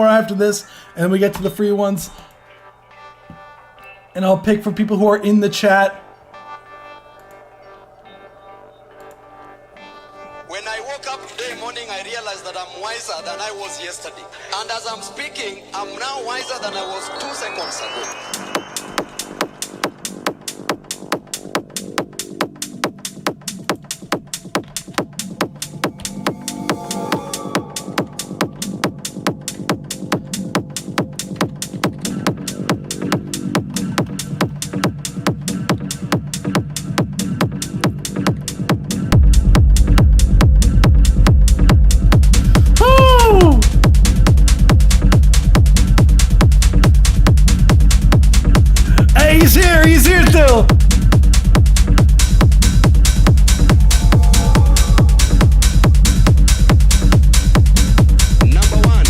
after this, and then we get to the free ones. And I'll pick for people who are in the chat. When I woke up today morning, I realized that I'm wiser than I was yesterday. And as I'm speaking, I'm now wiser than I was 2 seconds ago. He's here still. Number one.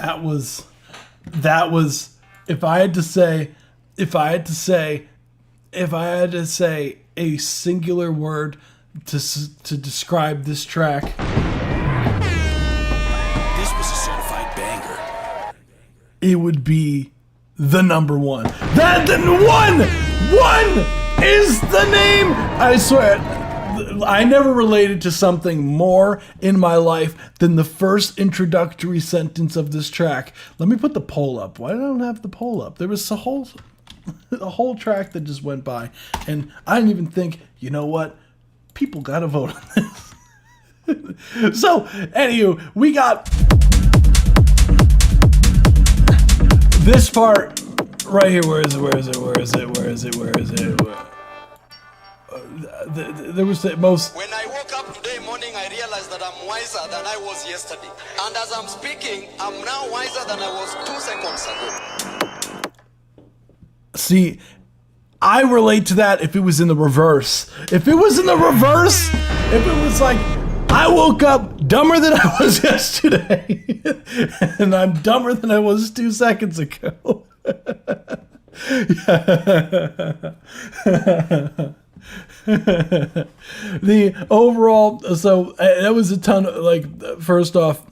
That was if I had to say a singular word to describe this track, This was a certified banger. it would be the number one. That the one is the name. I swear, I never related to something more in my life than the first introductory sentence of this track. Let me put the poll up. Why don't I have the poll up? There was a whole track that just went by, and I didn't even think, you know what? People gotta vote on this. So, anywho, we got this part right here. Where is it? There was the most. When I woke up today morning, I realized that I'm wiser than I was yesterday. And as I'm speaking, I'm now wiser than I was 2 seconds ago. See, I relate to that if it was in the reverse. If it was like, I woke up dumber than I was yesterday, and I'm dumber than I was 2 seconds ago. The overall, so that was a ton of, like, first off,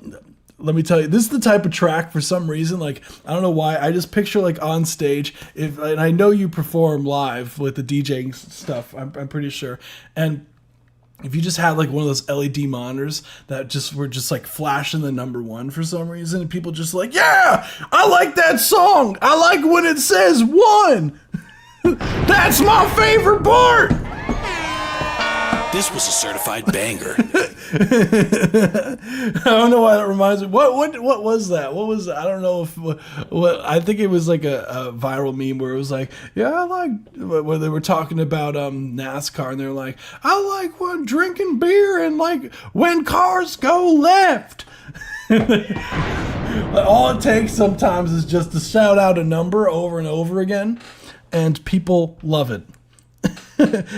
let me tell you, this is the type of track, for some reason, like, I don't know why, I just picture, like, on stage, and I know you perform live with the DJing stuff, I'm pretty sure, and if you just had, like, one of those LED monitors that just were just, like, flashing the number one for some reason, and people just like, yeah, I like that song, I like when it says one, that's my favorite part. This was a certified banger. I don't know why that reminds me. What was that? What was that? I don't know if what I think it was like a viral meme where it was like, yeah, I like where they were talking about NASCAR, and they're like, I like when drinking beer and like when cars go left. All it takes sometimes is just to shout out a number over and over again, and people love it.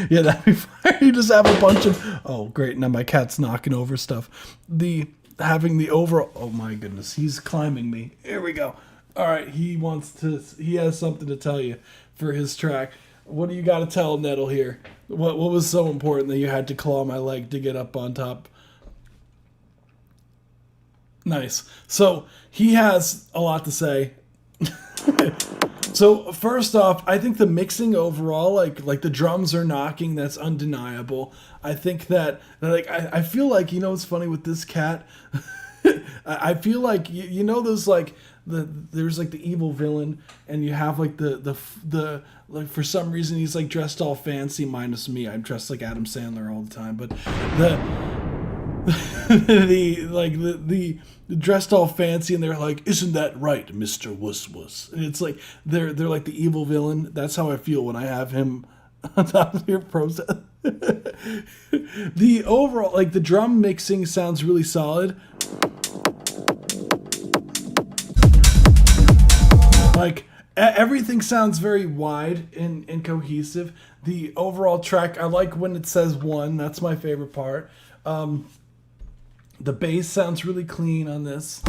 Yeah, that'd be fine. You just have a bunch of, oh great, now my cat's knocking over stuff. Having the overall, oh my goodness, he's climbing me. Here we go. All right, he has something to tell you for his track. What do you got to tell Nettle here? What was so important that you had to claw my leg to get up on top? Nice. So he has a lot to say. So first off, I think the mixing overall, like the drums are knocking, that's undeniable. I think that, like, I feel like, you know what's funny with this cat? I feel like, you know those, like, there's like the evil villain, and you have like the like, for some reason he's like dressed all fancy, minus me. I'm dressed like Adam Sandler all the time, but the dressed all fancy, and they're like, isn't that right, Mr. Wuss Wuss? And it's like they're like the evil villain. That's how I feel when I have him on top of your process. The overall, like, the drum mixing sounds really solid. Like, everything sounds very wide and cohesive. The overall track, I like when it says one. That's my favorite part. The bass sounds really clean on this.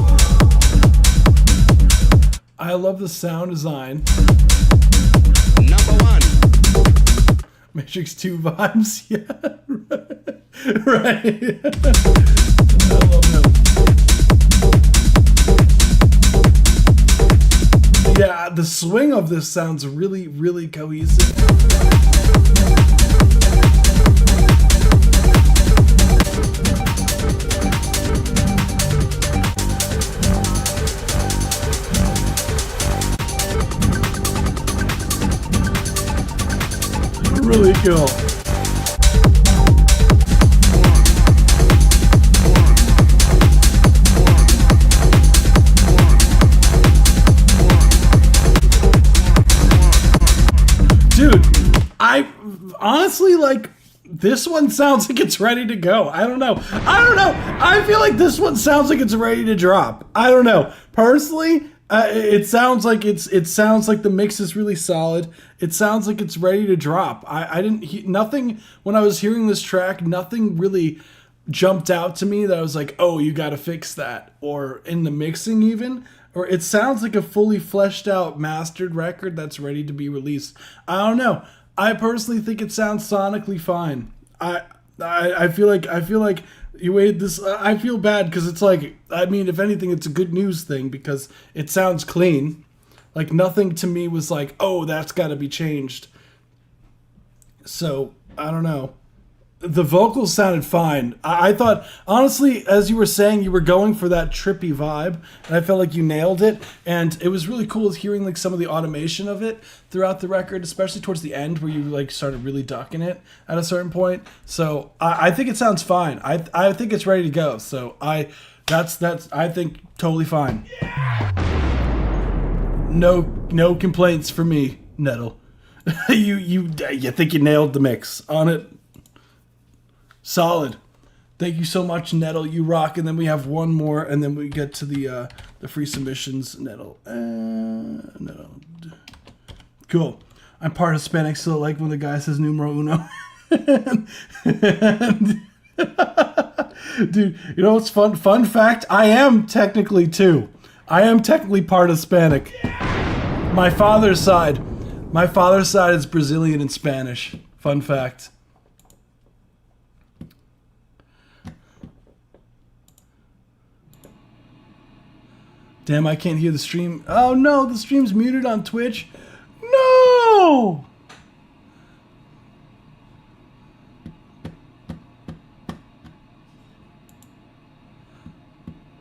I love the sound design. Number one. Matrix 2 vibes, yeah. Right. I love him. Yeah, the swing of this sounds really, really cohesive. Really cool. Dude, I honestly, like, this one sounds like it's ready to go. I don't know. I feel like this one sounds like it's ready to drop. I don't know. Personally, it sounds like the mix is really solid. It sounds like it's ready to drop. I didn't nothing when I was hearing this track, nothing really jumped out to me that I was like, oh, you got to fix that, or in the mixing even, or it sounds like a fully fleshed out mastered record that's ready to be released. I don't know. I personally think it sounds sonically fine. I feel like you waited this. I feel bad because it's like, I mean, if anything, it's a good news thing because it sounds clean. Like nothing to me was like, oh, that's got to be changed. So I don't know. The vocals sounded fine. I thought, honestly, as you were saying, you were going for that trippy vibe, and I felt like you nailed it. And it was really cool hearing like some of the automation of it throughout the record, especially towards the end where you like started really ducking it at a certain point. So I think it sounds fine. I think it's ready to go. So I think totally fine. No complaints for me, Nettle. you think you nailed the mix on it. Solid. Thank you so much, Nettle. You rock. And then we have one more, and then we get to the free submissions. Nettle. Nettle. Cool. I'm part Hispanic, so like when the guy says numero uno. Dude, you know what's fun? Fun fact, I am technically too. I am technically part Hispanic. My father's side is Brazilian and Spanish. Fun fact. Damn, I can't hear the stream. Oh no, the stream's muted on Twitch. No!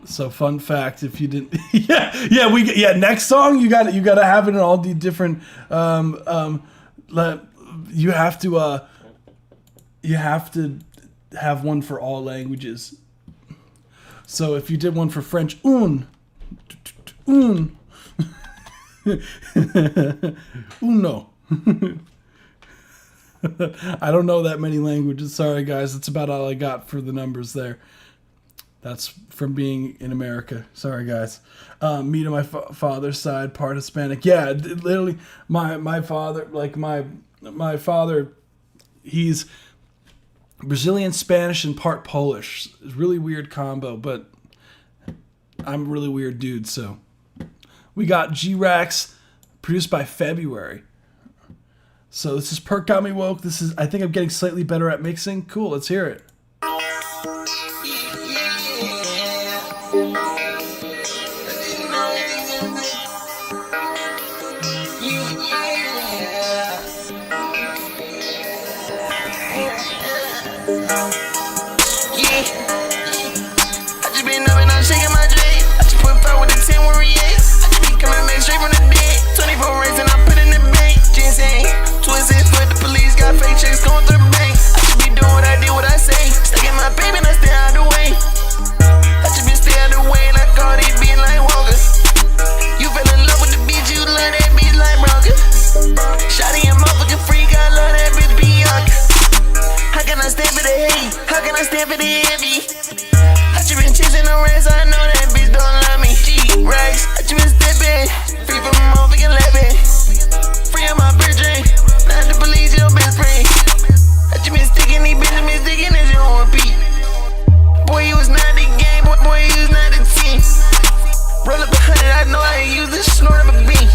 So fun fact, if you didn't, next song you got to have it in all the different. You have to have one for all languages. So if you did one for French, uno. I don't know that many languages. Sorry, guys. That's about all I got for the numbers there. That's from being in America. Sorry, guys. Me to my father's side, part Hispanic. Yeah, literally, my father, like my father, he's Brazilian, Spanish, and part Polish. It's a really weird combo, but I'm a really weird dude, so. We got G-Rax, produced by February. So this is Perk Got Me Woke. I think I'm getting slightly better at mixing. Cool, let's hear it. Going through the bank. I should be doing what I did, what I say. Stacking my baby and I stay out the way. I should be stay out the way and I call it being like Walker. You fell in love with the beat, you love that beat like Bronca. Shotty and motherfucking freak, I love that bitch Bianca. How can I stand for the hate? How can I stand for the envy? I should been chasing the rest, I know that bitch don't love me. G-Rax, I should been stepping. Free from my motherfucking living. Free of my bitch drink. Not to believe your best friend. You been sticking these bitches, been sticking as you on repeat. Boy, you was not the game, boy, you was not the team. Roll up 100, I know I ain't use this snort of a bean.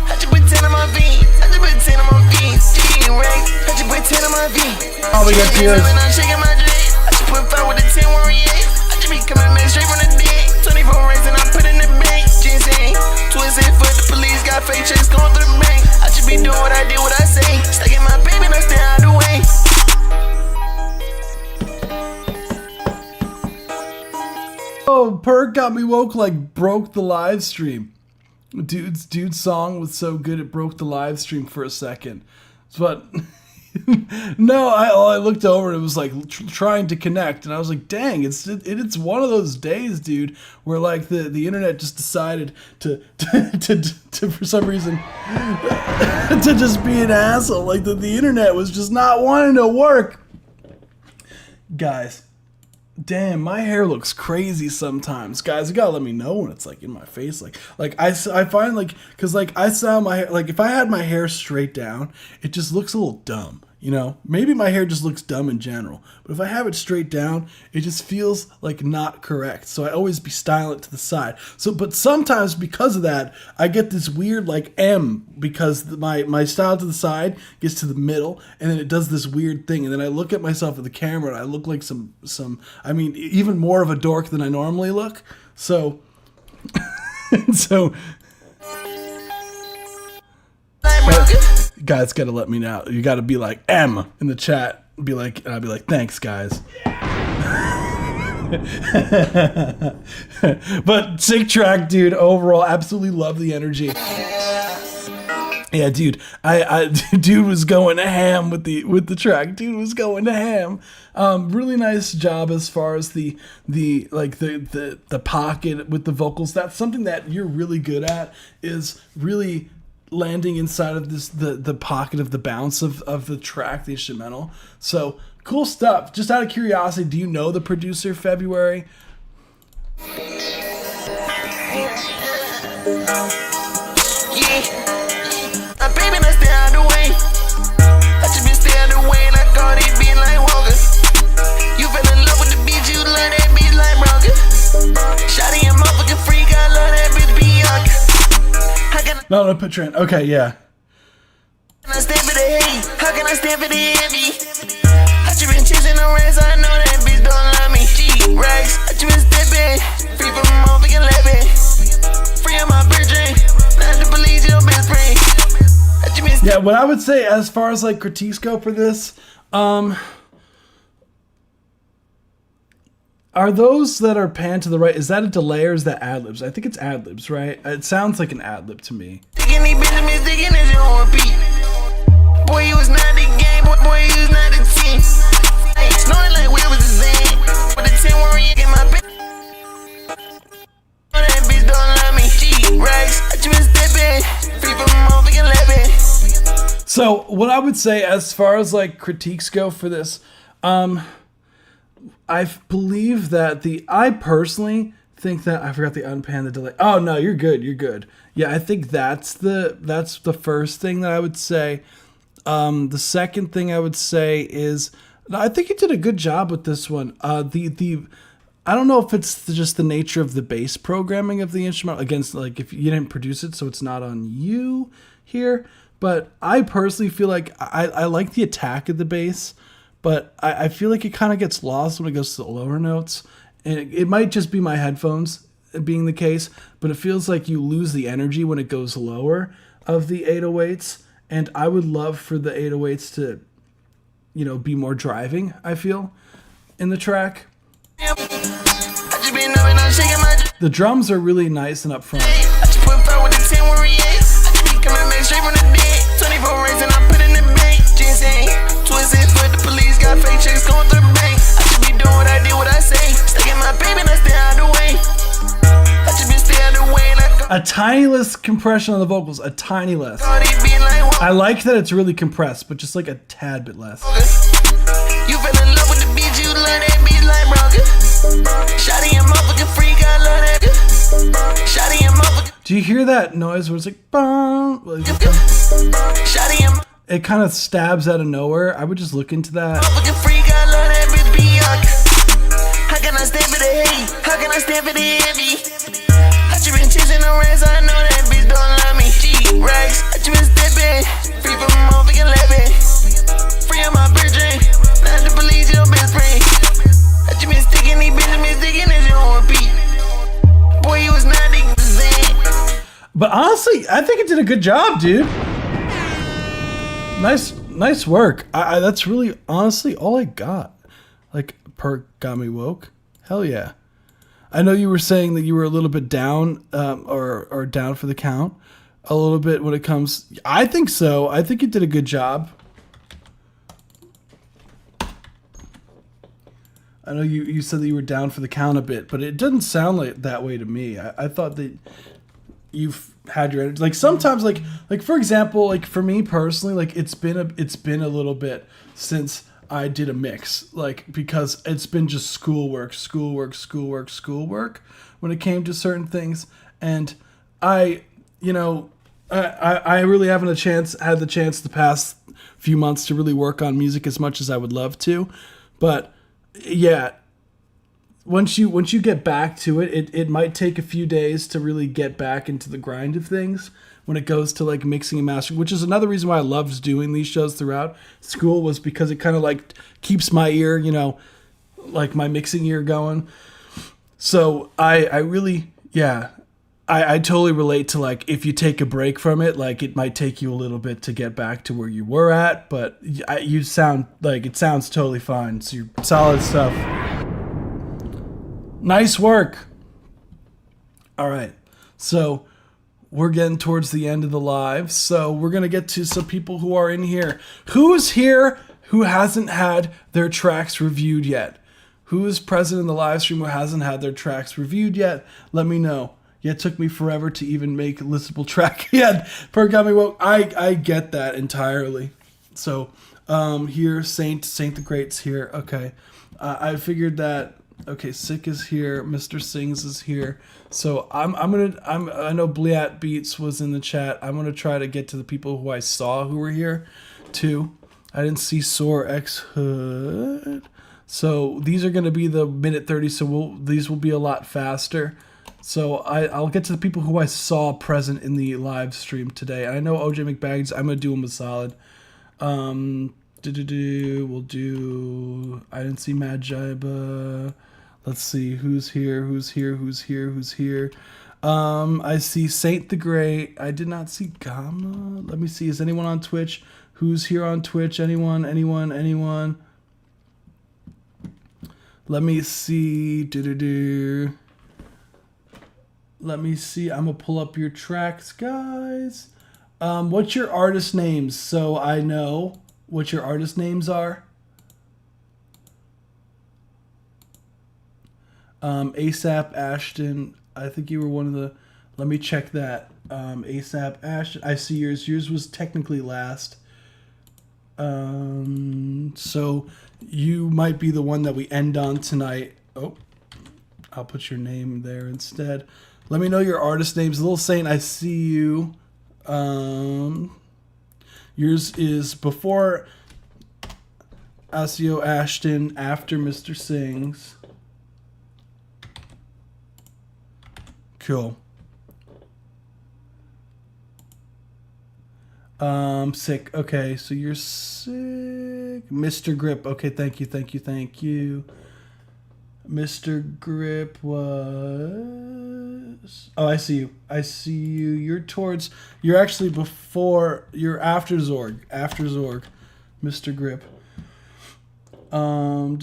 I just put 10 on my V, I just put 10 on my V. G-Rax, I just put 10 on my V. Oh, we got tears. I'm shaking my dread, I just put 5 with the 10 warrior. I just be coming back straight from the dead. 24 racks and I put in the bank. Ginseng, twisted foot, the police got fake checks going through the bank. I should be doing what I did, what I say. Stacking my baby and I stay out the way. Oh, Perk Got Me Woke like broke the live stream. Dude's song was so good it broke the live stream for a second. But no, I looked over and it was like trying to connect, and I was like, dang, it's one of those days, dude, where like the internet just decided to for some reason to just be an asshole. Like the internet was just not wanting to work. Guys, damn, my hair looks crazy sometimes. Guys, you gotta let me know when it's like in my face. Like I find like, cause like I style my hair, like if I had my hair straight down, it just looks a little dumb. You know, maybe my hair just looks dumb in general, but if I have it straight down, it just feels like not correct. So I always be styling it to the side. So, but sometimes because of that, I get this weird like M because my style to the side gets to the middle, and then it does this weird thing, and then I look at myself at the camera and I look like I mean, even more of a dork than I normally look. So, so. You guys gotta let me know. You gotta be like M in the chat. Be like, and I'll be like, thanks, guys. But sick track, dude. Overall, absolutely love the energy. Yeah, dude. Dude was going to ham with the track. Dude was going to ham. Really nice job as far as the pocket with the vocals. That's something that you're really good at. Is really landing inside of the pocket of the bounce of the track, the instrumental. So cool stuff. Just out of curiosity, do you know the producer February? No, picture it. Okay, yeah. How can I stand for the envy? I just been chasing the rest, I know that bitch don't love me. G-Rex, I just been stepping, free from my fucking living. Free of my bridging, not to believe your best friend. Yeah, what I would say as far as like critiques go for this, are those that are panned to the right, is that a delay or is that ad-libs? I think it's ad-libs, right? It sounds like an ad-lib to me. Boy, you was not the game, boy, you was not the team. Snoring like we was the same. With the 10 warrior in my bitch. That bitch don't love me. G-Rex, I just been stepping, free from my fucking living. So, what I would say as far as like critiques go for this, I believe that I personally think that I forgot the unpan, the delay. Oh no, you're good. Yeah, I think that's the first thing that I would say. The second thing I would say is I think you did a good job with this one. I don't know if it's just the nature of the bass programming of the instrument against like if you didn't produce it, so it's not on you here. But I personally feel like I like the attack of the bass. But I feel like it kind of gets lost when it goes to the lower notes. And it might just be my headphones being the case, but it feels like you lose the energy when it goes lower of the 808s. And I would love for the 808s to, you know, be more driving, I feel, in the track. The drums are really nice and upfront. A tiny less compression on the vocals, a tiny less. I like that it's really compressed, but just like a tad bit less. You fell in love with the beat, you love that beat like Bronca. Shotty and motherfucking freak, I love that. Shotty and motherfucking. Do you hear that noise where it's like, bong? It kind of stabs out of nowhere. I would just look into that. Motherfucking freak, I love that bitch Bianca. How can I stand for the hate? How can I stand for the envy? I just been chasing the rest, I know that bitch don't love me. G-Rex, I just been stepping, free from my fucking living. Free of my bridging, not to believe your best friend. I just been sticking these bitches, sticking this on repeat. Boy, you was not the same. But honestly, I think it did a good job, dude. Nice work. I that's really honestly all I got. Like Perk got me woke. Hell yeah. I know you were saying that you were a little bit down, or down for the count, a little bit when it comes. I think so. I think you did a good job. I know you said that you were down for the count a bit, but it doesn't sound like that way to me. I thought that you've had your energy. Like sometimes, like for example, like for me personally, like it's been a little bit since I did a mix, like because it's been just schoolwork when it came to certain things, and I, you know, I really haven't had the chance the past few months to really work on music as much as I would love to, but yeah, once you get back to it might take a few days to really get back into the grind of things when it goes to like mixing and mastering, which is another reason why I loved doing these shows throughout school, was because it kind of like keeps my ear, you know, like my mixing ear going. So I really, yeah, I totally relate to like if you take a break from it, like it might take you a little bit to get back to where you were at, but you sound like it sounds totally fine. So you're solid stuff. Nice work. All right. So we're getting towards the end of the live. So we're going to get to some people who are in here. Who's here who hasn't had their tracks reviewed yet? Who is present in the live stream who hasn't had their tracks reviewed yet? Let me know. Yeah, it took me forever to even make a listable track yet. Pergami, well, I get that entirely. So here, Saint the Great's here. Okay. I figured that. Okay, Sick is here. Mr. Sings is here. So I know Bliat Beats was in the chat. I'm gonna try to get to the people who I saw who were here too. I didn't see Soar X Hood. So these are gonna be the minute 30. So these will be a lot faster. So I'll get to the people who I saw present in the live stream today. I know OJ McBags. I'm gonna do them a solid. We'll do. I didn't see Mad Jiba. Let's see who's here. I see Saint the Great. I did not see Gamma. Let me see. Is anyone on Twitch? Who's here on Twitch? Anyone? Let me see. Let me see. I'm gonna pull up your tracks, guys. What's your artist names so I know what your artist names are? ASAP Ashton. I think you were one of the. Let me check that. ASAP Ashton. I see yours. Yours was technically last. So you might be the one that we end on tonight. Oh, I'll put your name there instead. Let me know your artist names. Little Saint, I see you. Yours is before Asio Ashton, after Mr. Sings. Cool. Sick. Okay, so you're Sick. Mr. Grip. Okay, thank you. Mr. Grip was... Oh, I see you. You're actually before... You're after Zorg. Mr. Grip.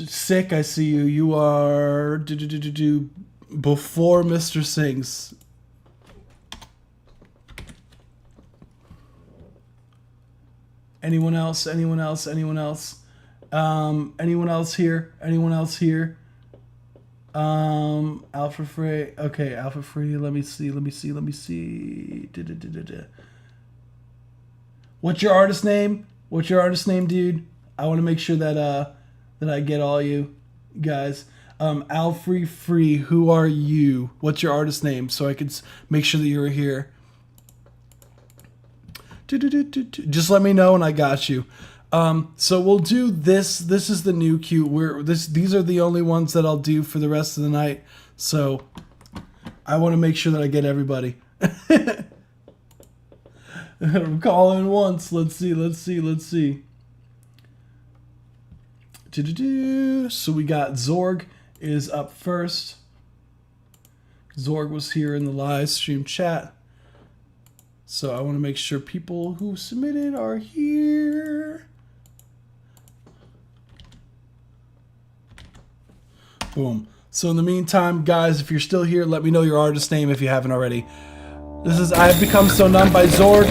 Sick, I see you. You are... Before Mr. Sings. Anyone else? Anyone else here? Alpha Frey. Okay, Alpha Frey. Let me see. What's your artist name, dude? I want to make sure that I get all you guys. Alfrey Free. Who are you? What's your artist name so I could make sure that you're here? Just let me know and I got you. So we'll do this. This is the new cue. These are the only ones that I'll do for the rest of the night. So I want to make sure that I get everybody. I'm calling once. Let's see. So we got Zorg is up first. Zorg was here in the live stream chat. So I want to make sure people who submitted are here. Boom. So in the meantime, guys, if you're still here, let me know your artist name if you haven't already. This is I've Become So Numb by Zorg.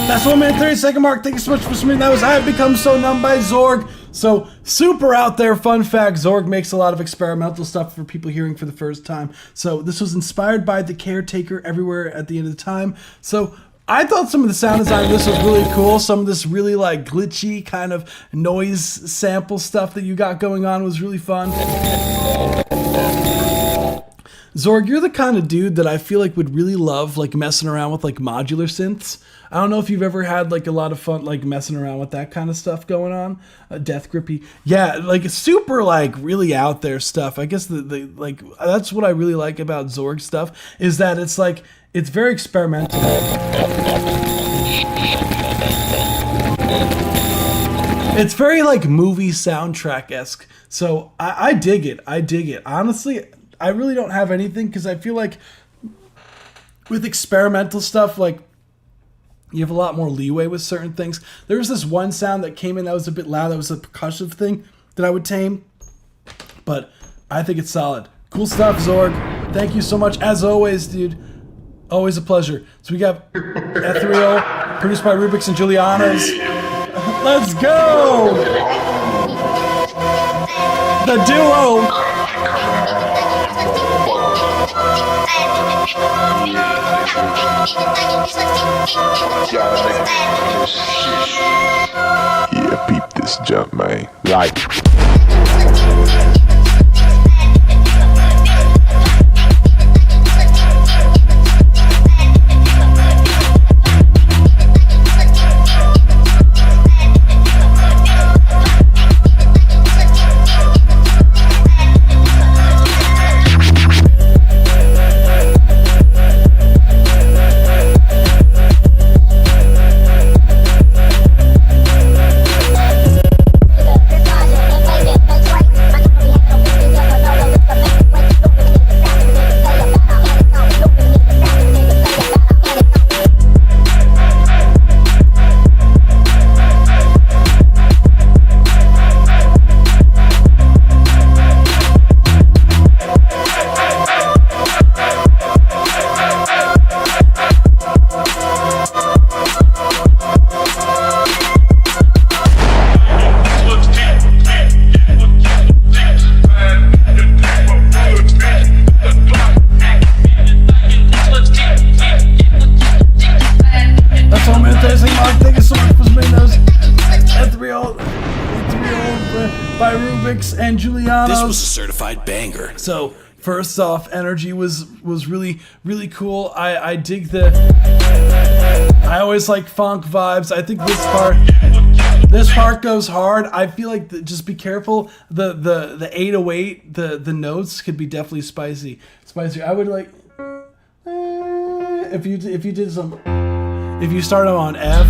That's 1 minute 30 second mark. Thank you so much for submitting. That was I Have Become So Numb by Zorg. So super out there. Fun fact: Zorg makes a lot of experimental stuff for people hearing for the first time. So this was inspired by The Caretaker everywhere at the end of the time. So I thought some of the sound design of this was really cool. Some of this really like glitchy kind of noise sample stuff that you got going on was really fun. Zorg, you're the kind of dude that I feel like would really love like messing around with like modular synths. I don't know if you've ever had like a lot of fun like messing around with that kind of stuff going on. Death Grippy. Yeah, like super like really out there stuff. I guess the like that's what I really like about Zorg stuff is that it's like it's very experimental. It's very like movie soundtrack-esque. So I dig it. I dig it. Honestly, I really don't have anything because I feel like with experimental stuff, like you have a lot more leeway with certain things. There was this one sound that came in that was a bit loud. That was a percussive thing that I would tame. But I think it's solid. Cool stuff, Zorg. Thank you so much. As always, dude. Always a pleasure. So we got Ethereal, produced by Rubik's and Juliana's. Let's go! The duo! Yeah, peep this jump, man. Like. By Rubik's and Juliana. This was a certified banger. So first off, Energy was really cool. I dig the. I always like funk vibes. I think this part goes hard. I feel like just be careful. The 808 the notes could be definitely spicy. I would like if you did some if you start them on F.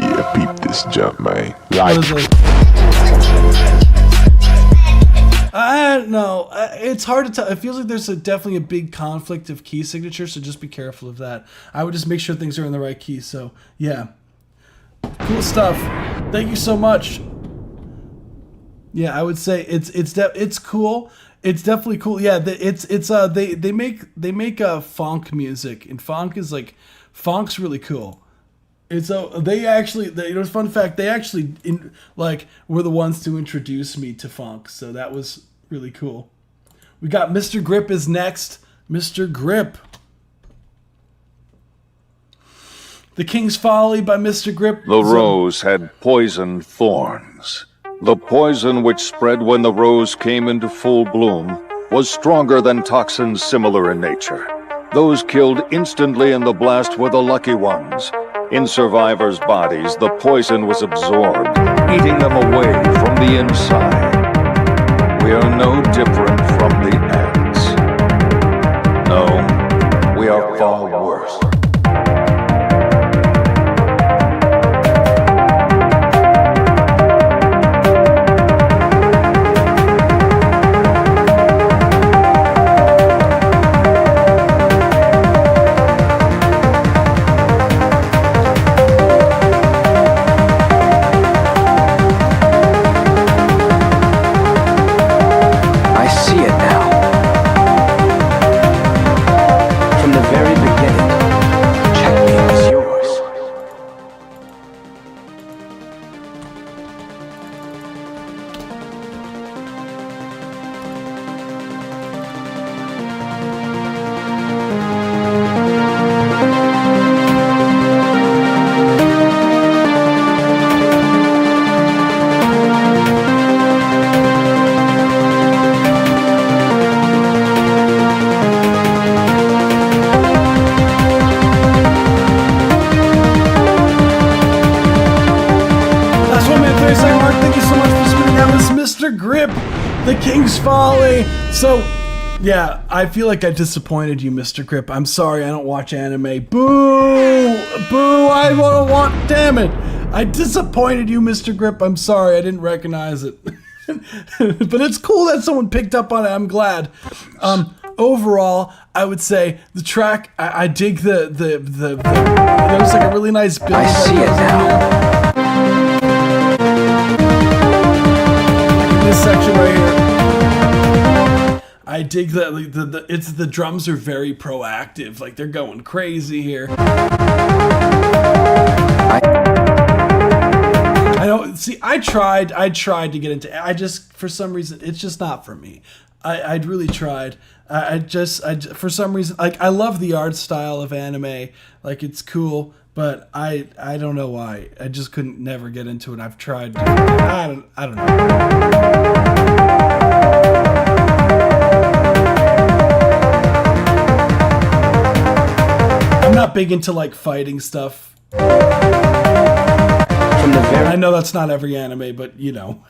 Yeah, peep this jump, man. Like. I don't know. It's hard to tell. It feels like there's definitely a big conflict of key signature, so just be careful of that. I would just make sure things are in the right key. So yeah, cool stuff. Thank you so much. Yeah, I would say it's cool. It's definitely cool. Yeah, they make funk music, and funk's really cool. It's fun fact, they actually were the ones to introduce me to funk, so that was really cool. We got Mr. Grip is next. Mr. Grip. The King's Folly by Mr. Grip. The rose had poisoned thorns. The poison which spread when the rose came into full bloom was stronger than toxins similar in nature. Those killed instantly in the blast were the lucky ones. In survivors' bodies, the poison was absorbed, eating them away from the inside. We are no different from the ants. No, we are far worse. I see it now. Folly. So, yeah, I feel like I disappointed you, Mr. Grip. I'm sorry, I don't watch anime. Boo! Boo! I don't want. Damn it! I disappointed you, Mr. Grip. I'm sorry, I didn't recognize it. But it's cool that someone picked up on it. I'm glad. Overall, I would say the track. I dig the. There was like a really nice build. I see it now. This section right here. I dig that the drums are very proactive. Like they're going crazy here. I don't see. I tried to get into. I just for some reason it's just not for me. I'd really tried. I for some reason like I love the art style of anime. Like it's cool, but I don't know why. I just couldn't never get into it. I've tried. I don't know. I'm not big into like fighting stuff. I know that's not every anime, but you know.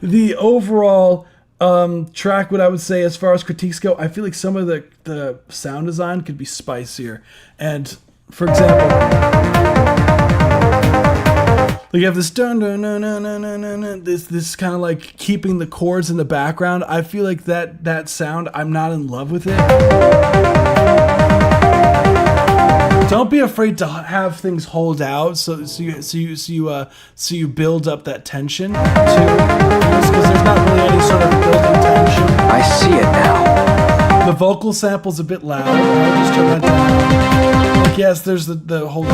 The overall track, what I would say as far as critiques go, I feel like some of the sound design could be spicier. And for example, like you have this dun dun dun dun dun dun dun, this kind of like keeping the chords in the background. I feel like that sound, I'm not in love with it. Don't be afraid to have things hold out, so you build up that tension too, because there's not really any sort of building tension. I see it now. The vocal sample's a bit loud. I'll just turn that down. Like, yes, there's the whole.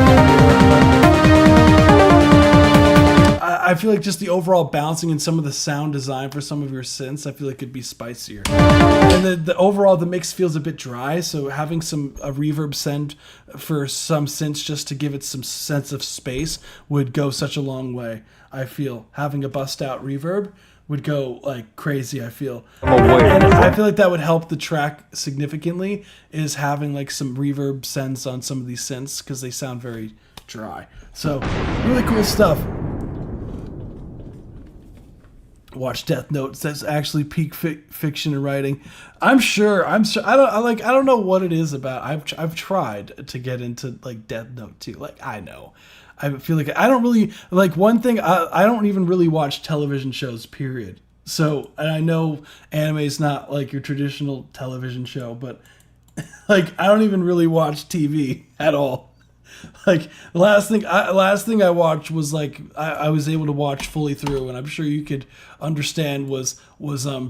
I feel like just the overall bouncing and some of the sound design for some of your synths, I feel like could be spicier. And the overall, the mix feels a bit dry, so having a reverb send for some synths just to give it some sense of space would go such a long way. I feel having a bust out reverb would go like crazy. I feel, and I feel like that would help the track significantly. Is having like some reverb sends on some of these synths because they sound very dry. So really cool stuff. Watch Death Note. That's actually peak fiction and writing. I'm sure. I don't know what it is about. I've tried to get into like Death Note too. Like I know. I feel like I don't really like one thing. I don't even really watch television shows. Period. So, and I know anime is not like your traditional television show, but like I don't even really watch TV at all. Like the last thing I watched was like I was able to watch fully through, and I'm sure you could understand was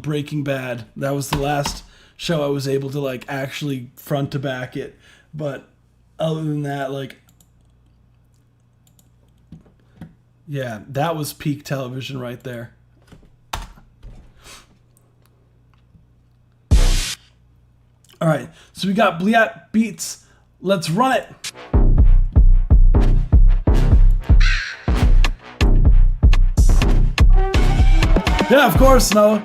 Breaking Bad. That was the last show I was able to like actually front to back it. But other than that, like yeah, that was peak television right there. All right, so we got Bliat Beats. Let's run it. Yeah, of course, Noah.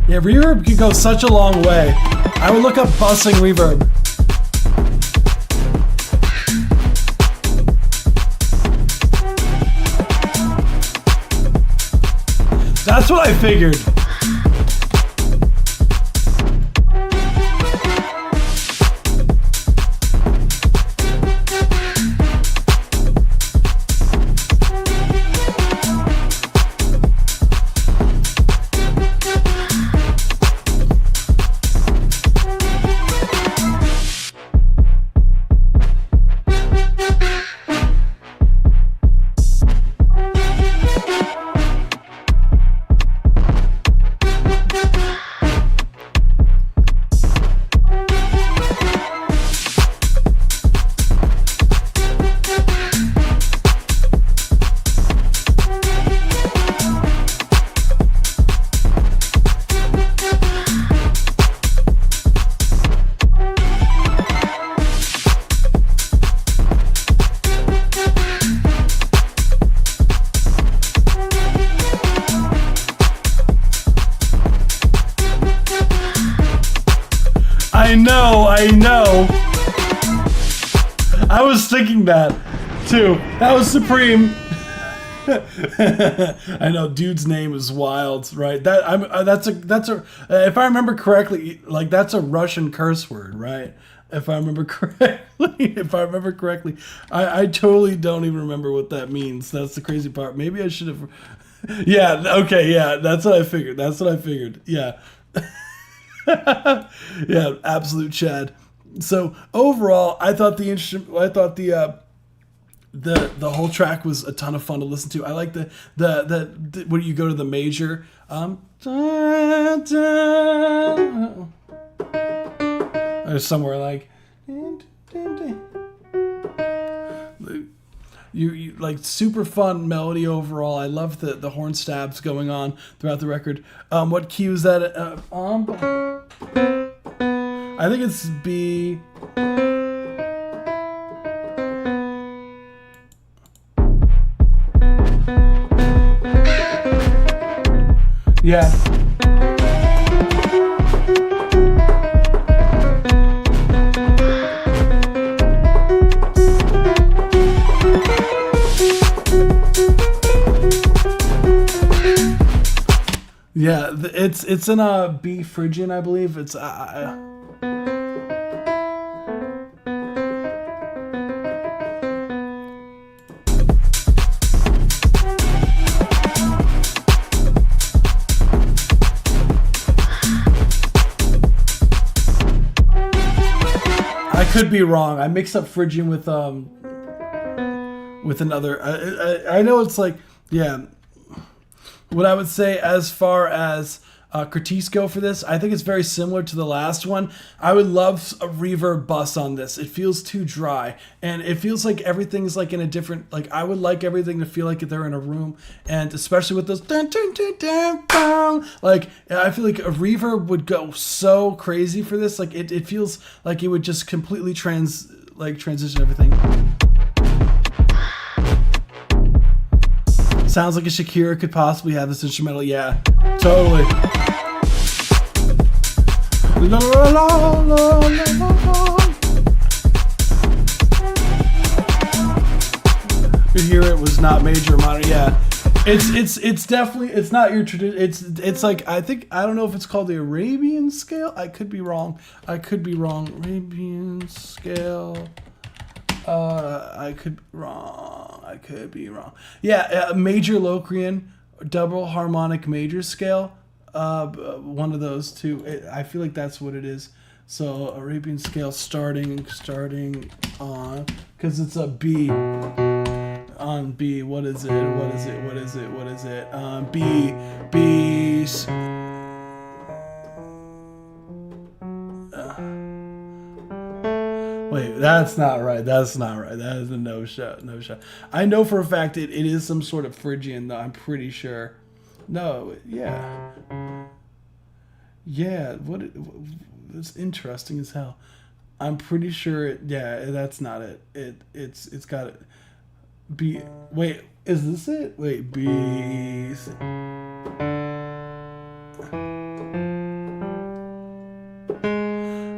Yeah, reverb can go such a long way. I would look up bussing reverb. That's what I figured. I know. I was thinking that too. That was supreme. I know, dude's name is wild, right? That's a if I remember correctly, like that's a Russian curse word, right? If I remember correctly, I totally don't even remember what that means. That's the crazy part. Maybe I should have. Yeah. Okay. Yeah. That's what I figured. Yeah. Yeah. Absolute Chad. So overall, I thought the whole track was a ton of fun to listen to. I like the when you go to the major, or somewhere like you like super fun melody overall. I love the horn stabs going on throughout the record. What key was that? I think it's B. Yeah. Yeah, it's in a B Phrygian, I believe. It's I could be wrong. I mixed up Phrygian with another. I know it's like, yeah. What I would say as far as critiques go for this, I think it's very similar to the last one. I would love a reverb bus on this. It feels too dry, and it feels like everything's like in a different. Like I would like everything to feel like they're in a room, and especially with those. Dun, dun, dun, dun, dun, like I feel like a reverb would go so crazy for this. Like it feels like it would just completely transition everything. Sounds like a Shakira could possibly have this instrumental. Yeah, totally. La, la, la, la, la, la. You hear it was not major or minor. Yeah, it's definitely, it's not your tradition. It's like, I don't know if it's called the Arabian scale. I could be wrong. Arabian scale. I could be wrong. Yeah, major Locrian, double harmonic major scale. One of those two. I feel like that's what it is. So Arabian scale starting on, because it's a B. On B, what is it? B. Wait, that's not right. That is a no shot. I know for a fact it is some sort of Phrygian, though. I'm pretty sure. No, yeah. Yeah, it's interesting as hell. I'm pretty sure that's not it. It's got it. B. Wait, is this it? Wait, B.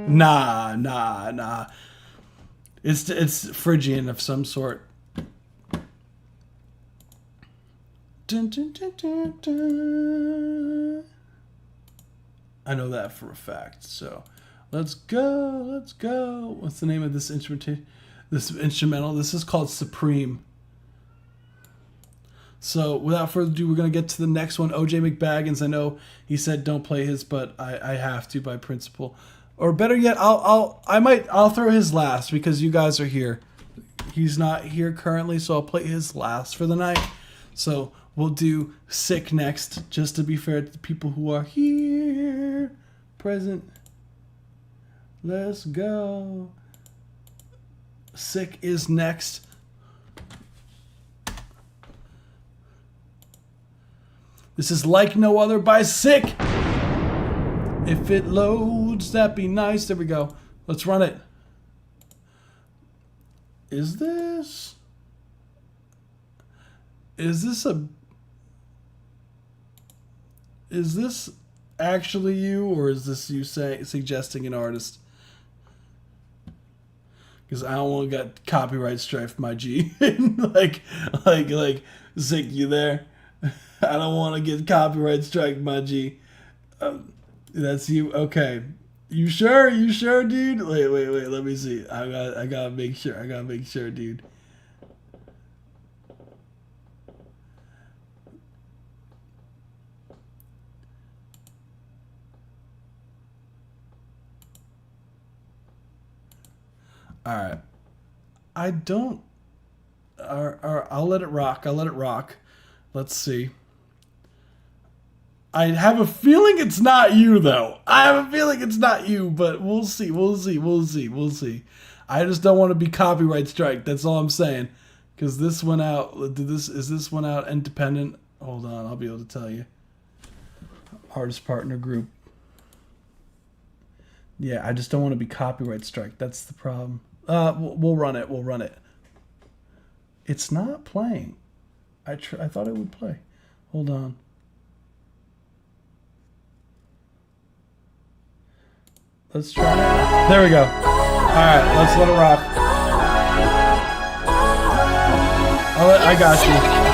Nah. It's Phrygian of some sort. Dun, dun, dun, dun, dun. I know that for a fact. So let's go. What's the name of this instrumental? This is called Supreme. So without further ado, we're going to get to the next one. OJ McBaggins. I know he said don't play his, but I have to by principle. Or better yet, I'll throw his last because you guys are here. He's not here currently, so I'll play his last for the night. So we'll do Sick next, just to be fair to the people who are here, present. Let's go. Sick is next. This is Like No Other by Sick. If it loads, that'd be nice. There we go. Let's run it. Is this actually you, or is this you suggesting an artist? because I don't want to get copyright strike, my G. like, Zick, you there? I don't want to get copyright strike, my G. That's you. Okay. You sure? You sure, dude? Wait. Let me see. I gotta make sure. Dude. All right. I don't. I'll let it rock. Let's see. I have a feeling it's not you, though. I have a feeling it's not you, but we'll see. I just don't want to be copyright strike. That's all I'm saying. Because this went out. Is this one out independent? Hold on, I'll be able to tell you. Artist partner group. Yeah, I just don't want to be copyright strike. That's the problem. We'll run it. It's not playing. I thought it would play. Hold on. Let's try it. There we go. Alright, let's let it rock. I got you.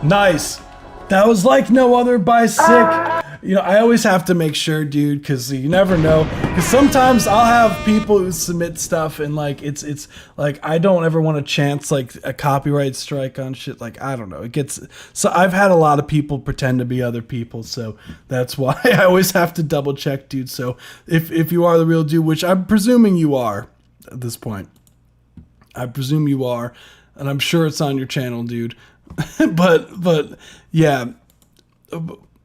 Nice. That was like no other by Sick. You know, I always have to make sure, dude, because you never know. Because sometimes I'll have people who submit stuff and like it's like I don't ever want to chance like a copyright strike on shit. Like I don't know. It gets so I've had a lot of people pretend to be other people, so that's why I always have to double check, dude. So if you are the real dude, which I'm presuming you are at this point, I presume you are, and I'm sure it's on your channel, dude. but yeah,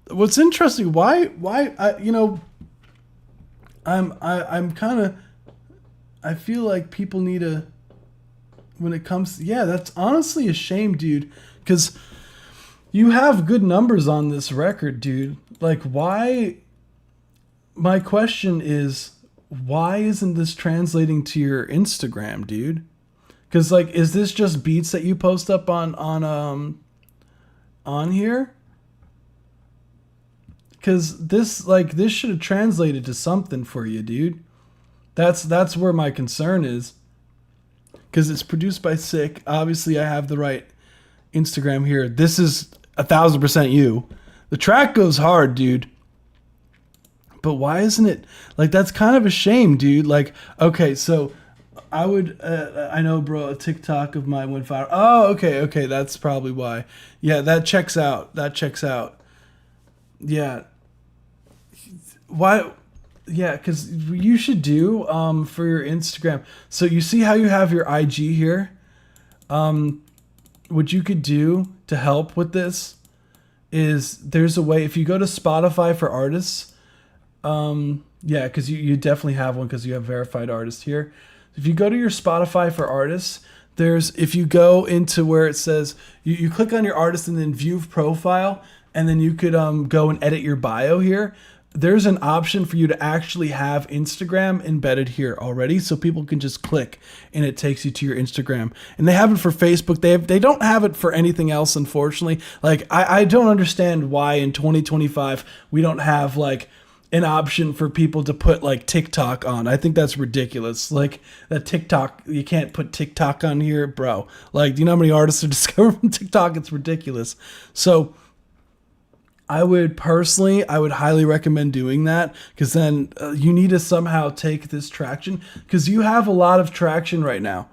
what's interesting? Why I'm kind of I feel like people need to when it comes. Yeah, that's honestly a shame, dude. Because you have good numbers on this record, dude. Like, why? My question is, why isn't this translating to your Instagram, dude? Because, like, is this just beats that you post up on here? Because this should have translated to something for you, dude. That's where my concern is. Because it's produced by Sick. Obviously, I have the right Instagram here. This is 1,000% you. The track goes hard, dude. But why isn't it... Like, that's kind of a shame, dude. Like, okay, so... I would, I know, bro, a TikTok of mine went viral. Oh, okay, that's probably why. Yeah, that checks out. Yeah. Why? Yeah, because you should do for your Instagram. So you see how you have your IG here? What you could do to help with this is there's a way, if you go to Spotify for artists, yeah, because you definitely have one because you have verified artists here. If you go to your Spotify for artists, if you go into where it says, you click on your artist and then view profile, and then you could go and edit your bio here. There's an option for you to actually have Instagram embedded here already, so people can just click and it takes you to your Instagram. And they have it for Facebook. They don't have it for anything else, unfortunately. Like I don't understand why in 2025 we don't have like an option for people to put like TikTok on. I think that's ridiculous. Like that TikTok, you can't put TikTok on here, bro. Like, do you know how many artists are discovered from TikTok? It's ridiculous. So I would highly recommend doing that, because then you need to somehow take this traction, because you have a lot of traction right now.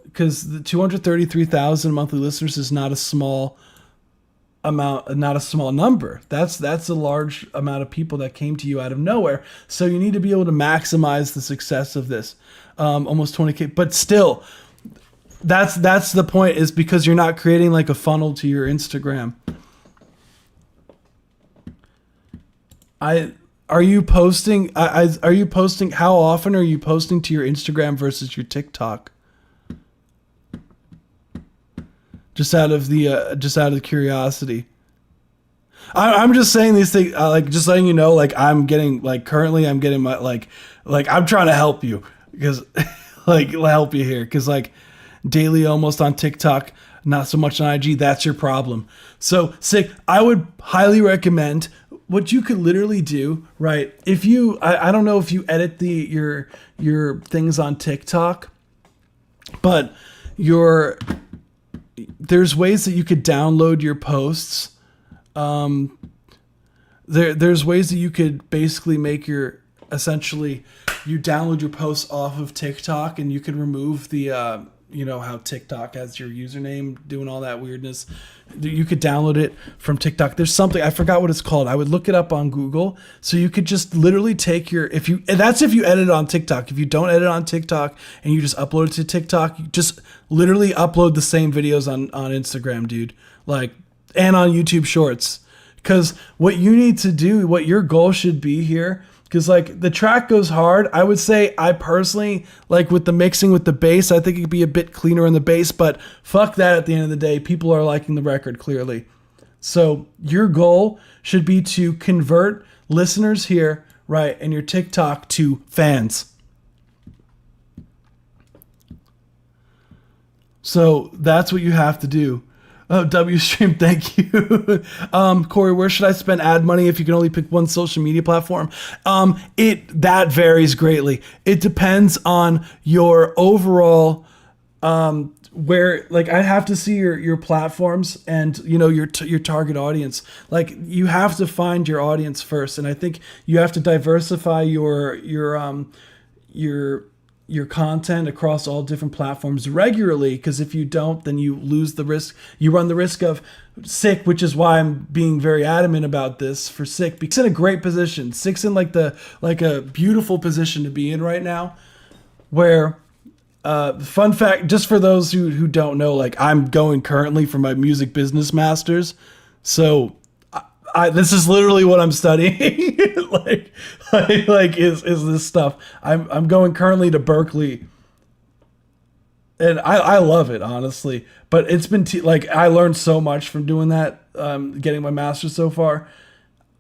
Because the 233,000 monthly listeners is not a small amount, not a small number. That's a large amount of people that came to you out of nowhere. So you need to be able to maximize the success of this. Almost 20K, but still, that's the point, is because you're not creating like a funnel to your Instagram. Are you posting? How often are you posting to your Instagram versus your TikTok? Just out of curiosity. I'm just saying these things, like, just letting you know, like, I'm getting my, like I'm trying to help you, because like, help you here, because like daily almost on TikTok, not so much on IG. That's your problem. So Sick, I would highly recommend what you could literally do, right? If you, I don't know if you edit your things on TikTok, but there's ways that you could download your posts. There's ways that you could basically make you download your posts off of TikTok, and you can remove the, how TikTok has your username doing all that weirdness. You could download it from TikTok. There's something, I forgot what it's called. I would look it up on Google. So you could just literally take that's if you edit it on TikTok. If you don't edit on TikTok and you just upload it to TikTok, you just literally upload the same videos on Instagram, dude. Like, and on YouTube Shorts. Because what you need to do, what your goal should be here, because like the track goes hard. I would say, I personally, like with the mixing with the bass, I think it could be a bit cleaner in the bass, but fuck that at the end of the day. People are liking the record, clearly. So your goal should be to convert listeners here, right, and your TikTok to fans. So that's what you have to do. Oh, WStream, thank you. Corey, where should I spend ad money if you can only pick one social media platform? That varies greatly. It depends on your overall, where, like, I have to see your platforms and, your target audience. Like, you have to find your audience first. And I think you have to diversify your content across all different platforms regularly, because if you don't, then you lose the risk. You run the risk of Sick, which is why I'm being very adamant about this for Sick, because in a great position. Sick's in like a beautiful position to be in right now, where fun fact, just for those who don't know, like, I'm going currently for my music business masters. So this is literally what I'm studying. is this stuff. I'm going currently to Berkeley, and I love it, honestly. But it's been I learned so much from doing that, getting my master's so far.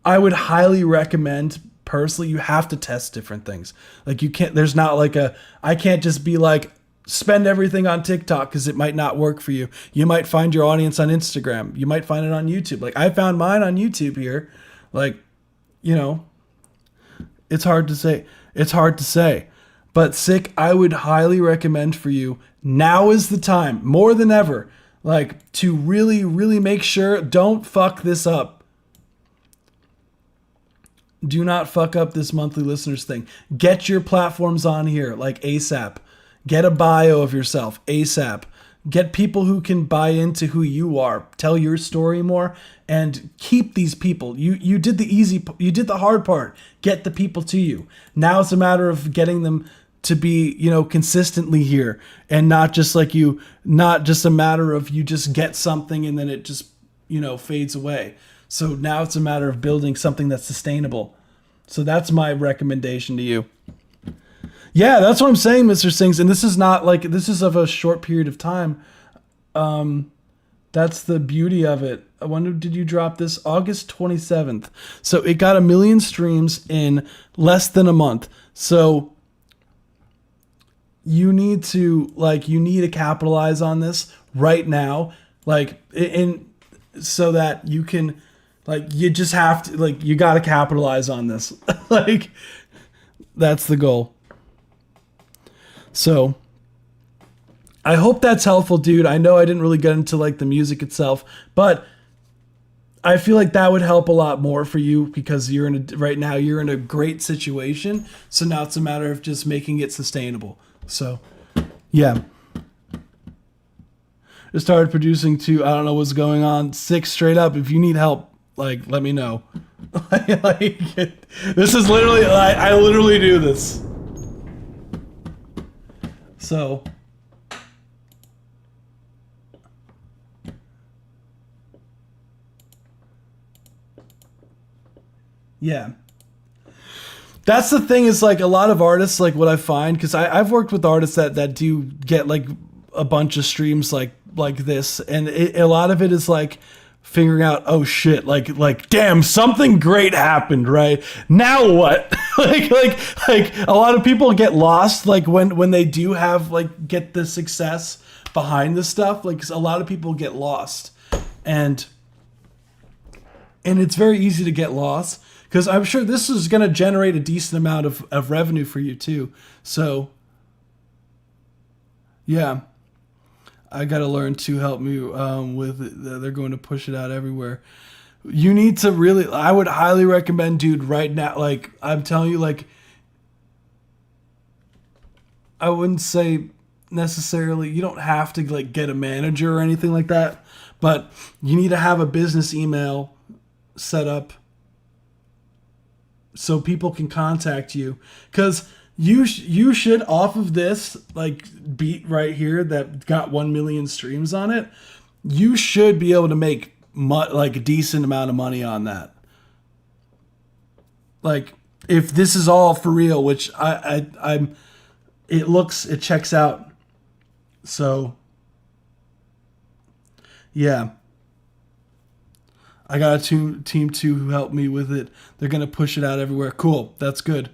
I would highly recommend, personally, you have to test different things. Like, you can't. There's not like I can't just be like, spend everything on TikTok, because it might not work for you. You might find your audience on Instagram. You might find it on YouTube. Like, I found mine on YouTube here. Like, it's hard to say. But Sick, I would highly recommend for you, now is the time, more than ever, like, to really, really make sure, don't fuck this up. Do not fuck up this monthly listeners thing. Get your platforms on here, like, ASAP. Get a bio of yourself ASAP. Get people who can buy into who you are. Tell your story more, and keep these people. You did the hard part. Get the people to you. Now it's a matter of getting them to be, consistently here, and not just a matter of you just get something and then it just, fades away. So now it's a matter of building something that's sustainable. So that's my recommendation to you. Yeah, that's what I'm saying, Mr. Sings. And this is not this is of a short period of time. That's the beauty of it. I wonder, did you drop this August 27th? So it got 1 million streams in less than a month. So you need to capitalize on this right now. So that you can Like, you just have to, like, you got to capitalize on this. Like, that's the goal. So, I hope that's helpful, dude. I know I didn't really get into, like, the music itself, but I feel like that would help a lot more for you because right now you're in a great situation. So now it's a matter of just making it sustainable. So, yeah. I started producing too. I don't know what's going on. 6 straight up. If you need help, like, let me know. Like, this is literally, I literally do this. So, yeah. That's the thing is, like, a lot of artists, like, what I find, because I've worked with artists that do get, like, a bunch of streams like this, and a lot of it is, like, figuring out, oh shit, like damn, something great happened, right? Now what? like a lot of people get lost, like, when they do have, like, get the success behind the stuff, like, a lot of people get lost, and it's very easy to get lost, because I'm sure this is going to generate a decent amount of revenue for you too. So, yeah. I got to learn to help me with it. They're going to push it out everywhere. You need to really, I would highly recommend, dude, right now, like, I'm telling you, like, I wouldn't say necessarily, you don't have to, like, get a manager or anything like that, but you need to have a business email set up so people can contact you, because you should, off of this, like, beat right here that got 1 million streams on it, you should be able to make like a decent amount of money on that. Like, if this is all for real, which it checks out. So, yeah. I got a team 2 who helped me with it. They're going to push it out everywhere. Cool. That's good.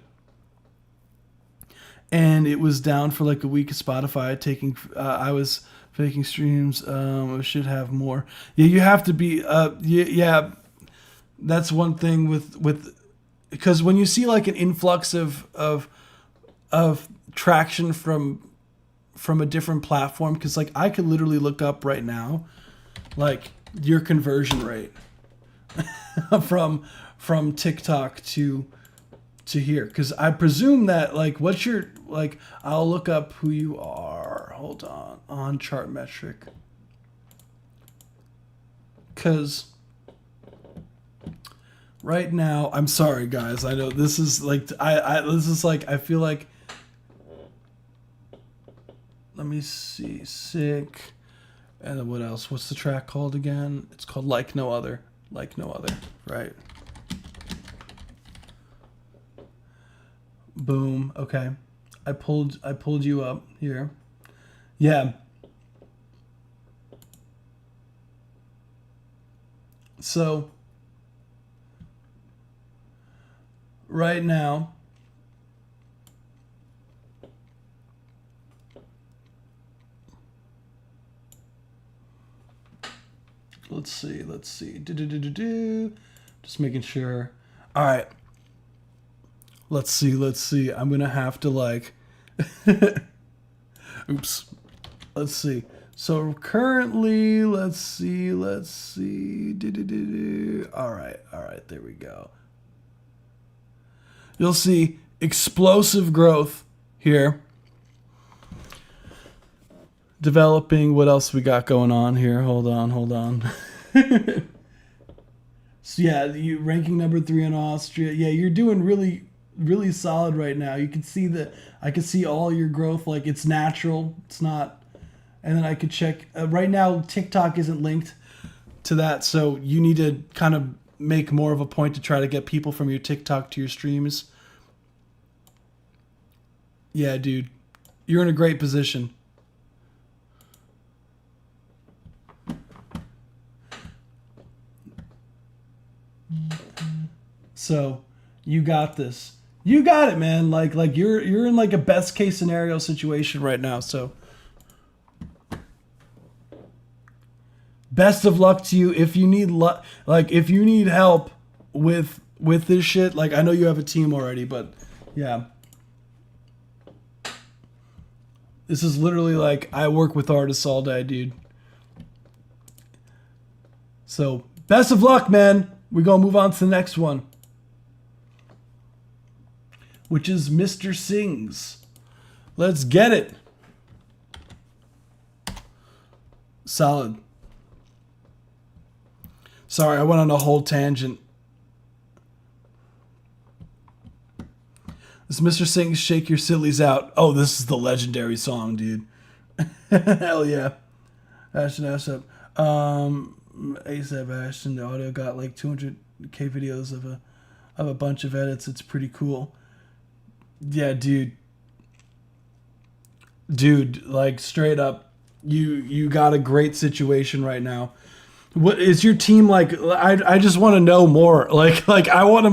And it was down for like a week of Spotify I was faking streams. I should have more. Yeah, you have to be, yeah, that's one thing with, because when you see like an influx of traction from a different platform, because like I could literally look up right now, like, your conversion rate from TikTok to here, because I presume that, like, what's your, like, I'll look up who you are, hold on Chartmetric, because right now, I'm sorry guys, I know this is like, I feel like, let me see, Sick, and then what else, what's the track called again? It's called Like No Other, right? Boom. Okay. I pulled you up here. Yeah. So right now, let's see. Just making sure. All right. Let's see. I'm going to have to, like, oops. Let's see. So currently, let's see. All right. There we go. You'll see explosive growth here. Developing. What else we got going on here? Hold on. So yeah, you ranking number 3 in Austria. Yeah, you're doing really solid right now. You can see that I can see all your growth, like, it's natural, it's not, and then I could check right now TikTok isn't linked to that, so you need to kind of make more of a point to try to get people from your TikTok to your streams. Yeah, dude, you're in a great position. So you got this. You got it, man. Like you're in like a best case scenario situation right now. So best of luck to you. If you need if you need help with this shit, like I know you have a team already, but yeah. This is literally like I work with artists all day, dude. So, best of luck, man. We're going to move on to the next one, which is Mr. Sings. Let's get it. Solid. Sorry, I went on a whole tangent. This Mr. Sings, Shake Your Sillies Out. Oh, this is the legendary song, dude. Hell yeah. Ashton, ASAP Ashton, the audio got like 200k videos of a bunch of edits. It's pretty cool. Yeah, dude. Dude, like straight up, you got a great situation right now. What is your team like? I just want to know more. Like I want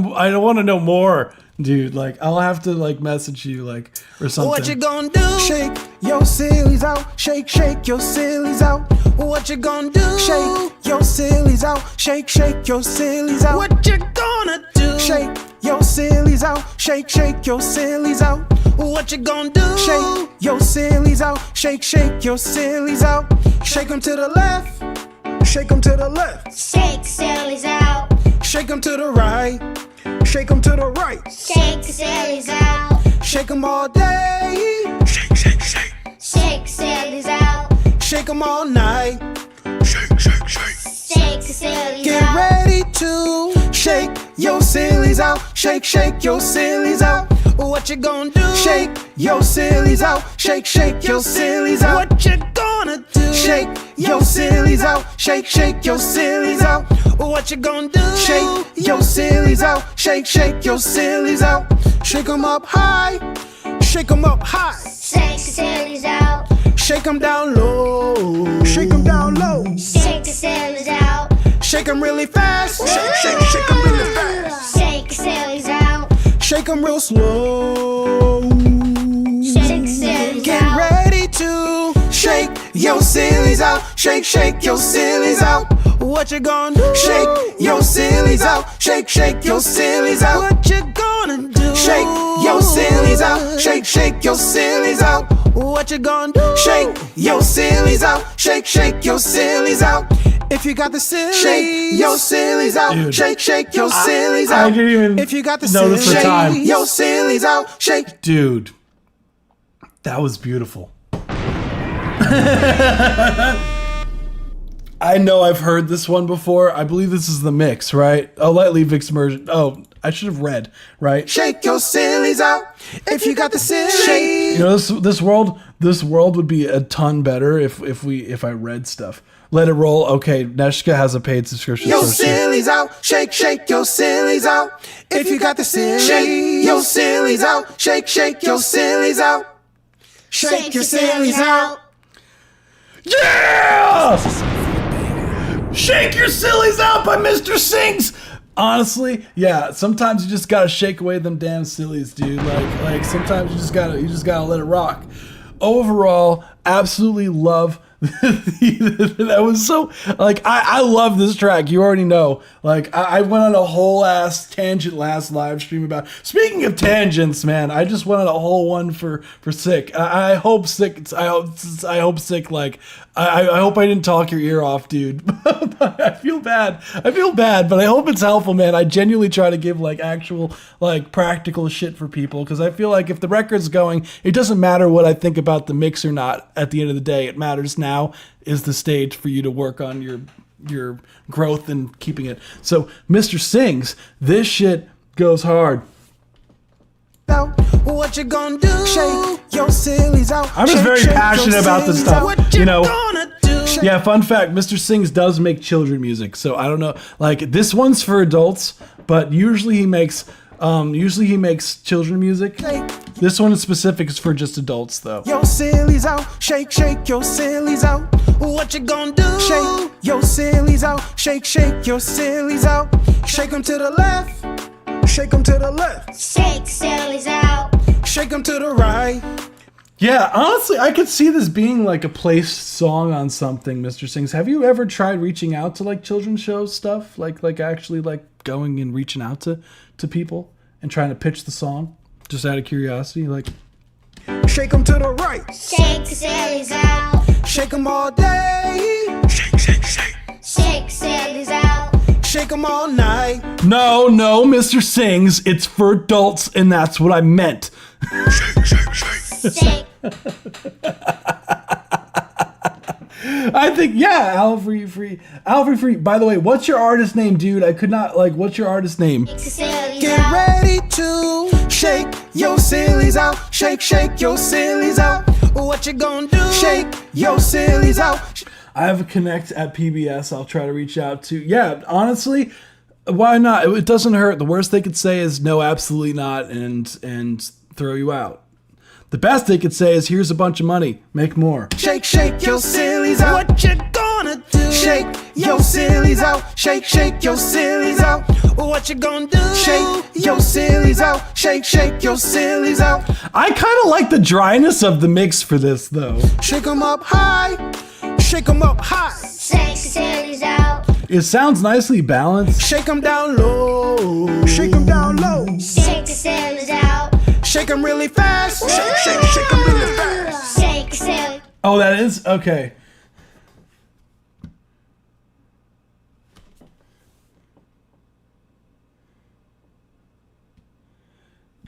to know more, dude. Like I'll have to like message you like or something. What you gonna do? Shake your sillies out. Shake your sillies out. What you gonna do? Shake your sillies out. Shake your sillies out. What you gonna do? Shake your sillies out. Shake your sillies out. What you gonna do? Shake your sillies out. Shake your sillies out. Shake them to the left. Shake them to the left. Shake sillies out. Shake them to the right. Shake them to the right. Shake sillies out. Shake them all day. Shake. Shake sillies out. Shake them all night. Shake sillies Get out. ready to shake your sillies out. Shake your sillies out. What you gonna do? Shake your sillies out. Shake your sillies out. What you gonna do? Shake your sillies out. Shake your sillies out. What you gonna do? Shake your sillies out. Shake your sillies out. Shake 'em up high. Shake 'em up high. Shake sillies out. Shake 'em down low. Shake 'em down low. Shake sillies out. Shake 'em really fast. Shake 'em really fast. Shake sillies out. Shake 'em real slow. Shake sillies Get out. ready to shake your sillies out. Shake your sillies out. What you gonna do? Shake your sillies out. Shake your sillies out. What you gonna do? Shake your sillies out. Shake your sillies out. What you gonna do? Shake your sillies out. Shake your sillies out. If you got the sillies, shake your sillies out. Dude. Shake your sillies out. I didn't even If you got the notice sillies, the time. shake your sillies out. Shake. Dude, that was beautiful. I know I've heard this one before. I believe this is the mix, right? Oh, Lightly Vic's version. Oh, I should have read, right? Shake your sillies out. If you got the sillies, shake. You know, this world would be a ton better if I read stuff. Let it roll. Okay, Neshka has a paid subscription. Your so sillies out. Shake your sillies out. If you got the sillies, shake your sillies out. Shake your sillies out. Shake your sillies out. Yeah! Shake Your Sillies Out by Mr. Sings. Honestly, yeah, sometimes you just gotta shake away them damn sillies, dude. Like sometimes you just gotta let it rock. Overall, absolutely love that was so like I love this track. You already know. Like I went on a whole ass tangent last live stream about. Speaking of tangents, man, I just went on a whole one for Sick. I hope Sick. I hope Sick. Like I hope I didn't talk your ear off, dude. I feel bad, but I hope it's helpful, man. I genuinely try to give like actual like practical shit for people because I feel like if the record's going, it doesn't matter what I think about the mix or not. At the end of the day, it matters now is the stage for you to work on your growth and keeping it. So, Mr. Sings, this shit goes hard. What you gonna do? Shake your sillies out. I'm just very passionate about this stuff. What you know. Gonna do? Yeah, fun fact, Mr. Sings does make children music. So I don't know. Like this one's for adults, but usually he makes children music. This one in specific is for just adults though. Your sillies out. Shake your sillies out. What you gonna do? Shake your sillies out. Shake your sillies out. Shake them to the left. Shake them to the left. Shake sillies out. Shake them to the right. Yeah, honestly, I could see this being like a placed song on something, Mr. Sings. Have you ever tried reaching out to like children's shows stuff? Like actually like going and reaching out to people and trying to pitch the song? Just out of curiosity, like Shake 'em to the right. Shake the sillies out. Shake 'em all day. Shake the sillies out. Shake 'em all night. No, Mr. Sings, it's for adults, and that's what I meant. Shake. I think, yeah, Alfrey Free. By the way, what's your artist name, dude? I could not, like, what's your artist name? Shake the sillies Get out. ready to shake your sillies out. Shake your sillies out. What you gonna do? Shake your sillies out. I have a connect at PBS I'll try to reach out to. Yeah, honestly, why not? It doesn't hurt. The worst they could say is no, absolutely not, and throw you out. The best they could say is here's a bunch of money, make more. Shake your sillies out. What you gonna do? Shake your sillies out. Shake your sillies out. What you gonna do? Shake your sillies out. Shake your sillies out. I kind of like the dryness of the mix for this, though. Shake 'em up high. Shake 'em up high. Shake the sillies out. It sounds nicely balanced. Shake 'em down low. Shake 'em down low. Shake the sillies out. Shake 'em really fast. Shake 'em really fast. Shake the sillies. Oh, that is? Okay.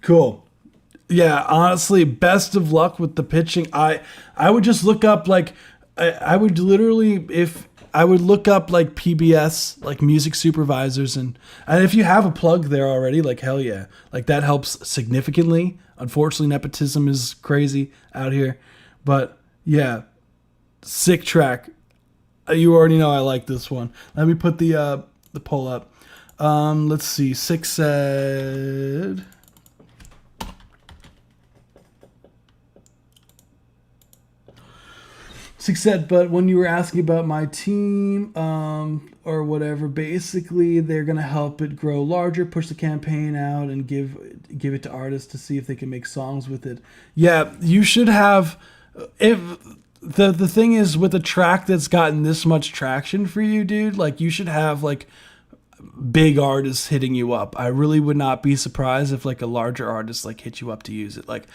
Cool. Yeah, honestly, best of luck with the pitching. I would just look up like I would literally I would look up like PBS, like music supervisors, and if you have a plug there already, like hell yeah, like that helps significantly. Unfortunately, nepotism is crazy out here, but yeah, sick track. You already know I like this one. Let me put the poll up. Let's see. Six said. Six said, but when you were asking about my team or whatever, basically they're gonna help it grow larger, push the campaign out, and give it to artists to see if they can make songs with it. Yeah, you should have. If the thing is with a track that's gotten this much traction for you, dude, like you should have like big artists hitting you up. I really would not be surprised if like a larger artist like hit you up to use it. Like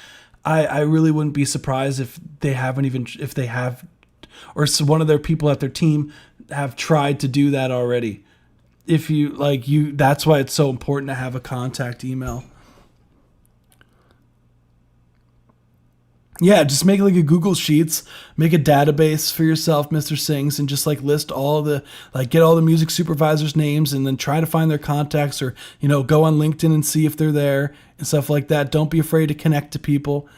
I really wouldn't be surprised if they have or so one of their people at their team have tried to do that already. If you like that's why it's so important to have a contact email. Yeah, just make like a Google Sheets, make a database for yourself, Mr. Sings, and just like list all the, like get all the music supervisors' names and then try to find their contacts, or, you know, go on LinkedIn and see if they're there and stuff like that. Don't be afraid to connect to people.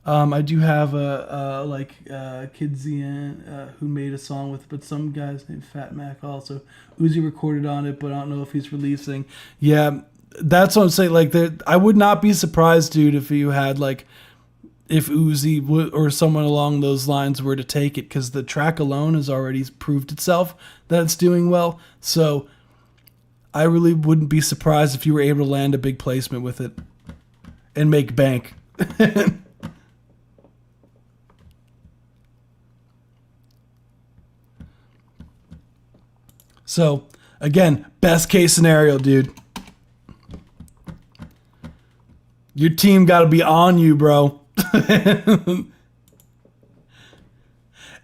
I do have Kid Zian who made a song with, but some guys named Fat Mac also. Uzi recorded on it, but I don't know if he's releasing. Yeah, that's what I'm saying. Like, I would not be surprised, dude, if you had like, if Uzi or someone along those lines were to take it, because the track alone has already proved itself that it's doing well. So I really wouldn't be surprised if you were able to land a big placement with it and make bank. So, again, best case scenario, dude. Your team got to be on you, bro.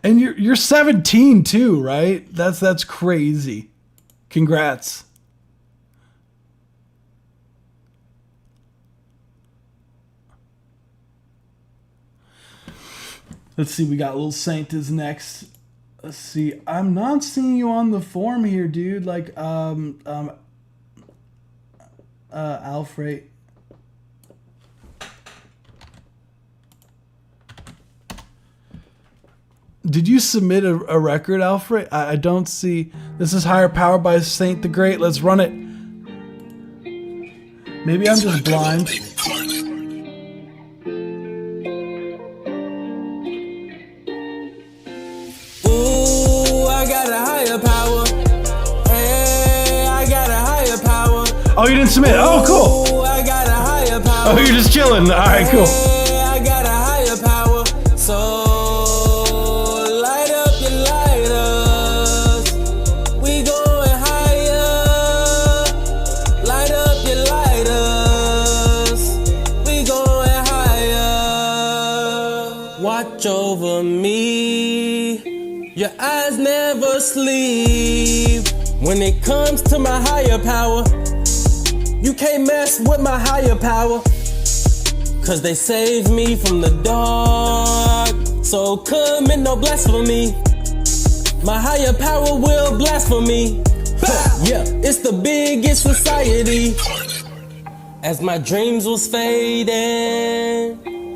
And you're 17 too, right? That's crazy. Congrats. Let's see, we got Lil Saint is next. Let's see. I'm not seeing you on the form here, dude. Like, Alfred. Did you submit a record, Alfred? I don't see. This is Higher Power by Saint the Great. Let's run it. Maybe I'm just blind. Oh, you didn't submit. Oh, cool. Oh, you're just chilling. All right, cool. watch over me. Your eyes never sleep. When it comes to my higher power, you can't mess with my higher power. Cause they saved me from the dark, so commit no blasphemy. My higher power will blaspheme. Yeah, it's the biggest society. As my dreams was fading,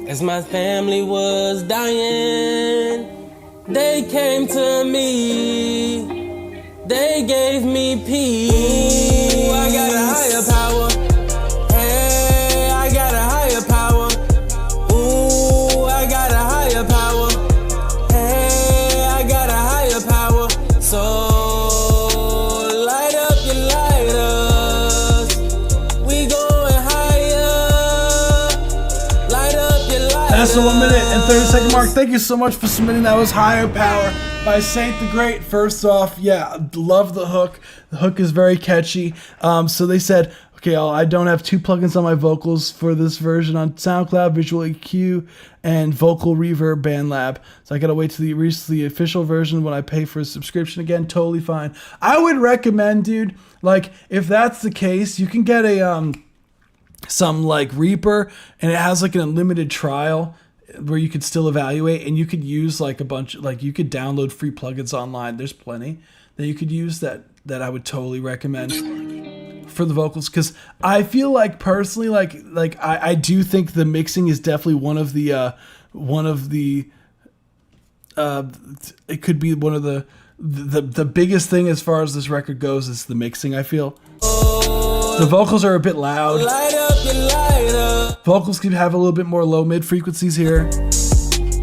as my family was dying, they came to me, they gave me peace. Ooh, I got a higher power. Hey, I got a higher power. Ooh, I got a higher power. Hey, I got a higher power. So light up your lighters. We going higher. Light up your lighters. That's the 1 minute and 30-second mark. Thank you so much for submitting. That was Higher Power by Saint the Great. First off, yeah, love the hook. The hook is very catchy. So they said, okay, I don't have 2 plugins on my vocals for this version on SoundCloud, Visual EQ, and Vocal Reverb BandLab. So I gotta wait till reach the official version when I pay for a subscription again. Totally fine. I would recommend, dude, like if that's the case, you can get a some like Reaper, and it has like an unlimited trial where you could still evaluate, and you could use like a bunch, like you could download free plugins online. There's plenty that you could use that I would totally recommend for the vocals, because I feel like personally, like I do think the mixing is definitely one of the it could be one of the biggest thing as far as this record goes is the mixing. I feel the vocals are a bit loud. Light up your lighter. Vocals can have a little bit more low mid frequencies here.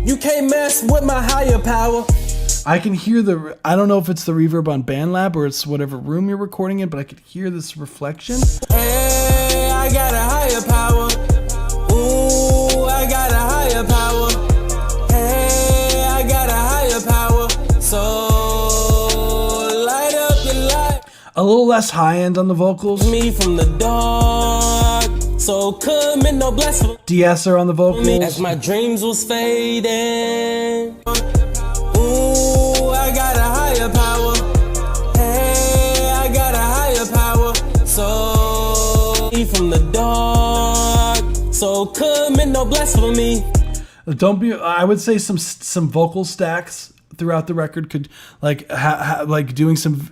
You can't mess with my higher power. I can hear I don't know if it's the reverb on BandLab or it's whatever room you're recording in, but I could hear this reflection. Hey, I got a higher power. Ooh, I got a higher power. Hey, I got a higher power. So light up your light. A little less high end on the vocals. Me from the dark, so commit no blasphemy. De-esser on the vocals. As my dreams was fading. Ooh, I got a higher power. Hey, I got a higher power. So from the dark, so commit no blasphemy. Don't be. I would say some vocal stacks throughout the record could like like doing some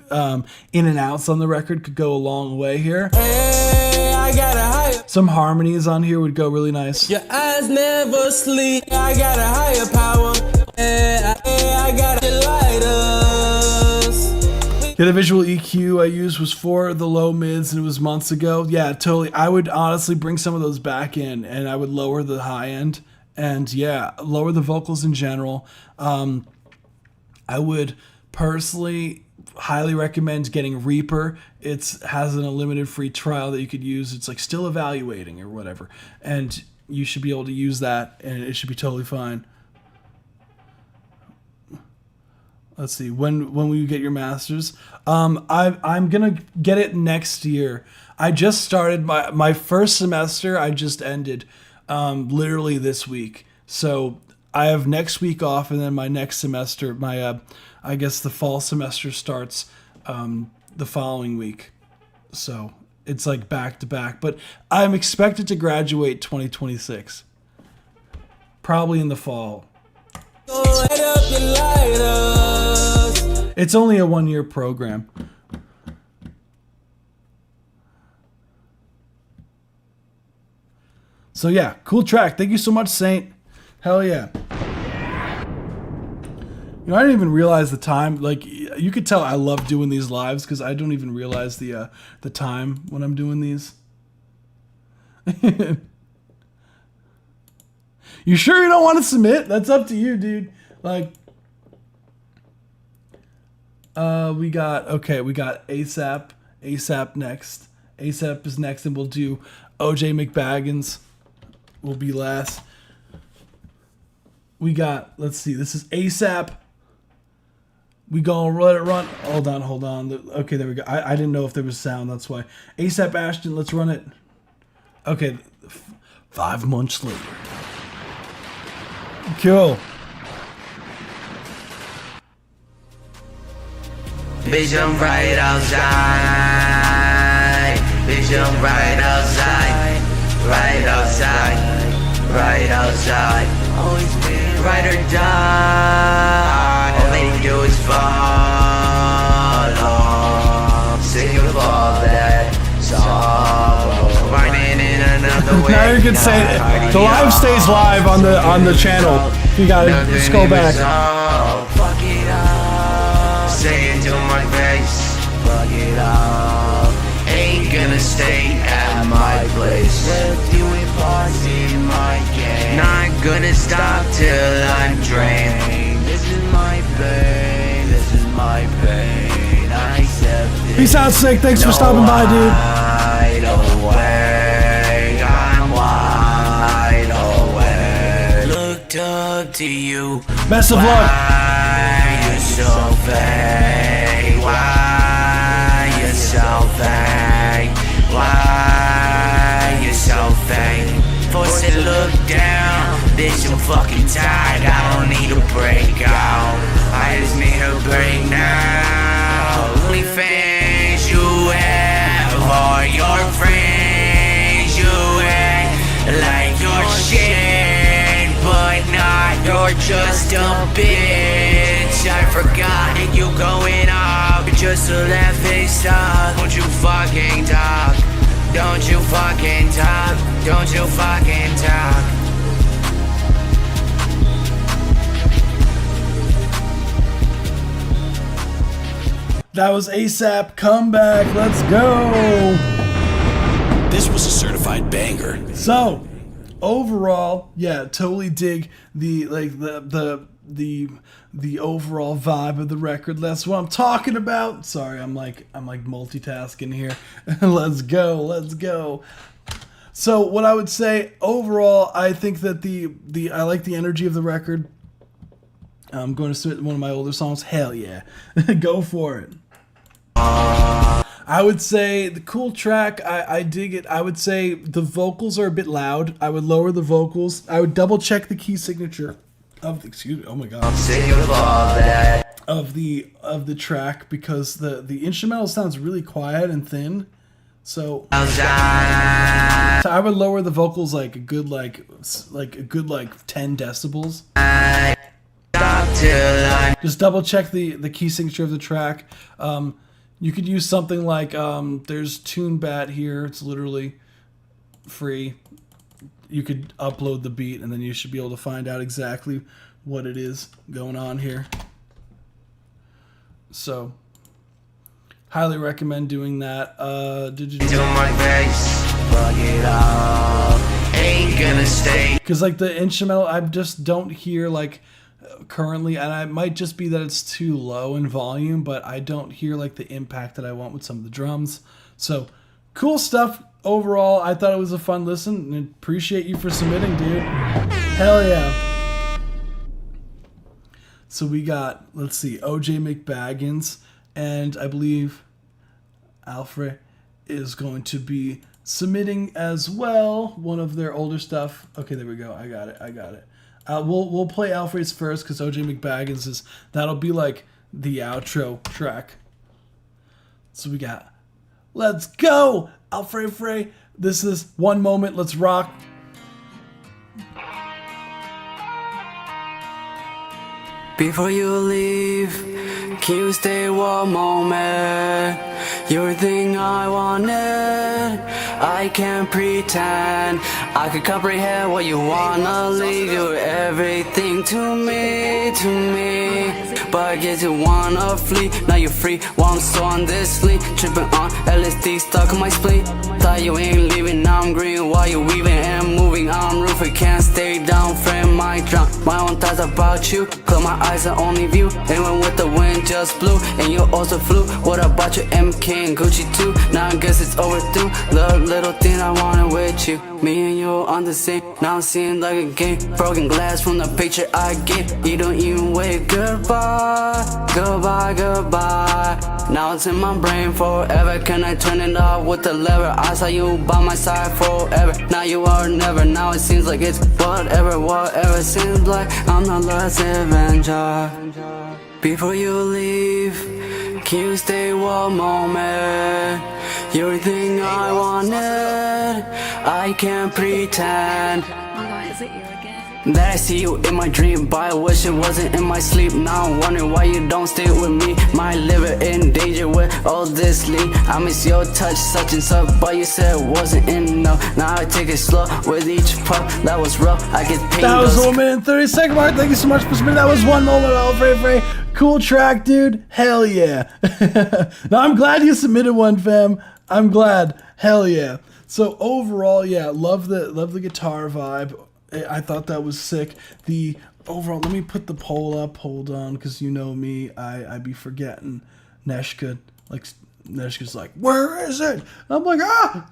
in and outs on the record could go a long way here. Hey, I got a higher. Some harmonies on here would go really nice. Your eyes never sleep. I got a higher power. Hey, I got your lighters. Yeah, the visual EQ I used was for the low mids, and it was months ago. Yeah, totally. I would honestly bring some of those back in, and I would lower the high end, and yeah, lower the vocals in general. I would personally highly recommend getting Reaper. It has an unlimited free trial that you could use. It's like still evaluating or whatever, and you should be able to use that, and it should be totally fine. Let's see, when will you get your master's? I'm gonna get it next year. I just started my first semester. I just ended literally this week, so I have next week off, and then my next semester, I guess the fall semester starts the following week. So it's like back to back. But I'm expected to graduate 2026, probably in the fall. Light up your lighters. It's only a 1-year program. So yeah, cool track. Thank you so much, Saint. Hell yeah. You know, I didn't even realize the time. Like, you could tell I love doing these lives because I don't even realize the time when I'm doing these. You sure you don't want to submit? That's up to you, dude. Like, we got ASAP next. ASAP is next, and we'll do OJ McBaggins will be last. We got, let's see, this is ASAP. We gonna let it run. Hold on. Okay, there we go. I didn't know if there was sound, that's why. ASAP Ashton, let's run it. Okay, 5 months later. Cool. Bitch, I'm right outside. Bitch, I'm right outside. Right outside. Right outside. Always been right or die. All they do is follow. Sick of all that sorrow. Finding in another way. Now you can say it. The live stays live on the channel. You gotta just go back. Fuck it up. Say it to my face. Fuck it up. Ain't gonna stay at my place. Left you in parts in my game. Not gonna stop till I'm drained. This is my pain. This is my pain. I accept it. Peace out, Sick. Thanks for stopping by, dude. Wide awake. I'm wide awake. Looked up to you. Best of luck. Why you so fake? Why you so fake? Why you so fake? Forced to look down. Bitch, I'm fucking tired. I don't need a breakout. I just need a break now. Only fans you have are your friends. You act like your shit, but not. You're just a bitch. I forgot you going up just to let face talk. Don't you fucking talk. Don't you fucking talk. Don't you fucking talk. That was ASAP. Come back. Let's go. This was a certified banger. So, overall, yeah, totally dig the overall vibe of the record. That's what I'm talking about. Sorry, I'm like multitasking here. Let's go. So, what I would say overall, I think that I like the energy of the record. I'm going to submit one of my older songs. Hell yeah. Go for it. I would say the cool track, I dig it. I would say the vocals are a bit loud. I would lower the vocals. I would double check the key signature of the track, because the instrumental sounds really quiet and thin. So I would lower the vocals like a good 10 decibels. Just double check the key signature of the track. You could use something like there's TuneBat here. It's literally free. You could upload the beat and then you should be able to find out exactly what it is going on here. So highly recommend doing that. Because like the instrumental, I just don't hear like currently, and it might just be that it's too low in volume, but I don't hear like the impact that I want with some of the drums. So cool stuff overall. I thought it was a fun listen and appreciate you for submitting, dude. Hell yeah. So we got, let's see, OJ McBaggins, and I believe Alfred is going to be submitting as well one of their older stuff. Okay, there we go. I got it. We'll play Alfred's first because OJ McBaggins that'll be like the outro track. So we got, let's go, Alfred Frey. This is One Moment. Let's rock. Before you leave, can you stay one moment? You're the thing I wanted. I can't pretend I can comprehend what you wanna leave. You're everything to me. But I guess you wanna flee. Now you're free, one so on this sleep. Tripping on LSD, stuck on my spleen. Thought you ain't leaving, now I'm green. While you weaving and moving, I'm roofing. Can't stay down, frame might drown. My own thoughts about you. Close my eyes, I only view. Even with the wind just blew, and you also flew. What about your MK and Gucci too? Now I guess it's overdue. The little thing I wanted with you. Me and you on the same. Now it seems like a game. Broken glass from the picture I get. You don't even wave goodbye. Now it's in my brain forever. Can I turn it off with the lever? I saw you by my side forever. Now you are never. Now it seems like it's whatever. Seems like I'm the last adventure. Before you leave, Can you stay one moment? You're everything I wanted. I can't pretend that I see you in my dream, but I wish it wasn't in my sleep. Now I'm wondering why you don't stay with me. My liver in danger with all this lean. I miss your touch, such and such, but you said it wasn't enough. Now I take it slow with each puff. That was rough. I get paid. That was 1 minute and 30-second mark. Thank you so much for spinning. That was One Moment of Frey Frey. Cool track, dude. Hell yeah. Now I'm glad you submitted one, fam. I'm glad. Hell yeah. So overall, yeah, love the guitar vibe. I thought that was sick. The overall, let me put the poll up. Hold on, because you know me, I be forgetting. Neshka's like, where is it? I'm like, ah.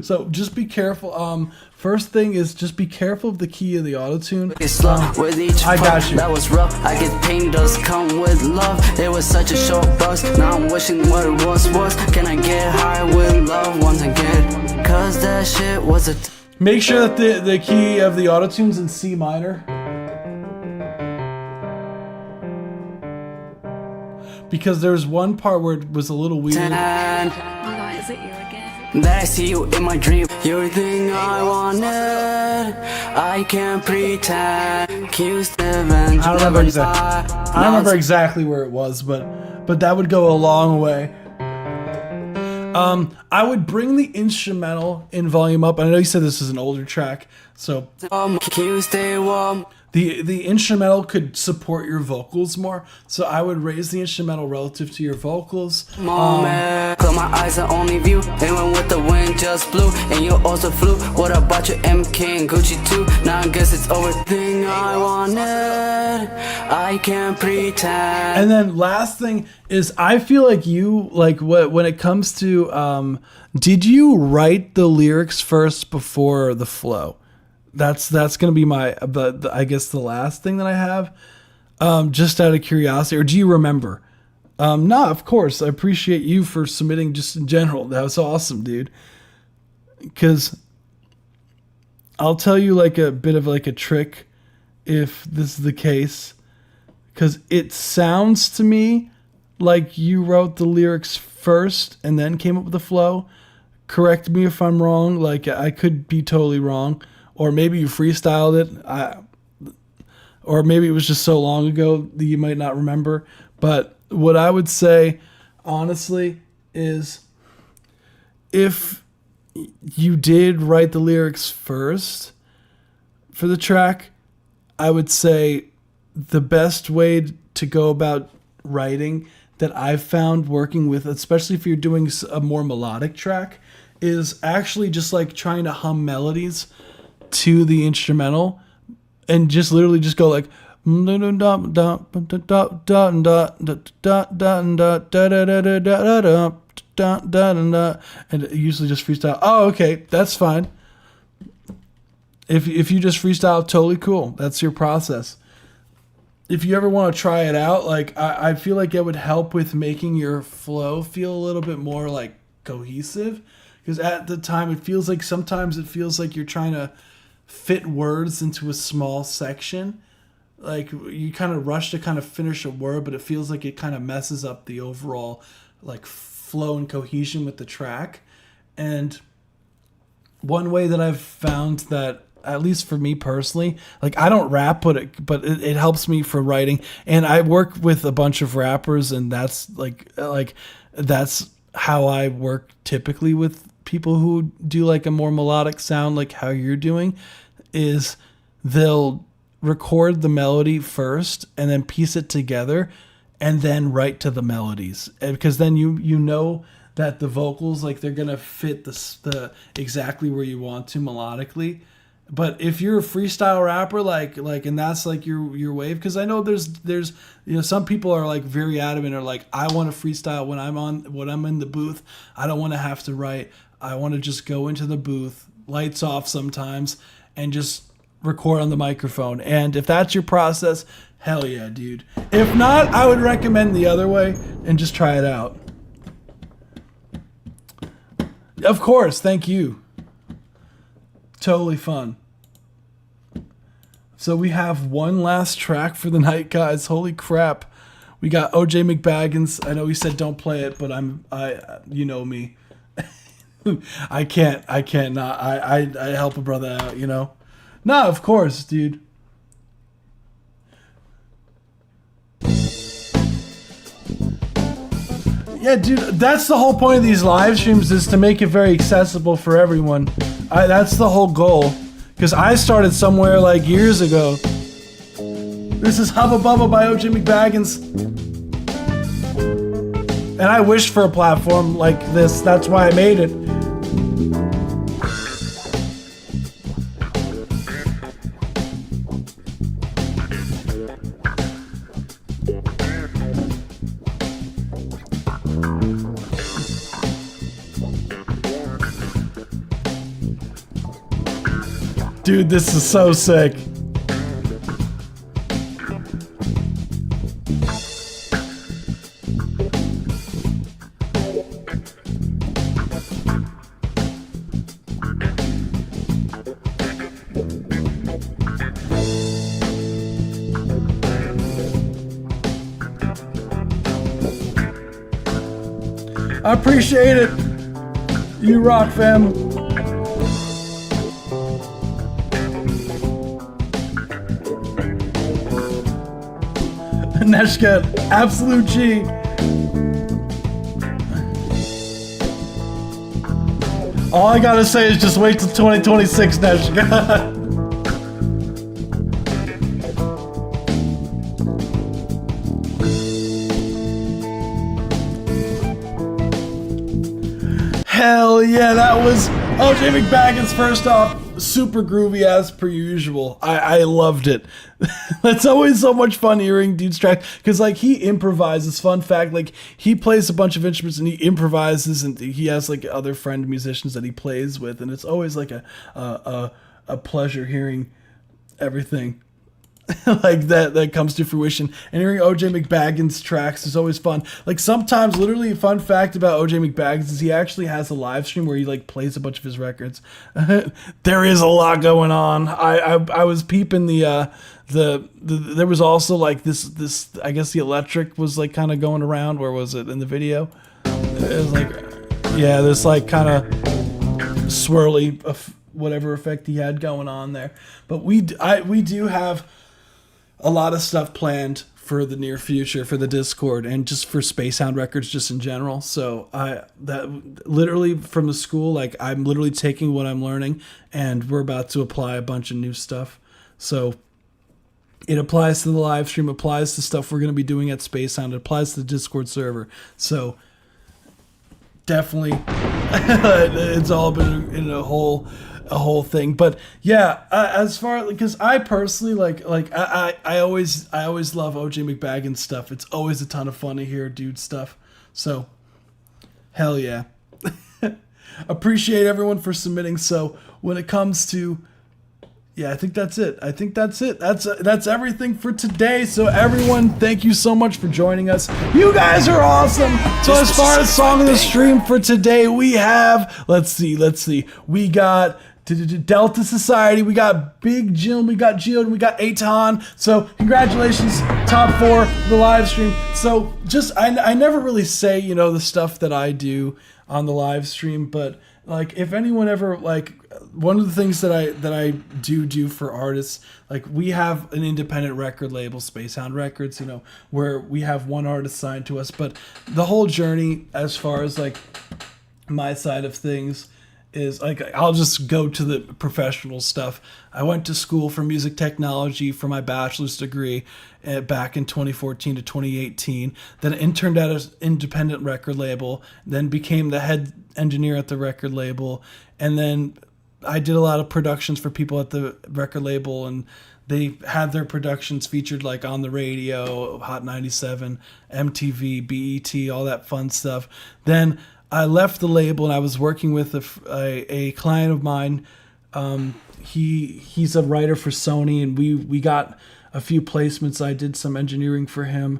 So just be careful. First thing is just be careful of the key of the auto-tune. I got you. That was rough. I get pain does come with love. It was such a short bus. Now I'm wishing what it was. Can I get high with love once again? Cause that shit was a Make sure that the key of the auto-tune's in C minor. Because there's one part where it was a little weird. That I see you in my dream. You're everything I wanted. I can't pretend. I don't remember exactly where it was, but that would go a long way. I would bring the instrumental in volume up. I know you said this is an older track, so can you stay warm? The instrumental could support your vocals more, so I would raise the instrumental relative to your vocals. Close my eyes and only view. And when with the wind just blew, and you also flew. What about your MK and Gucci too? Now I guess it's over. Thing I wanted, I can't pretend. And then last thing is, I feel like you when it comes to did you write the lyrics first before the flow? That's gonna be my I guess the last thing that I have, just out of curiosity, or do you remember? Nah, of course. I appreciate you for submitting just in general. That was awesome, dude. Because I'll tell you like a bit of like a trick if this is the case, because it sounds to me like you wrote the lyrics first and then came up with the flow. Correct me if I'm wrong. Like, I could be totally wrong. Or maybe you freestyled it. Or maybe it was just so long ago that you might not remember. But what I would say, honestly, is if you did write the lyrics first for the track, I would say the best way to go about writing that I've found working with, especially if you're doing a more melodic track, is actually just like trying to hum melodies to the instrumental and just literally just go like, and usually just freestyle. Oh, okay, that's fine. If you just freestyle, totally cool. That's your process. If you ever want to try it out, like I feel like it would help with making your flow feel a little bit more like cohesive. Because at the time, sometimes it feels like you're trying to fit words into a small section. Like you kind of rush to kind of finish a word, but it feels like it kind of messes up the overall like flow and cohesion with the track. And one way that I've found that, at least for me personally, like I don't rap, but it helps me for writing. And I work with a bunch of rappers, and that's like that's how I work typically with people who do like a more melodic sound, like how you're doing, is they'll record the melody first and then piece it together and then write to the melodies. And because then you know that the vocals, like they're gonna fit the exactly where you want to melodically. But if you're a freestyle rapper, like and that's like your wave, because I know there's some people are like very adamant, or like, I want to freestyle when I'm in the booth. I don't want to have to write. I want to just go into the booth, lights off sometimes, and just record on the microphone. And if that's your process, hell yeah, dude. If not, I would recommend the other way and just try it out. Of course, thank you. Totally fun. So we have one last track for the night, guys. Holy crap. We got OJ McBaggins. I know he said don't play it, but you know me. I can't not. I help a brother out, you know? No, of course, dude. Yeah, dude, that's the whole point of these live streams, is to make it very accessible for everyone. That's the whole goal. Because I started somewhere like years ago. This is Hubba Bubba by OJ McBaggins. And I wished for a platform like this. That's why I made it. Dude, this is so sick. I appreciate it. You rock, fam. Neshka, absolute G. All I gotta say is just wait till 2026, Neshka. Hell yeah, that was OJ McBaggins. First off, super groovy as per usual. I loved it. It's always so much fun hearing dude's track, because like he improvises. Fun fact, like he plays a bunch of instruments and he improvises, and he has like other friend musicians that he plays with, and it's always like a pleasure hearing everything like that comes to fruition. And hearing OJ McBaggins tracks is always fun. Like sometimes, literally, a fun fact about OJ McBaggins is he actually has a live stream where he like plays a bunch of his records. There is a lot going on. I was peeping the there was also like this I guess the electric was like kind of going around. Where was it in the video? It was like, yeah, this like kind of swirly whatever effect he had going on there. But we do have a lot of stuff planned for the near future for the Discord and just for Spacehound Records just in general. So that literally from the school, like I'm literally taking what I'm learning and we're about to apply a bunch of new stuff. So it applies to the live stream, applies to stuff we're going to be doing at Spacehound, it applies to the Discord server. So definitely it's all been in a whole thing. But yeah, as far, because I personally like I always love OJ McBaggins stuff. It's always a ton of fun to hear dude stuff. So hell yeah. Appreciate everyone for submitting. So when it comes to, yeah, I think that's it. That's everything for today. So everyone, thank you so much for joining us. You guys are awesome. So as far as song of the stream for today, we have, let's see. We got Delta Society, we got Big Jim, we got Gio, and we got Aton. So congratulations, top 4 the live stream. So just I never really say, you know, the stuff that I do on the live stream, but like if anyone ever, like one of the things that I do for artists, like we have an independent record label, Spacehound Records, you know, where we have one artist signed to us, but the whole journey as far as like my side of things is like, I'll just go to the professional stuff. I went to school for music technology for my bachelor's degree back in 2014 to 2018. Then interned at an independent record label, then became the head engineer at the record label. And then I did a lot of productions for people at the record label, and they had their productions featured like on the radio, Hot 97, MTV, BET, all that fun stuff. Then I left the label and I was working with a client of mine. He's a writer for Sony, and we got a few placements. I did some engineering for him,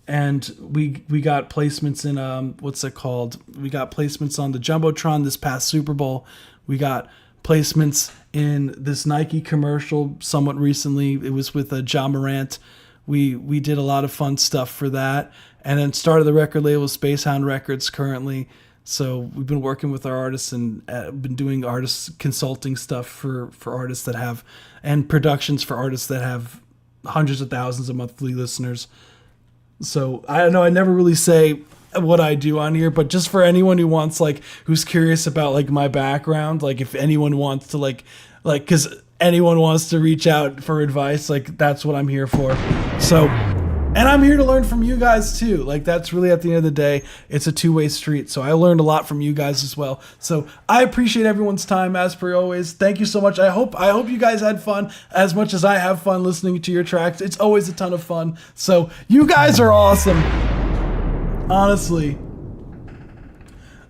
and we got placements in what's it called? We got placements on the Jumbotron this past Super Bowl. We got placements in this Nike commercial somewhat recently. It was with Ja Morant. we did a lot of fun stuff for that, and then started the record label Spacehound Records currently. So we've been working with our artists and been doing artist consulting stuff for artists that have, and productions for artists that have hundreds of thousands of monthly listeners. So I know I never really say what I do on here, but just for anyone who wants, like, who's curious about like my background, like if anyone wants to like because anyone wants to reach out for advice, like that's what I'm here for. So, and I'm here to learn from you guys too. Like that's really, at the end of the day, it's a two-way street. So I learned a lot from you guys as well. So I appreciate everyone's time, as per always. Thank you so much. I hope you guys had fun as much as I have fun listening to your tracks. It's always a ton of fun. So you guys are awesome. Honestly.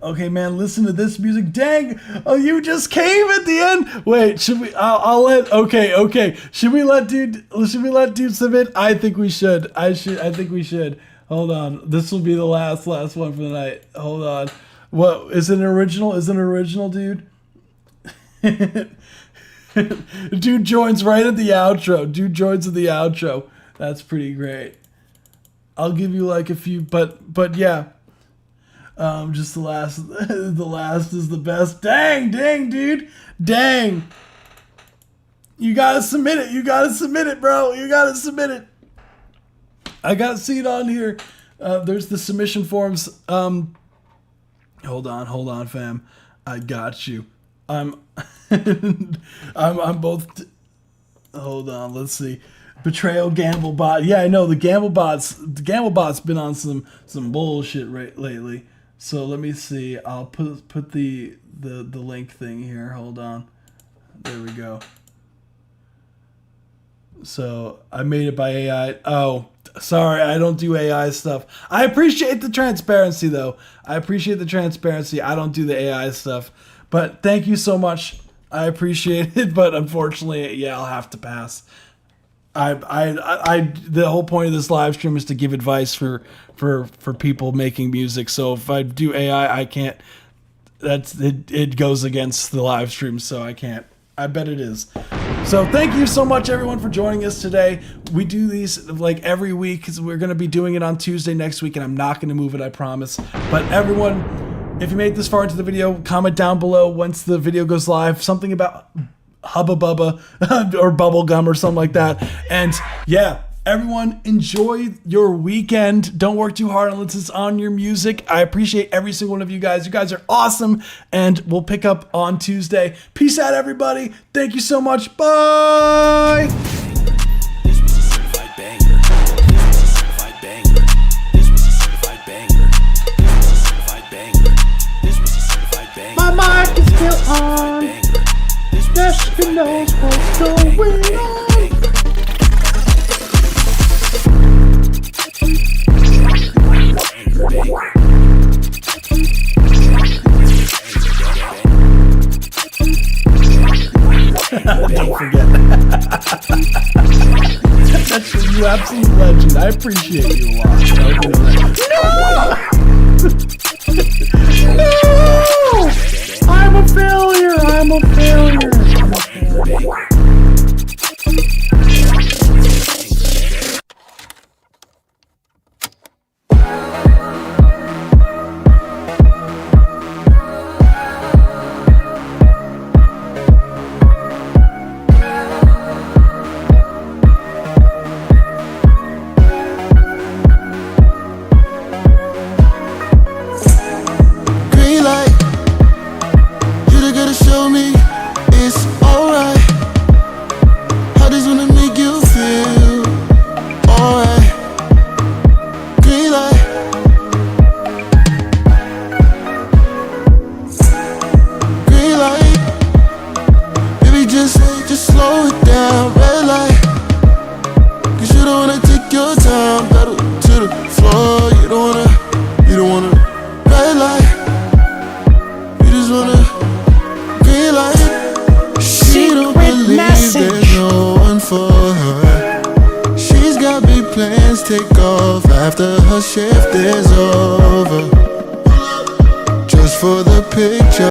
Okay, man, listen to this music. Dang, oh, you just came at the end. Wait, should we? I'll let. Okay. Should we let dude submit? I think we should. I think we should. Hold on. This will be the last one for the night. Hold on. What is it? An original? Is it an original, dude? Dude joins right at the outro. Dude joins at the outro. That's pretty great. I'll give you like a few, but yeah. Just the last is the best. Dang, dude. Dang. You gotta submit it, bro. You gotta submit it. I gotta see it on here. There's the submission forms. Hold on, fam. I got you. I'm both. Hold on, let's see. Betrayal Gamblebot. Yeah, I know the Gamblebot's been on some bullshit lately. So let me see. I'll put the link thing here. Hold on. There we go. So I made it by AI. Oh, sorry, I don't do AI stuff. I appreciate the transparency though. I don't do the AI stuff. But thank you so much. I appreciate it. But unfortunately, yeah, I'll have to pass. The whole point of this live stream is to give advice for people making music. So if I do AI, I can't. It goes against the live stream, so I can't. I bet it is. So thank you so much, everyone, for joining us today. We do these like every week because we're going to be doing it on Tuesday next week, and I'm not going to move it, I promise. But everyone, if you made it this far into the video, comment down below once the video goes live something about Hubba Bubba or Bubblegum or something like that. And yeah, everyone, enjoy your weekend. Don't work too hard unless it's on your music. I appreciate every single one of you guys. You guys are awesome, and we'll pick up on Tuesday. Peace out, everybody. Thank you so much. Bye. This was a certified banger. My mic is still on. Jessica knows what's going on. Don't forget. That's you absolute legend. I appreciate you a lot. No! I'm a failure. Green light, you gotta show me it's alright. How does wanna make you feel alright? Green light, baby, just slow it down. Red light, 'cause you don't wanna take your time. Pedal to the floor, you don't wanna red light. You just wanna green light. She don't believe there's no one for her. She's got big plans, take off after her shift is over. Just for the picture.